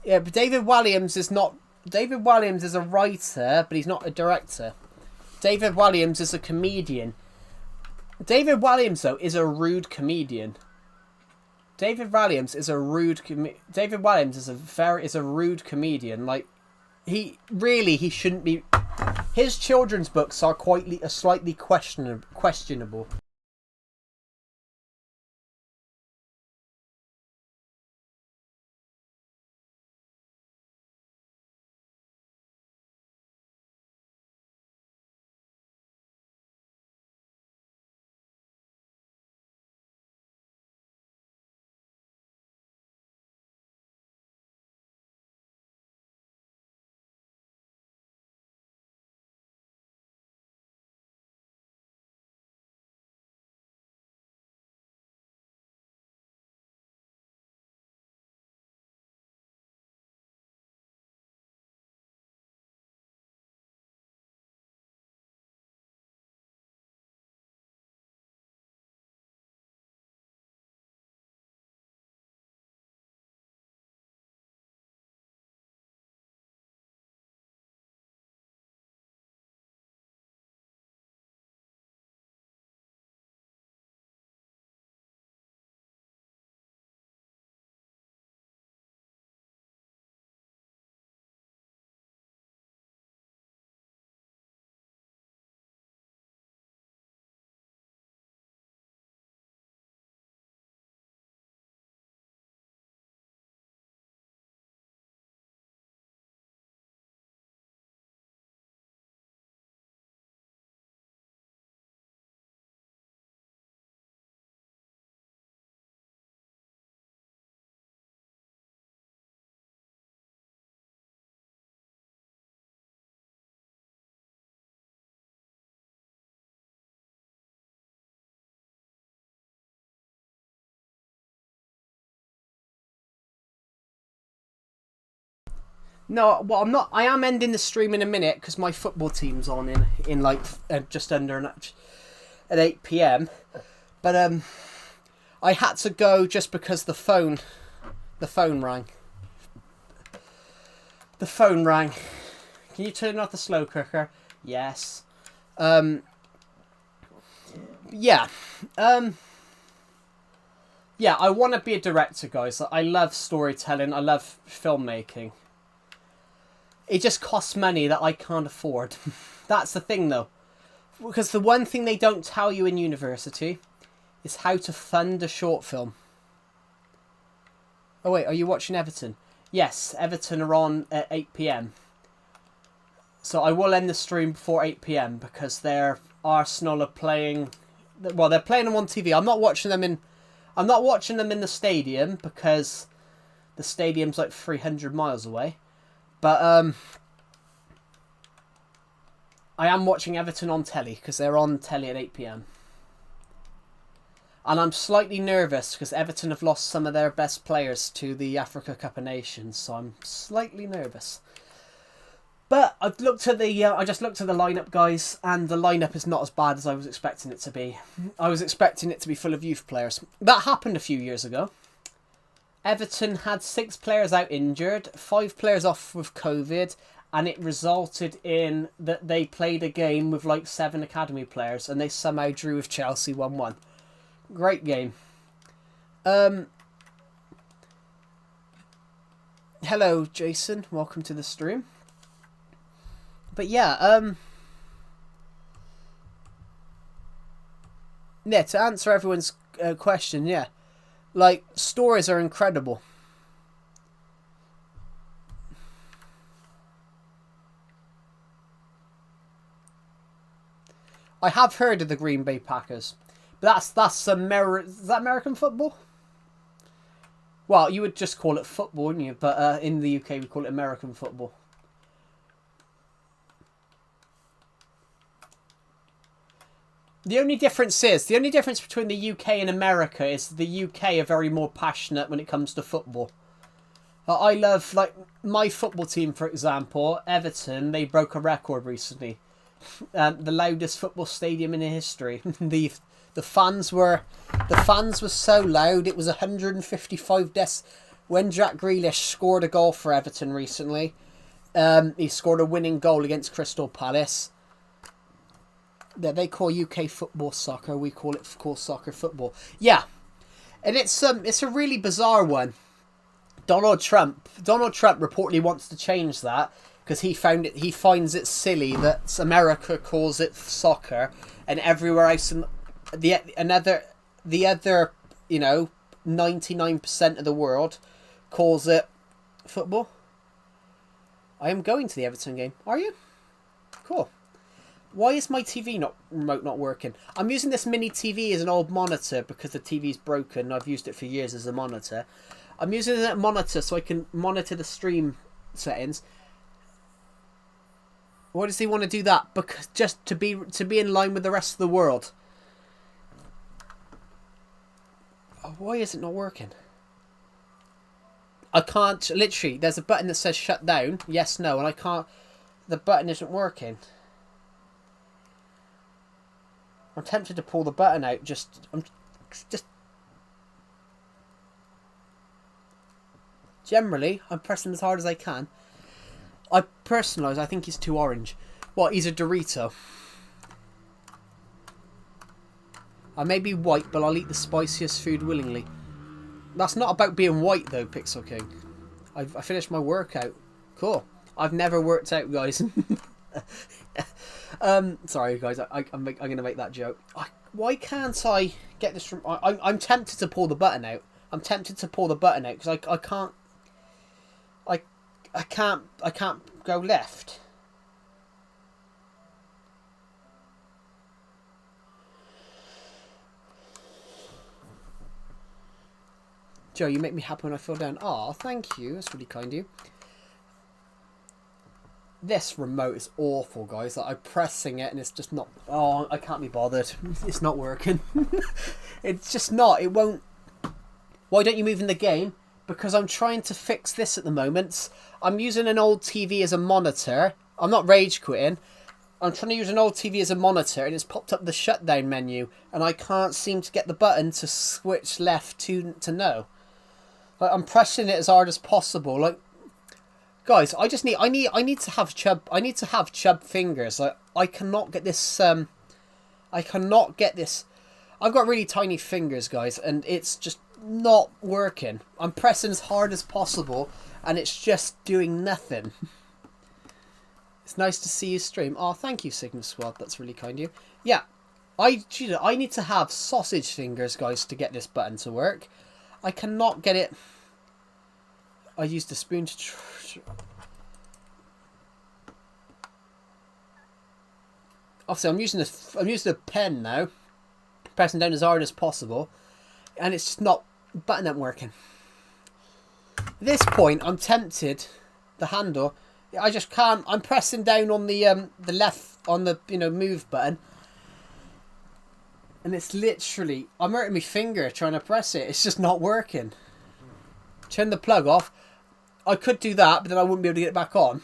Yeah, but David Walliams is not... David Walliams is a writer, but he's not a director. David Walliams is a comedian. David Walliams, though, is a rude comedian. David Walliams is a rude... David Walliams is a rude comedian. Like, he shouldn't be... His children's books are slightly questionable. No, well, I'm not. I am ending the stream in a minute because my football team's on in like just under at 8 p.m. But I had to go just because the phone rang. The phone rang. Can you turn off the slow cooker? Yes. Yeah. Yeah, I want to be a director, guys. I love storytelling. I love filmmaking. It just costs money that I can't afford. That's the thing, though. Because the one thing they don't tell you in university is how to fund a short film. Oh, wait, are you watching Everton? Yes, Everton are on at 8 p.m. So I will end the stream before 8 p.m. because their Arsenal are playing... Well, they're playing them on TV. I'm not watching them in the stadium because the stadium's like 300 miles away. But I am watching Everton on telly because they're on telly at 8 p.m. And I'm slightly nervous because Everton have lost some of their best players to the Africa Cup of Nations, so I'm slightly nervous. But I just looked at the lineup, guys, and the lineup is not as bad as I was expecting it to be. I was expecting it to be full of youth players. That happened a few years ago. Everton had 6 players out injured, 5 players off with COVID, and it resulted in that they played a game with like 7 academy players, and they somehow drew with Chelsea 1-1. Great game. Hello, Jason. Welcome to the stream. But yeah, yeah, to answer everyone's question, yeah. Like, stories are incredible. I have heard of the Green Bay Packers. But that's is that American football? Well, you would just call it football, wouldn't you? But in the UK, we call it American football. The only difference between the UK and America is the UK are very more passionate when it comes to football. I love, like, my football team, for example, Everton. They broke a record recently. The loudest football stadium in history. The fans were so loud. It was 155 when Jack Grealish scored a goal for Everton recently. He scored a winning goal against Crystal Palace. They call UK football soccer. We call soccer football. Yeah, and it's a really bizarre one. Donald Trump reportedly wants to change that because he finds it silly that America calls it soccer and everywhere else in the other 99% of the world calls it football. I am going to the Everton game. Are you? Cool. Why is my TV remote not working? I'm using this mini TV as an old monitor because the TV's broken. I've used it for years as a monitor. I'm using that monitor so I can monitor the stream settings. Why does he want to do that? Because just to be in line with the rest of the world. Why is it not working? I can't, literally, there's a button that says shut down. Yes, no, and I can't, the button isn't working. I'm tempted to pull the button out, generally, I'm pressing as hard as I can. I personalise, I think he's too orange. What, he's a Dorito. I may be white, but I'll eat the spiciest food willingly. That's not about being white, though, Pixel King. I finished my workout. Cool. I've never worked out, guys. Sorry, guys. I'm going to make that joke. Why can't I get this from... I'm tempted to pull the button out. I'm tempted to pull the button out because I can't... I can't go left. Joe, you make me happy when I feel down. Oh, thank you. That's really kind of you. This remote is awful, guys. Like, I'm pressing it and it's just not... Oh, I can't be bothered. It's not working. It's just not. It won't... Why don't you move in the game? Because I'm trying to fix this at the moment. I'm using an old TV as a monitor. I'm not rage quitting. I'm trying to use an old TV as a monitor and it's popped up the shutdown menu and I can't seem to get the button to switch left to no. Like, I'm pressing it as hard as possible. Like, guys, I need to have chub fingers. Like, I cannot get this I've got really tiny fingers, guys, and it's just not working. I'm pressing as hard as possible and it's just doing nothing. It's nice to see you stream. Oh, thank you, Sigma Squad. That's really kind of you. Yeah, I need to have sausage fingers, guys, to get this button to work. I cannot get it. I used a spoon to... Obviously, I'm using a pen now, pressing down as hard as possible, and it's just not... Button ain't working. At this point, I'm tempted. The handle... I just can't. I'm pressing down on the left, on the move button, and it's literally, I'm hurting my finger trying to press it. It's just not working. Turn the plug off. I could do that, but then I wouldn't be able to get it back on.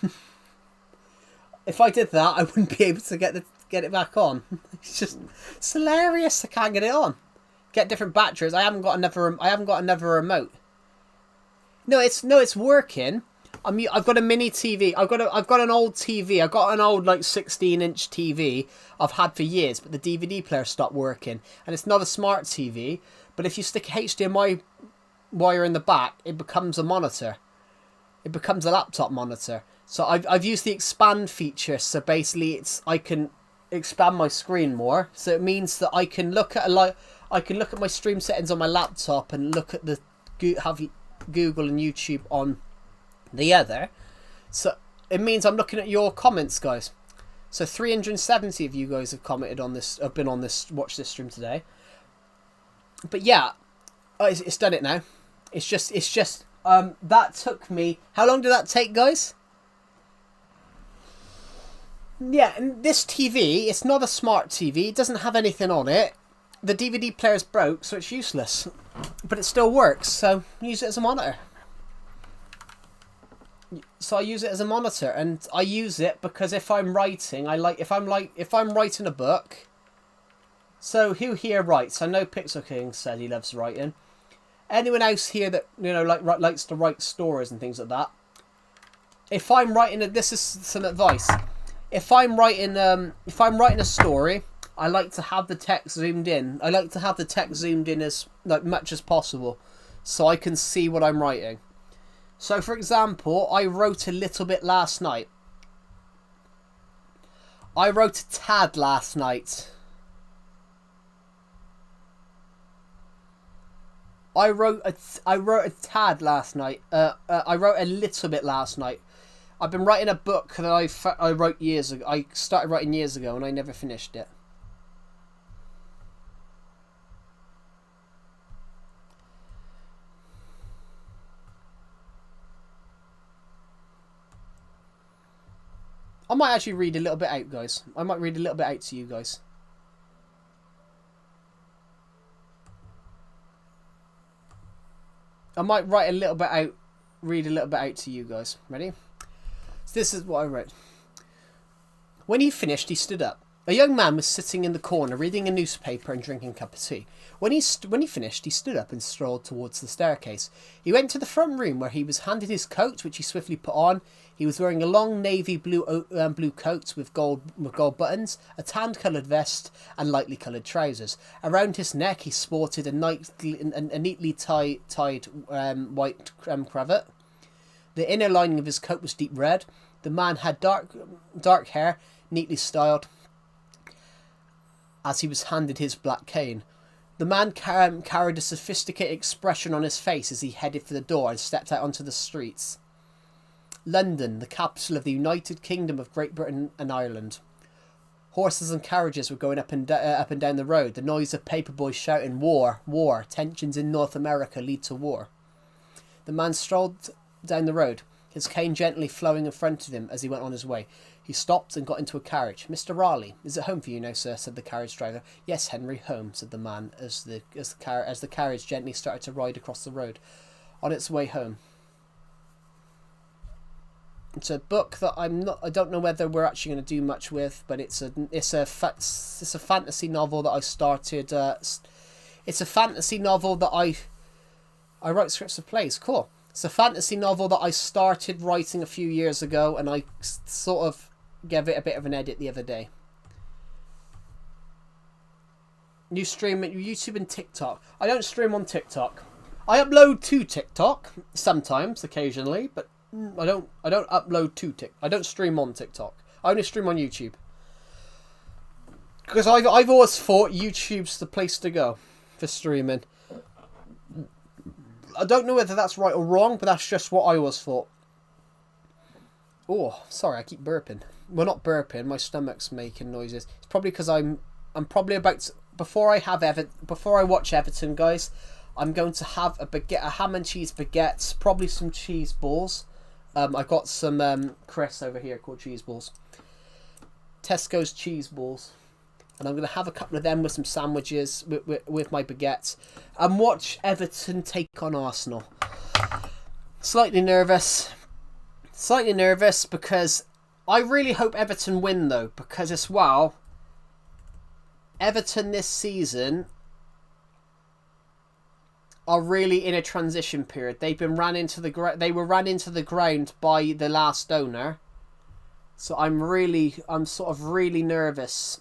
If I did that, I wouldn't be able to get it back on. It's hilarious. I can't get it on. Get different batteries. I haven't got another remote. No, it's working. I've got a mini TV. I've got an old TV. I've got an old 16-inch TV I've had for years, but the DVD player stopped working, and it's not a smart TV. But if you stick a HDMI wire in the back, it becomes a monitor. It becomes a laptop monitor. So I've used the expand feature. So basically, I can expand my screen more. So it means that I can look at my stream settings on my laptop and look at have Google and YouTube on the other. So it means I'm looking at your comments, guys. So 370 of you guys have commented on this, have been on this, watched this stream today. But yeah, it's done it now. It's just that took me. How long did that take, guys? Yeah, and this TV, it's not a smart TV. It doesn't have anything on it. The DVD player's broke, so it's useless. But it still works, so use it as a monitor. So I use it as a monitor, and I use it because if I'm writing, if I'm writing a book. So who here writes? I know Pixel King said he loves writing. Anyone else here that likes to write stories and things like that? If I'm writing this is some advice. If I'm writing a story, I like to have the text zoomed in. I like to have the text zoomed in as much as possible, so I can see what I'm writing. So, for example, I wrote a little bit last night. I wrote a tad last night. I wrote a tad last night. I wrote a little bit last night. I've been writing a book that I wrote years ago. I started writing years ago and I never finished it. I might actually read a little bit out, guys. I might read a little bit out to you guys. I might write a little bit out, read a little bit out to you guys. Ready? So this is what I wrote. When he finished, he stood up. A young man was sitting in the corner reading a newspaper and drinking a cup of tea. When he finished, he stood up and strolled towards the staircase. He went to the front room where he was handed his coat, which he swiftly put on. He was wearing a long navy blue coat with gold buttons, a tan-coloured vest, and lightly coloured trousers. Around his neck, he sported a neatly tied white cravat. The inner lining of his coat was deep red. The man had dark hair, neatly styled, as he was handed his black cane. The man carried a sophisticated expression on his face as he headed for the door and stepped out onto the streets. London, the capital of the United Kingdom of Great Britain and Ireland. Horses and carriages were going up and down the road. The noise of paperboys shouting, "War, war, tensions in North America lead to war." The man strolled down the road, his cane gently flowing in front of him as he went on his way. He stopped and got into a carriage. "Mr. Raleigh, is it home for you now, sir?" said the carriage driver. "Yes, Henry, home," said the man as the carriage gently started to ride across the road on its way home. It's a book that I don't know whether we're actually going to do much with, but it's a fantasy novel that I started. It's a fantasy novel that I write scripts of plays. Cool. It's a fantasy novel that I started writing a few years ago, and I sort of gave it a bit of an edit the other day. You stream at YouTube and TikTok. I don't stream on TikTok. I upload to TikTok sometimes, occasionally, but I don't upload to TikTok. I don't stream on TikTok. I only stream on YouTube. Because I've always thought YouTube's the place to go for streaming. I don't know whether that's right or wrong, but that's just what I always thought. Oh, sorry, I keep burping. Well, not burping. My stomach's making noises. It's probably because I'm probably about to, before I watch Everton, guys. I'm going to have a ham and cheese baguette, probably some cheese balls. I got some crisps over here called cheese balls. Tesco's cheese balls. And I'm going to have a couple of them with some sandwiches with my baguettes. And watch Everton take on Arsenal. Slightly nervous. Slightly nervous because I really hope Everton win though. Because as well, Everton this season are really in a transition period. They've been they were ran into the ground by the last owner. So I'm sort of really nervous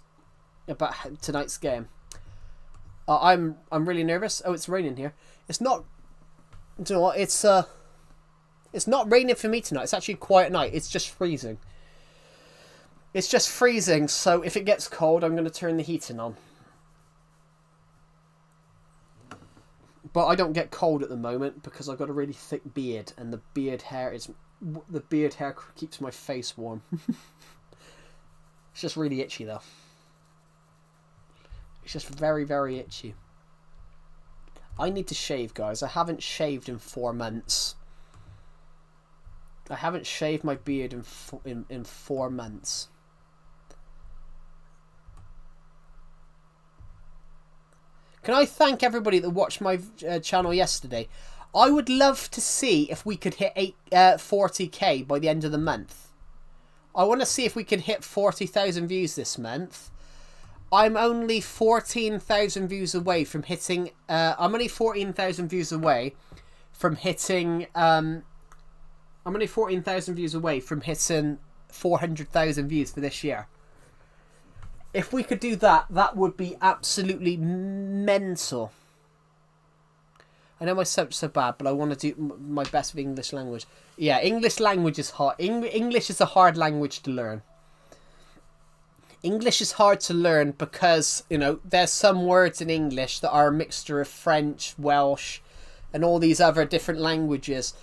about tonight's game. I'm really nervous. Oh, it's raining here. It's not. Do you know what? It's not raining for me tonight. It's actually a quiet night. It's just freezing. It's just freezing. So if it gets cold, I'm going to turn the heating on. But I don't get cold at the moment because I've got a really thick beard, and the beard hair keeps my face warm. It's just really itchy though. It's just very, very itchy. I need to shave, guys. I haven't shaved in 4 months. I haven't shaved my beard in 4 months. Can I thank everybody that watched my channel yesterday? I would love to see if we could hit 40k by the end of the month. I want to see if we can hit 40,000 views this month. I'm only 14,000 views away from hitting... I'm only 14,000 views away from hitting... I'm only 14,000 views away from hitting 400,000 views for this year. If we could do that, that would be absolutely mental. I know my subject's so bad, but I want to do my best with English language. Yeah, English language is hard. English is a hard language to learn. English is hard to learn because, you know, there's some words in English that are a mixture of French, Welsh, and all these other different languages.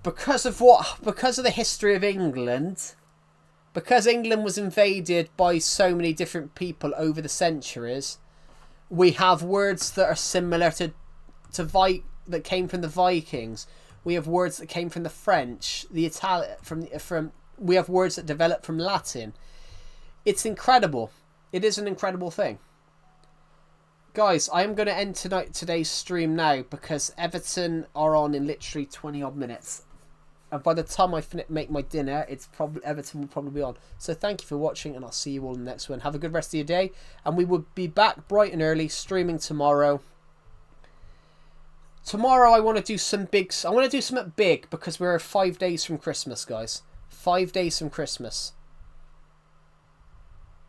Because of the history of England, because England was invaded by so many different people over the centuries, we have words that are similar that came from the Vikings. We have words that came from the French, the Italian, we have words that developed from Latin. It's incredible. It is an incredible thing. Guys, I am going to end today's stream now because Everton are on in literally 20 odd minutes. And by the time I make my dinner, Everton will probably be on. So thank you for watching, and I'll see you all in the next one. Have a good rest of your day, and we will be back bright and early streaming tomorrow. Tomorrow I want to do something big because we're 5 days from Christmas, guys. 5 days from Christmas.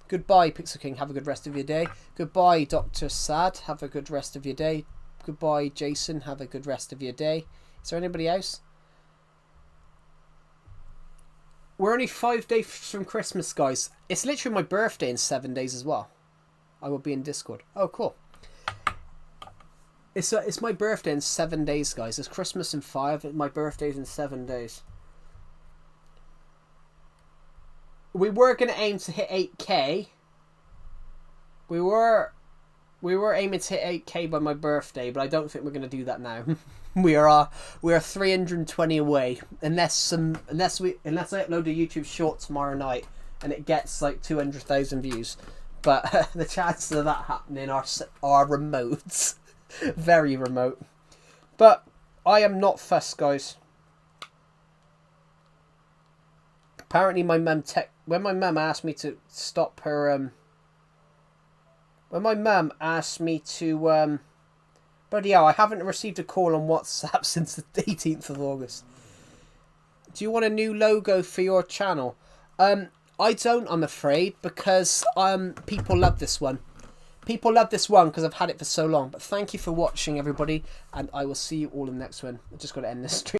Goodbye, Pixel King. Have a good rest of your day. Goodbye, Dr. Sad. Have a good rest of your day. Goodbye, Jason. Have a good rest of your day. Is there anybody else? We're only 5 days from Christmas, guys. It's literally my birthday in 7 days as well. I will be in Discord. Oh, cool. It's my birthday in 7 days, guys. It's Christmas in 5. My birthday's in 7 days. We were going to aim to hit 8k. We were aiming to hit 8k by my birthday, but I don't think we're going to do that now. we are 320 away, unless I upload a YouTube short tomorrow night and it gets like 200,000 views. But the chances of that happening are remote. Very remote. But I am not fussed, guys. Apparently my mum when my mum asked me to stop her when my mum asked me to but yeah, I haven't received a call on WhatsApp since the 18th of August. Do you want a new logo for your channel? I don't, I'm afraid, because people love this one. People love this one because I've had it for so long. But thank you for watching, everybody, and I will see you all in the next one. I just got to end this stream.